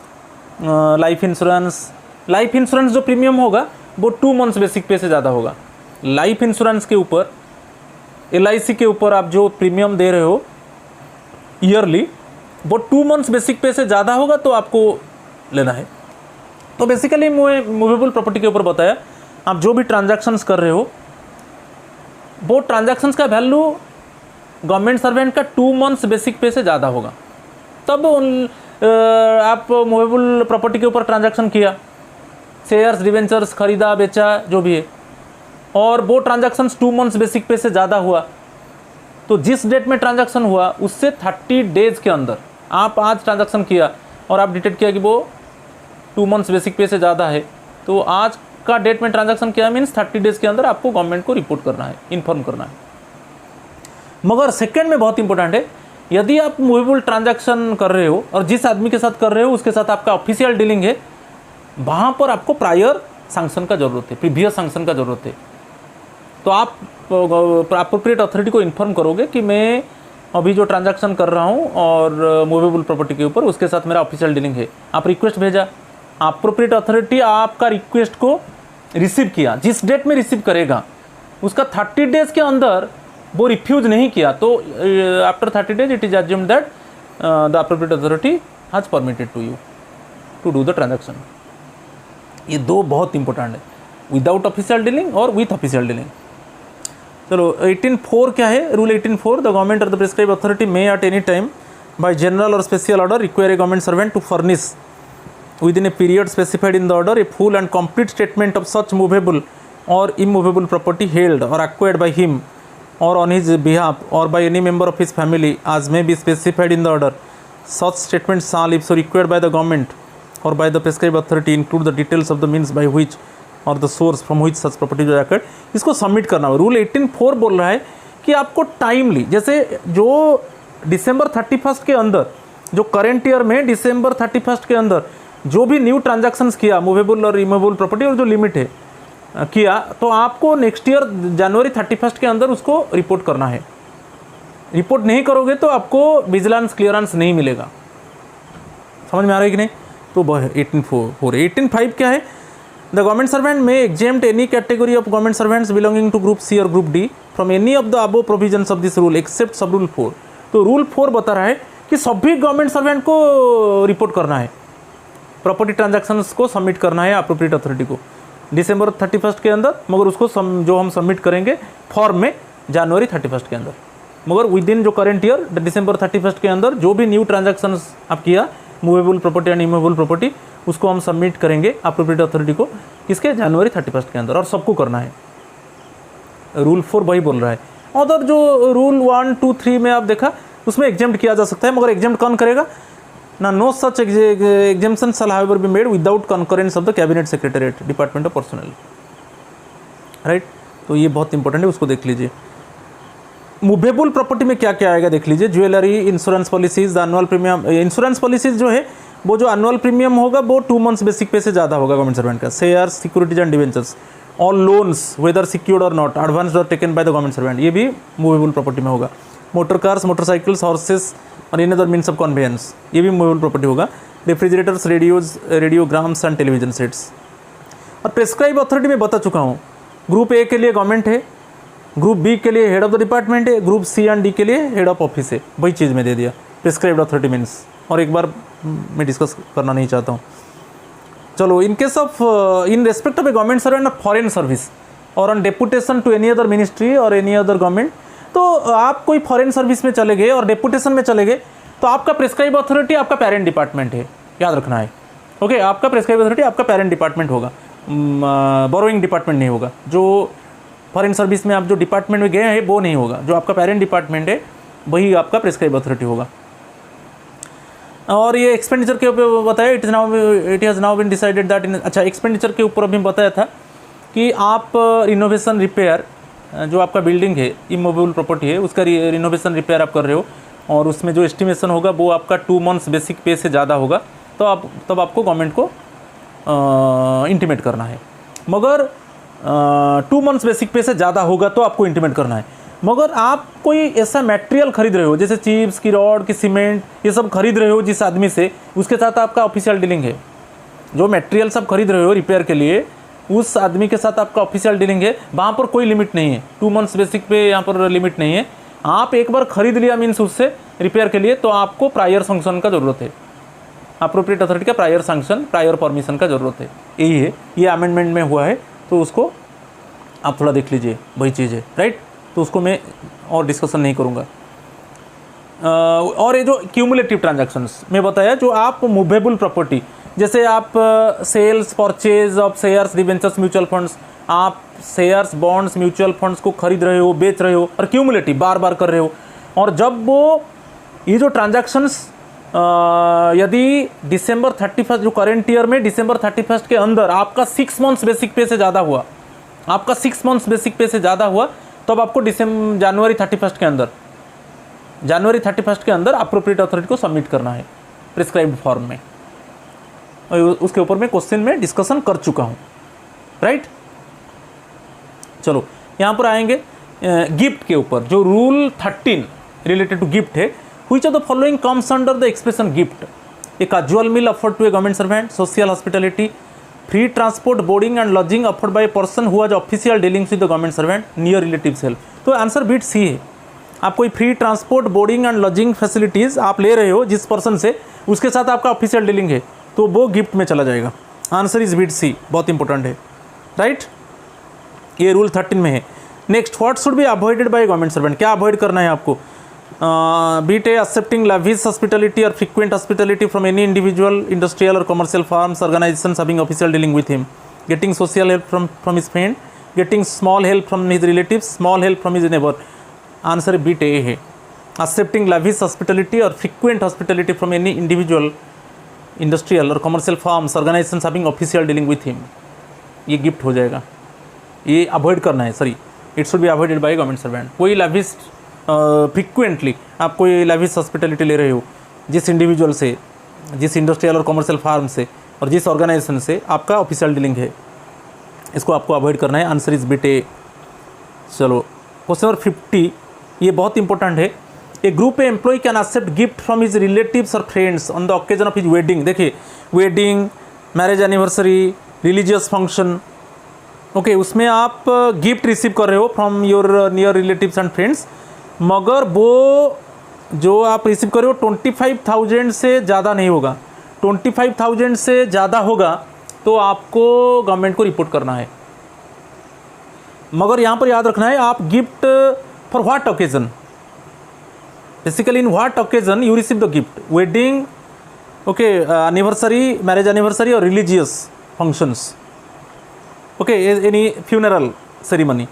लाइफ इंश्योरेंस जो प्रीमियम होगा वो 2 मंथ्स बेसिक पे से ज़्यादा होगा। लाइफ इंश्योरेंस के ऊपर, LIC के ऊपर आप जो प्रीमियम दे रहे हो ईयरली, वो 2 मंथ्स बेसिक पे से ज़्यादा होगा तो आपको लेना है। तो बेसिकली मूवेबल प्रॉपर्टी के ऊपर बताया, आप जो भी ट्रांजैक्शंस कर रहे हो वो ट्रांजैक्शंस का वैल्यू गवर्नमेंट सर्वेंट का 2 मंथ्स बेसिक पे से ज़्यादा होगा, तब आप मूवेबल प्रॉपर्टी के ऊपर ट्रांजैक्शन किया, शेयर्स, डिवेंचर्स खरीदा बेचा जो भी है, और वो ट्रांजैक्शंस 2 मंथ्स बेसिक पे से ज़्यादा हुआ, तो जिस डेट में ट्रांजैक्शन हुआ उससे 30 डेज़ के अंदर, आप आज ट्रांजैक्शन किया और आप डिटेक्ट किया कि वो 2 मंथ्स बेसिक पे से ज़्यादा है, तो आज का डेट में ट्रांजैक्शन किया मीन्स 30 डेज़ के अंदर आपको गवर्नमेंट को रिपोर्ट करना है, इन्फॉर्म करना है। मगर सेकेंड में बहुत इंपॉर्टेंट है, यदि आप मूवेबल ट्रांजैक्शन कर रहे हो और जिस आदमी के साथ कर रहे हो उसके साथ आपका ऑफिशियल डीलिंग है, वहाँ पर आपको प्रायर सैंक्शन का ज़रूरत है, प्रीवियस सैंक्शन का ज़रूरत है। तो आप अप्रोप्रिएट अथॉरिटी को इन्फॉर्म करोगे कि मैं अभी जो ट्रांजैक्शन कर रहा हूँ और मूवेबल प्रॉपर्टी के ऊपर उसके साथ मेरा ऑफिशियल डीलिंग है। आप रिक्वेस्ट भेजा, अप्रोप्रिएट अथॉरिटी आपका रिक्वेस्ट को रिसीव किया, जिस डेट में रिसीव करेगा उसका 30 डेज़ के अंदर वो रिफ्यूज़ नहीं किया, तो after 30 days it is assumed that the appropriate authority has permitted to you to do the transaction. ये दो बहुत इंपॉर्टेंट है, विदाउट ऑफिशियल डीलिंग और विथ ऑफिशियल डीलिंग। चलो 18(4) क्या है? रूल 18(4) द गवर्नमेंट और the prescribed authority may at any time by general और special order require a government servant to furnish within a period specified in the order a full and complete statement of such movable or immovable property held or acquired by him or on his behalf or by any member of his family as may be specified in the order. Such statements shall, if so required by the government, or by the prescribed authority include the details of the means by which or the source from which such property was acquired, इसको सबमिट करना होगा। रूल 18(4) बोल रहा है कि आपको टाइमली, जैसे जो दिसंबर 31 के अंदर, जो करेंट ईयर में दिसंबर 31 के अंदर जो भी न्यू ट्रांजैक्शंस किया मूवेबल और रिमूवेबल प्रॉपर्टी और जो लिमिट है किया, तो आपको नेक्स्ट ईयर जनवरी 31 के अंदर उसको रिपोर्ट करना है। रिपोर्ट नहीं करोगे तो आपको विजिलेंस क्लियरेंस नहीं मिलेगा। समझ में आ रहा है कि नहीं? तो 18(4). 18(5) क्या है? द गवर्नमेंट सर्वेंट में exempt any category of government servants belonging to group C और group D from any of the above provisions of this rule except sub rule 4। तो रूल 4 बता रहा है कि सभी गवर्नमेंट सर्वेंट को रिपोर्ट करना है, प्रॉपर्टी ट्रांजैक्शंस को सबमिट करना है अप्रोप्रिएट अथॉरिटी को दिसंबर 31 के अंदर, मगर उसको जो हम सबमिट करेंगे फॉर्म में जनवरी 31 के अंदर, मगर विद इन जो करेंट ईयर दिसंबर 31 के अंदर जो भी न्यू ट्रांजैक्शंस आप किया movable property and immovable property, उसको हम सबमिट करेंगे अप्रोप्रिएट अथॉरिटी को किसके, जनवरी 31 के अंदर, और सबको करना है। रूल 4 वही बोल रहा है। अदर जो रूल 1, 2, 3 में आप देखा उसमें एग्जेम्प्ट किया जा सकता है, मगर एग्जेम्प्ट कौन करेगा ना? No such exemption shall however be made without concurrence of the cabinet secretariat department of personnel, right. तो ये बहुत इंपॉर्टेंट है, उसको देख लीजिए। मूवेबल प्रॉपर्टी में क्या क्या आएगा देख लीजिए। Jewellery, insurance policies, annual premium. Insurance policies जो है वो जो एनुअल प्रीमियम होगा वो 2 मंथ्स बेसिक पे से ज़्यादा होगा गवर्नमेंट सर्वेंट का। Shares, securities and debentures, all loans whether secured और नॉट, एडवांस और taken by the government servant, ये भी मूवेबल प्रॉपर्टी में होगा। मोटर कार्स, मोटरसाइकिल्स, हॉर्सेस और any other means of conveyance, ये भी मूवेबल प्रॉपर्टी होगा। Refrigerators, radios, radiograms and television sets. और प्रेस्क्राइब अथॉरिटी में बता चुका हूँ, ग्रुप ए के लिए गवर्नमेंट है, ग्रुप बी के लिए हेड ऑफ द डिपार्टमेंट है, ग्रुप सी एंड डी के लिए हेड ऑफ ऑफिस है। वही चीज़ में दे दिया प्रिस्क्राइब्ड अथॉरिटी मीन्स, और एक बार मैं डिस्कस करना नहीं चाहता हूँ। चलो, in case of in respect of a government servant of foreign service और on deputation to any other ministry और एनी अदर गवर्नमेंट, तो आप कोई फॉरेन सर्विस में चले गए और डेपुटेशन में चले गए तो आपका प्रिस्क्राइब अथॉरिटी आपका पेरेंट डिपार्टमेंट है, याद रखना है। ओके, आपका प्रिस्क्राइब अथॉरिटी आपका पेरेंट डिपार्टमेंट होगा, बोरोइंग डिपार्टमेंट नहीं होगा। जो फॉरेन सर्विस में आप जो डिपार्टमेंट में गए हैं वो नहीं होगा, जो आपका पेरेंट डिपार्टमेंट है वही आपका प्रिस्क्राइब अथॉरिटी होगा। और ये एक्सपेंडिचर के ऊपर बताया, it has now been decided that in, अच्छा एक्सपेंडिचर के ऊपर अभी बताया था कि आप रिनोवेशन रिपेयर, जो आपका बिल्डिंग है इमूवेबल प्रॉपर्टी है उसका रिनोवेशन रिपेयर आप कर रहे हो और उसमें जो एस्टिमेशन होगा वो आपका 2 मंथ्स बेसिक पे से ज़्यादा होगा, तो तब आपको गवर्नमेंट को इंटीमेट करना है। मगर 2 मंथ्स बेसिक पे से ज़्यादा होगा तो आपको इंटीमेट करना है। मगर आप कोई ऐसा मटेरियल खरीद रहे हो जैसे चिप्स की रॉड की सीमेंट, ये सब खरीद रहे हो जिस आदमी से, उसके साथ आपका ऑफिशियल डीलिंग है। जो मटेरियल सब खरीद रहे हो रिपेयर के लिए उस आदमी के साथ आपका ऑफिशियल डीलिंग है, वहाँ पर कोई लिमिट नहीं है। 2 मंथ्स बेसिक पे यहाँ पर लिमिट नहीं है। आप एक बार खरीद लिया मीन्स उससे रिपेयर के लिए, तो आपको प्रायर सैंक्शन का ज़रूरत है, अप्रोप्रिएट अथॉरिटी का प्रायर सैंक्शन, प्रायर परमिशन का ज़रूरत है। यही है, ये अमेंडमेंट में हुआ है, तो उसको आप थोड़ा देख लीजिए, वही चीज़ है, राइट। तो उसको मैं और डिस्कशन नहीं करूँगा। और ये जो क्यूमुलेटिव ट्रांजैक्शंस मैं बताया, जो आप मूवेबल प्रॉपर्टी जैसे आप sales purchase of shares, debentures, mutual funds, आप शेयर्स, बॉन्ड्स, म्यूचुअल फंड्स को खरीद रहे हो, बेच रहे हो और क्यूमुलेटिव बार बार कर रहे हो, और जब वो ये जो ट्रांजैक्शंस यदि दिसंबर 31 जो करेंट ईयर में दिसंबर 31 के अंदर आपका 6 मंथ्स बेसिक पे से ज़्यादा हुआ, आपका 6 मंथ्स बेसिक पे से ज़्यादा हुआ, तब आपको जनवरी 31 के अंदर अप्रोप्रिएट अथॉरिटी को सबमिट करना है प्रिस्क्राइब्ड फॉर्म में। और उसके ऊपर मैं क्वेश्चन में डिस्कशन कर चुका हूँ, राइट। चलो यहाँ पर आएंगे गिफ्ट के ऊपर, जो रूल 13 रिलेटेड टू गिफ्ट है। Which of the following comes under the expression gift? A casual meal offered to a government servant, social hospitality, free transport, boarding and lodging offered by a person who has official dealings with the government servant, near relatives help. तो आंसर बीट सी है। आप कोई free transport, boarding and lodging facilities आप ले रहे हो जिस पर्सन से, उसके साथ आपका ऑफिशियल डीलिंग है, तो वो गिफ्ट में चला जाएगा। आंसर इज बीट सी, बहुत इंपॉर्टेंट है, राइट। ये रूल 13 में है। Next, what should be avoided by government servant? क्या अवॉइड करना है आपको? Bit A accepting lavish hospitality or frequent hospitality from any individual, industrial or commercial firms, organizations having official dealing with him, getting social help from his friend, getting small help from his relatives, small help from his neighbor. Answer bit A है। Excepting lavish hospitality or frequent hospitality from any individual industrial और commercial firms organization having official dealing with him, ये गिफ्ट हो जाएगा। ये अवॉइड करना है, sorry, it should be avoided by government servant. कोई लाविश फ्रिक्वेंटली आप कोई लाविश हॉस्पिटलिटी ले रहे हो जिस इंडिविजुअल से, जिस इंडस्ट्रियल और कमर्शियल फार्म से और जिस ऑर्गेनाइजेशन से आपका ऑफिशियल डीलिंग है, इसको आपको अवॉइड करना है। Answer is bit A. चलो क्वेश्चन नंबर 50, ये बहुत इंपॉर्टेंट है। A group A employ can accept gift from his relatives और friends on the occasion of his wedding. देखिए, wedding, marriage anniversary, religious function, okay, उसमें आप गिफ्ट रिसीव कर रहे हो from your near relatives and friends, मगर वो जो आप रिसीव कर रहे हो 25,000 से ज़्यादा नहीं होगा। 25,000 से ज़्यादा होगा तो आपको गवर्नमेंट को रिपोर्ट करना है। मगर यहाँ पर याद रखना है, आप gift for what occasion, basically in what occasion you receive the gift, wedding, okay, anniversary, marriage anniversary और religious functions, okay, any funeral ceremony.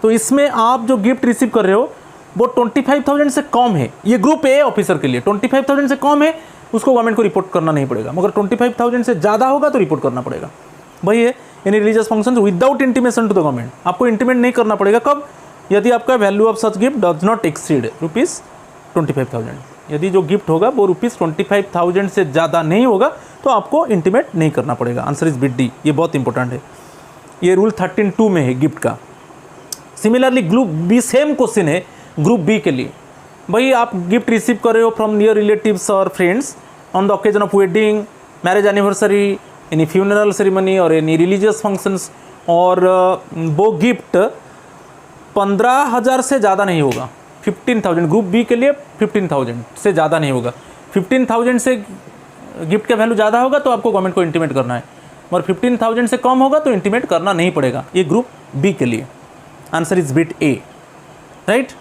तो इसमें आप जो गिफ्ट रिसीव कर रहे हो वो 25,000 से कम है। ये ग्रुप ए ऑफिसर के लिए 25,000 से कम है, उसको गवर्नमेंट को रिपोर्ट करना नहीं पड़ेगा। मगर 25,000 से ज़्यादा होगा तो रिपोर्ट करना पड़ेगा। वही है, any religious function without intimation to the government, आपको इंटीमेट नहीं करना पड़ेगा। कब? यदि आपका value of such gift does not exceed ₹25,000। यदि जो गिफ्ट होगा वो ₹25,000 से ज़्यादा नहीं होगा तो आपको इंटीमेट नहीं करना पड़ेगा। Answer is bit D. ये बहुत इंपॉर्टेंट है, ये रूल 13(2) में है गिफ्ट का। Similarly group B, same question है ग्रुप बी के लिए। भाई आप गिफ्ट रिसीव कर रहे हो फ्रॉम नियर रिलेटिव्स और friends on the occasion of wedding, marriage anniversary, any funeral ceremony और एनी रिलीजियस फंक्शंस, और वो गिफ्ट 15,000 से ज़्यादा नहीं होगा। 15,000 ग्रुप बी के लिए 15,000 से ज़्यादा नहीं होगा। 15,000 से गिफ्ट का वैल्यू ज़्यादा होगा तो आपको गवर्नमेंट को इंटीमेट करना है, और 15,000 से कम होगा तो इंटीमेट करना नहीं पड़ेगा। ये ग्रुप बी के लिए। Answer is bit A, right.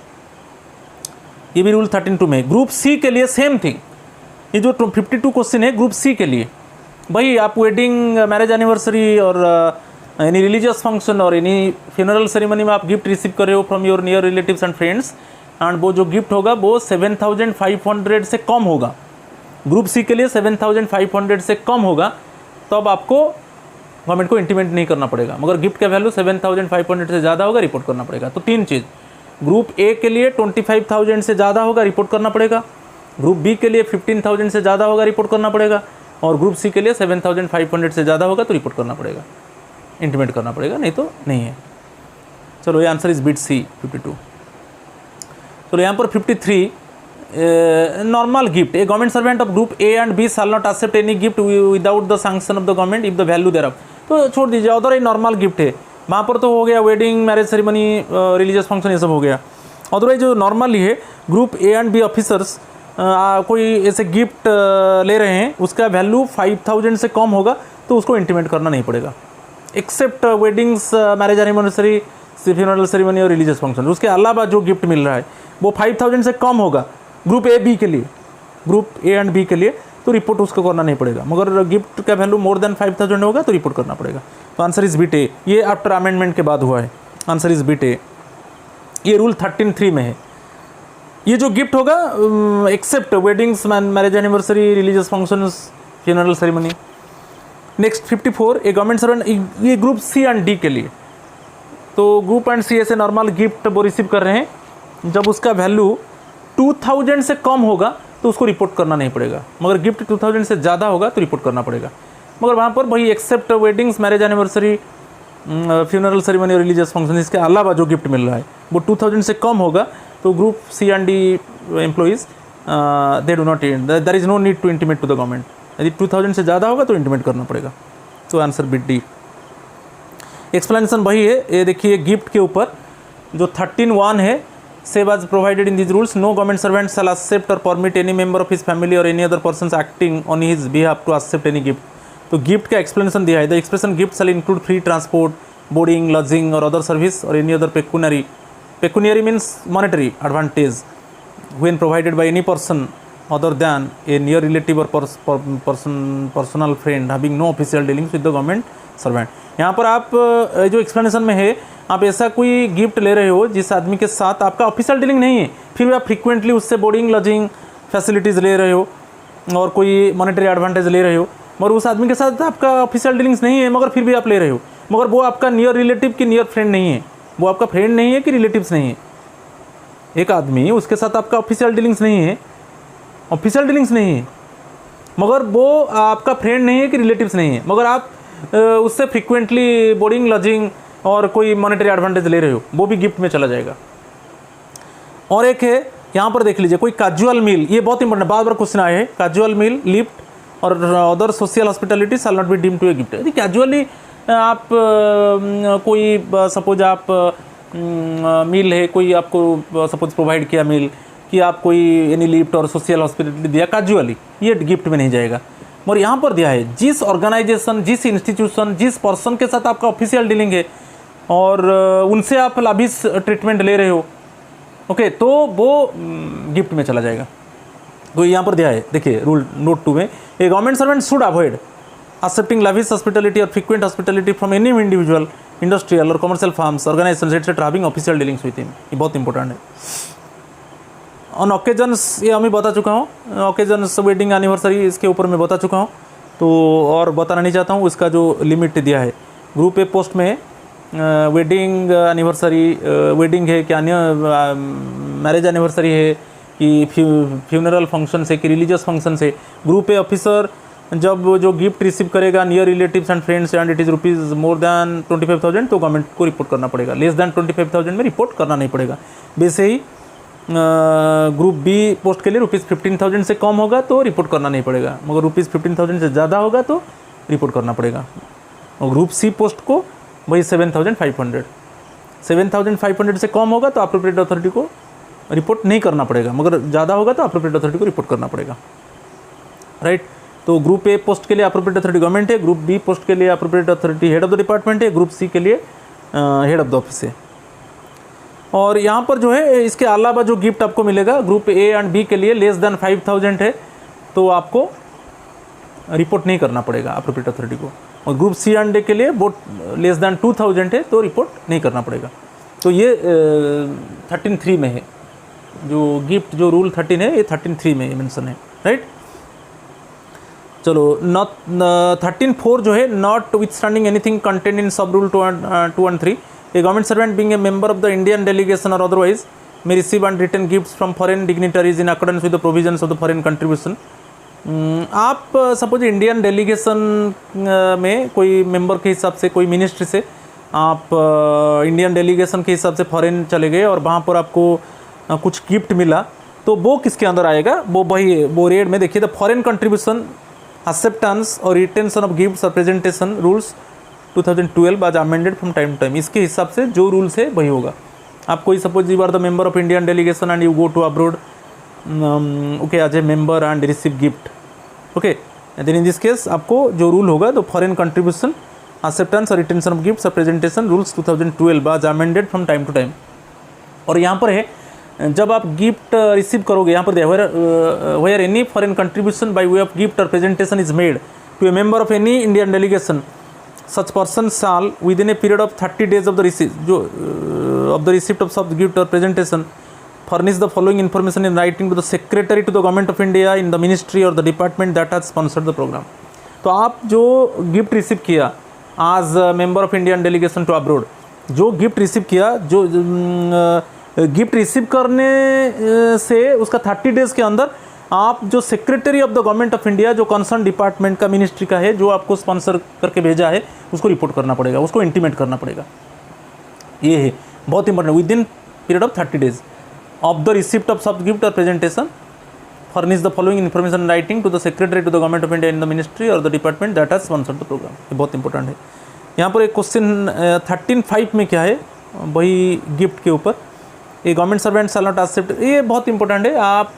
ये भी रूल 13(2) में। ग्रुप सी के लिए सेम थिंग। ये जो 52 क्वेश्चन है ग्रुप सी के लिए, भाई आप वेडिंग, मैरिज एनिवर्सरी और एनी रिलीजियस फंक्शन और एनी फ्यूनरल सेरेमनी में आप गिफ्ट रिसीव कर रहे हो from your near relatives and friends, and वो जो गिफ्ट होगा वो 7,500 से कम होगा। ग्रुप सी के लिए 7,500 से कम होगा तब आपको गवर्नमेंट को इंटीमेट नहीं करना पड़ेगा। मगर गिफ्ट का वैल्यू 7,500 से ज़्यादा होगा, रिपोर्ट करना पड़ेगा। तो तीन चीज़, ग्रुप ए के लिए 25,000 से ज़्यादा होगा, रिपोर्ट करना पड़ेगा। ग्रुप बी के लिए 15,000 से ज़्यादा होगा, रिपोर्ट करना पड़ेगा। और ग्रुप सी के लिए 7,500 से ज़्यादा होगा तो रिपोर्ट करना पड़ेगा, इंटीमेट करना पड़ेगा, नहीं तो नहीं है। चलो, ये आंसर इज बिट सी 52। चलो यहाँ पर 53, normal gift. A government servant of group A and B shall not accept any gift without the sanction of the government if the value there. तो छोड़ दीजिए, अदर ये नॉर्मल गिफ्ट है, वहाँ पर तो हो गया wedding, marriage ceremony, religious function, ये सब हो गया। अदरवाइज जो नॉर्मली है, group A and B officers कोई ऐसे गिफ्ट ले रहे हैं, उसका वैल्यू 5,000 से कम होगा तो उसको इंटीमेट करना नहीं पड़ेगा, except weddings, marriage anniversary, funeral ceremony और रिलीजियस फंक्शन। उसके अलावा जो गिफ्ट मिल रहा है वो 5,000 से कम होगा ग्रुप ए बी के लिए, ग्रुप ए एंड बी के लिए, तो रिपोर्ट उसको करना नहीं पड़ेगा। मगर गिफ्ट का वैल्यू मोर देन 5,000 होगा तो रिपोर्ट करना पड़ेगा। तो आंसर इज बिट ए। ये आफ्टर अमेंडमेंट के बाद हुआ है। Answer is bit A. ये रूल 13(3) में है। ये जो गिफ्ट होगा except weddings, marriage anniversary, religious functions, funeral ceremony. Next 54, a government servant, ये ग्रुप सी एंड डी के लिए। तो ग्रुप एंड सी ऐसे नॉर्मल गिफ्ट वो रिसीव कर रहे हैं, जब उसका वैल्यू 2,000 से कम होगा तो उसको रिपोर्ट करना नहीं पड़ेगा। मगर गिफ्ट 2,000 से ज़्यादा होगा तो रिपोर्ट करना पड़ेगा। मगर वहाँ पर वही except weddings, marriage anniversary, funeral ceremony और रिलीजियस फंक्शन, इसके अलावा जो गिफ्ट मिल रहा है वो 2,000 से कम होगा तो group C and D employees they do not, there is no need to intimate to the government. यदि 2,000 से ज़्यादा होगा तो इंटीमेट करना पड़ेगा। तो आंसर बिट डी। एक्सप्लेनेशन वही है, ये देखिए गिफ्ट के ऊपर जो 13(1) है, save as provided in these rules, no government servant shall accept or permit any member of his family or any other persons acting on his behalf to accept any gift। तो गिफ्ट का एक्सप्लेनेशन दिया है, the expression gift shall include free transport, boarding, lodging or other service or any other pecuniary means monetary advantage when provided by any person other than a near relative or personal friend having no official dealings with the government servant. यहाँ पर आप जो एक्सप्लेनेशन में है, आप ऐसा कोई गिफ्ट ले रहे हो जिस आदमी के साथ आपका ऑफिशियल डीलिंग नहीं है, फिर भी आप फ्रीक्वेंटली उससे बोर्डिंग, लॉजिंग फैसिलिटीज़ ले रहे हो, और कोई मॉनेटरी एडवांटेज ले रहे हो, मगर उस आदमी के साथ आपका ऑफिशियल डीलिंग्स नहीं है, मगर फिर भी आप ले रहे हो, मगर वो आपका नियर रिलेटिव की नियर फ्रेंड नहीं है, वो आपका फ्रेंड नहीं है कि रिलेटिव्स नहीं है। एक आदमी, उसके साथ आपका ऑफिशियल डीलिंग्स नहीं है, ऑफिशियल डीलिंग्स नहीं है, मगर वो आपका फ्रेंड नहीं है कि रिलेटिव्स नहीं है, मगर आप उससे फ्रिक्वेंटली बोर्डिंग लॉजिंग और कोई मॉनेटरी एडवांटेज ले रहे हो, वो भी गिफ्ट में चला जाएगा। और एक है यहाँ पर देख लीजिए, कोई कैजुअल मील, ये बहुत इंपॉर्टेंट, बार बार क्वेश्चन आए हैं, कैजुअल मील, लिफ्ट और other social hospitality shall not be deemed to a gift. यदि कैजुअली आप कोई सपोज आप मील है, कोई आपको सपोज प्रोवाइड किया मील, कि आप कोई एनी लिफ्ट और सोशल हॉस्पिटलिटी दिया कैजुअली, ये गिफ्ट में नहीं जाएगा। और यहाँ पर दिया है जिस ऑर्गेनाइजेशन, जिस इंस्टीट्यूशन, जिस पर्सन के साथ आपका ऑफिशियल डीलिंग है और उनसे आप लाभिश ट्रीटमेंट ले रहे हो, ओके, तो वो गिफ्ट में चला जाएगा। तो यहाँ पर दिया है, देखिए रूल नोट 2 में, a government servant should avoid accepting lavish hospitality or frequent hospitality from any individual, industrial or commercial firms, organizations etc. having official dealings with him। ये बहुत इंपॉर्टेंट है। ऑन ओकेजन्स, ये हमें बता चुका हूँ, ओकेजन्स वेडिंग एनिवर्सरी इसके ऊपर मैं बता चुका हूँ, तो और बताना नहीं चाहता हूँ। इसका जो लिमिट दिया है ग्रुप ए पोस्ट में, वेडिंग एनिवर्सरी, वेडिंग है क्या, मैरिज एनिवर्सरी है कि फ्यूनरल फंक्शन है कि रिलीजियस फंक्शन है, ग्रुप ए ऑफिसर जब जो गिफ्ट रिसीव करेगा near relatives and friends and it is rupees more than 25,000 तो गवर्नमेंट को रिपोर्ट करना पड़ेगा, लेस दैन 25,000 में रिपोर्ट करना नहीं पड़ेगा। वैसे ही ग्रुप बी पोस्ट के लिए रुपीज़ 15,000 से कम होगा तो रिपोर्ट करना नहीं पड़ेगा, मगर रुपीज़ 15,000 से ज़्यादा होगा तो रिपोर्ट करना पड़ेगा। और ग्रुप सी पोस्ट को वही 7,500, 7,500 से कम होगा तो अप्रोप्रिएट अथॉरिटी को रिपोर्ट नहीं करना पड़ेगा, मगर ज़्यादा होगा तो अप्रोप्रिएट अथॉरिटी को रिपोर्ट करना पड़ेगा, राइट। तो ग्रुप ए पोस्ट के लिए अप्रोप्रिएट अथॉरिटी गवर्नमेंट है, ग्रुप बी पोस्ट के लिए appropriate authority head of the department है, ग्रुप सी के लिए हेड ऑफ द ऑफिस है। और यहाँ पर जो है इसके अलावा जो गिफ्ट आपको मिलेगा, ग्रुप ए एंड बी के लिए लेस दैन 5,000 है तो आपको रिपोर्ट नहीं करना पड़ेगा अप्रोप्रिएट अथॉरिटी को, और ग्रुप सी एंड डी के लिए बोथ लेस दैन 2,000 है तो रिपोर्ट नहीं करना पड़ेगा। तो ये 13(3) में है, जो गिफ्ट जो रूल 13 है ये 13(3) में मेंशन है, राइट। चलो, नॉट 13(4) जो है, notwithstanding anything contained in sub rule 2 and 3, a government servant being a member of the Indian delegation or otherwise may receive and return gifts from foreign dignitaries in accordance with the provisions of the foreign contribution। आप सपोज इंडियन डेलीगेशन में कोई मेंबर के हिसाब से, कोई मिनिस्ट्री से आप इंडियन डेलीगेशन के हिसाब से फॉरेन चले गए और वहाँ पर आपको कुछ गिफ्ट मिला, तो वो किसके अंदर आएगा, वो वही वो रेड में देखिए, द फॉरेन कंट्रीब्यूशन एक्सेप्टेंस और रिटेंशन ऑफ गिफ्ट्स और presentation rules 2012 as amended from time to time. इसके हिसाब से जो रूल्स है वही होगा। आप कोई suppose you are the member of Indian delegation and you go to abroad, okay, as a member and receive gift, okay, then in this case आपको जो रूल होगा तो फॉरेन कंट्रीब्यूशन एक्सेप्टेंस और रिटेंशन ऑफ गिफ्ट्स और presentation rules 2012 as amended from time to time. और यहाँ पर है जब आप गिफ्ट रिसीव करोगे, यहाँ पर where any foreign contribution by way of gift or presentation is made to a member of any Indian delegation, such person shall within a period of 30 days of the receipt of such gift or presentation furnish the following information in writing to the secretary to the government of India in the ministry or the department that has sponsored the program। तो आप जो गिफ्ट रिसीव किया as member of Indian delegation to abroad, जो गिफ्ट रिसीव किया, जो गिफ्ट रिसीव करने से उसका 30 डेज़ के अंदर आप जो secretary of the government of India, जो कंसर्न डिपार्टमेंट का, मिनिस्ट्री का है, जो आपको स्पॉन्सर करके भेजा है, उसको रिपोर्ट करना पड़ेगा, उसको इंटीमेट करना पड़ेगा। ये है बहुत important, within period of 30 days of the receipt of such gift or presentation furnish the following information writing to the secretary to the government of India in the ministry or the department that has sponsored the programme. ये बहुत इंपॉर्टेंट है। यहाँ पर एक क्वेश्चन 13(5) में क्या है, वही गिफ्ट के ऊपर, ये government servant shall not accept, ये बहुत इंपॉर्टेंट है। आप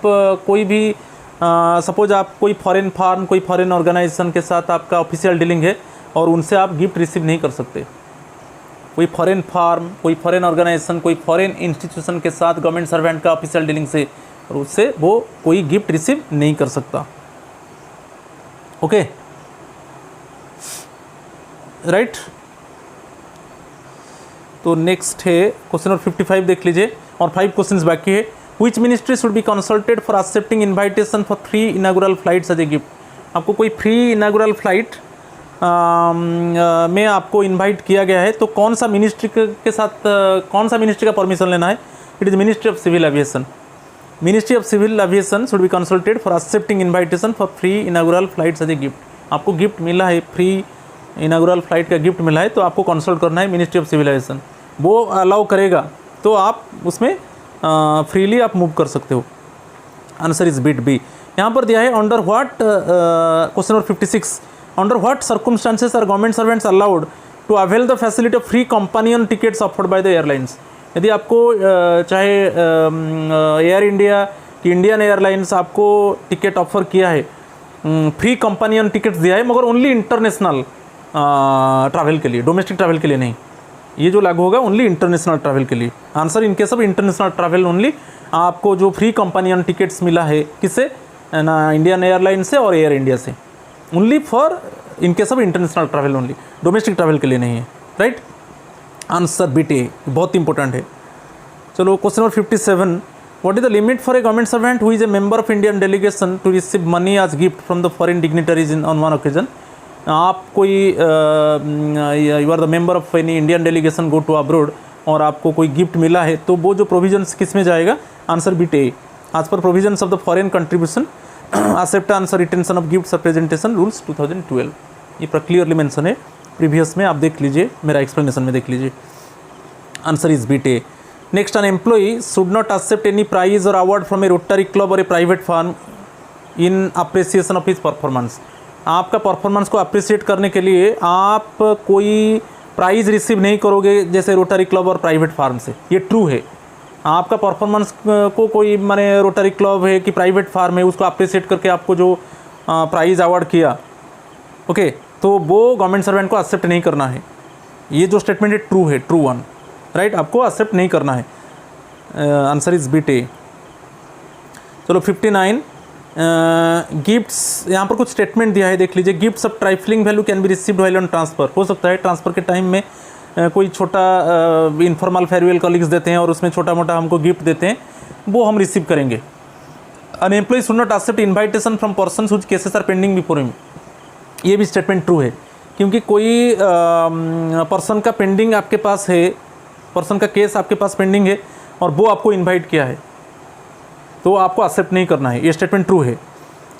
कोई भी सपोज आप कोई फॉरेन फार्म, कोई फॉरेन ऑर्गेनाइजेशन के साथ आपका ऑफिशियल डीलिंग है और उनसे आप गिफ्ट रिसीव नहीं कर सकते। कोई फॉरेन फार्म, कोई फॉरेन ऑर्गेनाइजेशन, कोई फॉरेन इंस्टीट्यूशन के साथ गवर्नमेंट सर्वेंट का ऑफिशियल डीलिंग से, और उससे वो कोई गिफ्ट रिसीव नहीं कर सकता, ओके, राइट। तो नेक्स्ट है क्वेश्चन नंबर 55 देख लीजिए, और 5 क्वेश्चंस बाकी है। Which ministry should be consulted for accepting invitation for free inaugural flights as a gift? आपको कोई फ्री इनागुरल फ्लाइट में आपको इनवाइट किया गया है, तो कौन सा मिनिस्ट्री के साथ कौन सा मिनिस्ट्री का परमिशन लेना है? It is ministry of civil aviation. Ministry of civil aviation should be consulted for accepting invitation for free inaugural flights as a gift. आपको गिफ्ट मिला है, फ्री इनागुरल फ्लाइट का गिफ्ट मिला है, तो आपको कंसल्ट करना है मिनिस्ट्री ऑफ सिविल एविएशन. वो अलाउ करेगा तो आप उसमें फ्रीली आप मूव कर सकते हो. Answer is bit B. यहाँ पर दिया है under what, question number 56, under what circumstances are government servants allowed to avail the facility of free companion tickets offered by the airlines. यदि आपको चाहे एयर इंडिया कि इंडियन एयरलाइंस आपको टिकट ऑफर किया है, फ्री कंपेनियन टिकट्स दिया है, मगर ओनली इंटरनेशनल ट्रैवल के लिए, डोमेस्टिक ट्रैवल के लिए नहीं. ये जो लागू होगा ओनली इंटरनेशनल ट्रैवल के लिए. Answer in case of international travel only आपको जो फ्री कंपेनियन टिकट्स मिला है किससे ना, इंडियन एयरलाइन से और एयर इंडिया से, only for in case of international travel only, domestic travel के लिए नहीं है. राइट, आंसर बीट ए, बहुत इंपॉर्टेंट है. चलो question number 57, what is the limit for a government servant who is a member of Indian delegation to receive money as gift from the foreign dignitaries in on one occasion. आप कोई you are the member of any Indian delegation go to abroad और आपको कोई गिफ्ट मिला है, तो वो जो प्रोविजंस किस में जाएगा? Answer bit A, as per provisions of the foreign contribution acceptance और रिटेंशन ऑफ गिफ्ट्स और प्रेजेंटेशन रूल्स 2012. ये पर क्लियरली मेंशन है प्रीवियस में, आप देख लीजिए, मेरा एक्सप्लेनेशन में देख लीजिए. Answer is beat A. Next, an employee should not accept any prize or award from a Rotary club or a private firm in appreciation of his performance. आपका परफॉर्मेंस को अप्रिशिएट करने के लिए आप कोई प्राइज़ रिसीव नहीं करोगे जैसे रोटरी क्लब और प्राइवेट फार्म से. ये ट्रू है. आपका परफॉर्मेंस को कोई माने रोटरी क्लब है कि प्राइवेट फार्म है, उसको अप्रिशिएट करके आपको जो प्राइज़ अवार्ड किया, ओके, तो वो गवर्नमेंट सर्वेंट को एक्सेप्ट नहीं करना है. ये जो स्टेटमेंट है ट्रू है, ट्रू वन. राइट, आपको एक्सेप्ट नहीं करना है. Answer is beat A. चलो 59, गिफ्ट्स, यहाँ पर कुछ स्टेटमेंट दिया है, देख लीजिए. Gifts of trifling value can be received while on transfer. हो सकता है ट्रांसफ़र के टाइम में कोई छोटा इनफॉर्मल फेयरवेल कॉलिग्स देते हैं और उसमें छोटा मोटा हमको गिफ्ट देते हैं, वो हम रिसीव करेंगे. An employee should not accept invitation from persons whose cases are pending before him. ये भी स्टेटमेंट ट्रू है, क्योंकि कोई पर्सन का पेंडिंग आपके पास है, पर्सन का केस आपके पास पेंडिंग है और वो आपको इन्वाइट किया है, तो आपको एक्सेप्ट नहीं करना है. ये स्टेटमेंट ट्रू है.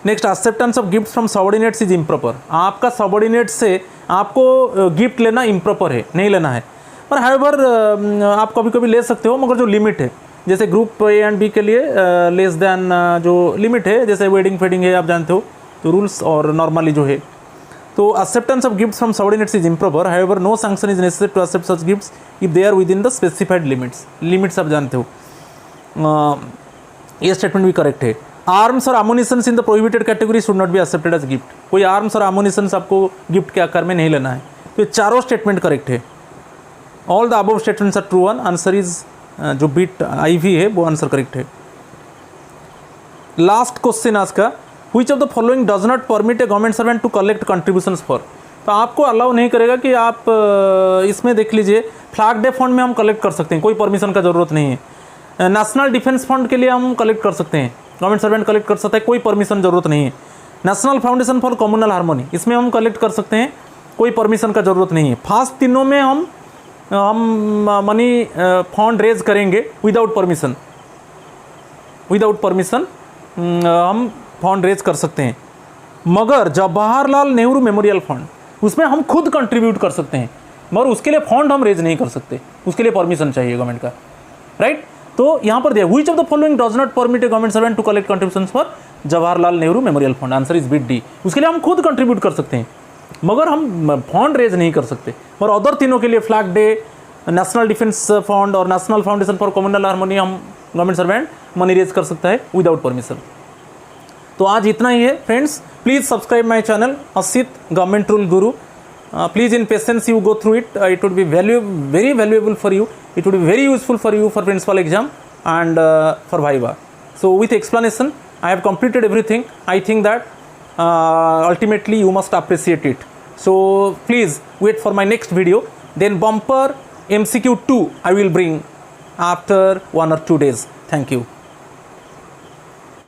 Next, acceptance of gift from subordinates is improper. आपका सबऑर्डिनेट से आपको गिफ्ट लेना इम्प्रॉपर है, नहीं लेना है. पर हाउएवर आप कभी कभी ले सकते हो, मगर जो लिमिट है, जैसे ग्रुप ए एंड बी के लिए लेस देन जो लिमिट है, जैसे वेडिंग फेडिंग है, आप जानते हो, तो रूल्स और नॉर्मली जो है, तो acceptance of gift from subordinates is improper. However no sanction is necessary to accept such gifts if they are within the specified limits. Limits आप जानते हो. ये स्टेटमेंट भी करेक्ट है. आर्म्स और ammunitions in the prohibited category should not be accepted as gift. कोई आर्म्स और अम्युनिशंस आपको गिफ्ट के आकार में नहीं लेना है. तो ये चारों स्टेटमेंट करेक्ट है. All the above statements are true one. Answer is जो बीट आई भी है वो आंसर करेक्ट है. लास्ट क्वेश्चन आज का, which of the following does not permit a government servant to collect contributions for. तो आपको अलाउ नहीं करेगा कि आप इसमें देख लीजिए, फ्लैग डे फंड में हम कलेक्ट कर सकते हैं, कोई परमिशन का ज़रूरत नहीं है. नेशनल डिफेंस फंड के लिए हम कलेक्ट कर सकते हैं, गवर्नमेंट सर्वेंट कलेक्ट कर सकता है, कोई परमिशन ज़रूरत नहीं है. National foundation for communal harmony, इसमें हम कलेक्ट कर सकते हैं, कोई परमिशन का ज़रूरत नहीं है. फास्ट तीनों में हम मनी फंड रेज करेंगे विदाउट परमिशन, हम फंड रेज कर सकते हैं. मगर जवाहरलाल नेहरू मेमोरियल फंड, उसमें हम खुद कंट्रीब्यूट कर सकते हैं, मगर उसके लिए फंड हम रेज नहीं कर सकते, उसके लिए परमिशन चाहिए गवर्नमेंट का. राइट, तो यहाँ पर दिया which of the following does not permit a government servant to collect contributions for Jawaharlal Nehru memorial fund. Answer is bit D. उसके लिए हम खुद कंट्रीब्यूट कर सकते हैं, मगर हम फंड रेज नहीं कर सकते. और अदर तीनों के लिए flag day, national defence fund और national foundation for communal harmony हम गवर्नमेंट सर्वेंट मनी रेज कर सकता है विदाउट परमिशन. तो आज इतना ही है friends. Please subscribe my channel Asit government rule Guru. Please in patience you go through it. It would be very valuable for you. It would be very useful for you for principal exam and for Viva. So with explanation I have completed everything. I think that ultimately you must appreciate it. So please wait for my next video. Then bumper MCQ 2 I will bring after 1 or 2 days. Thank you.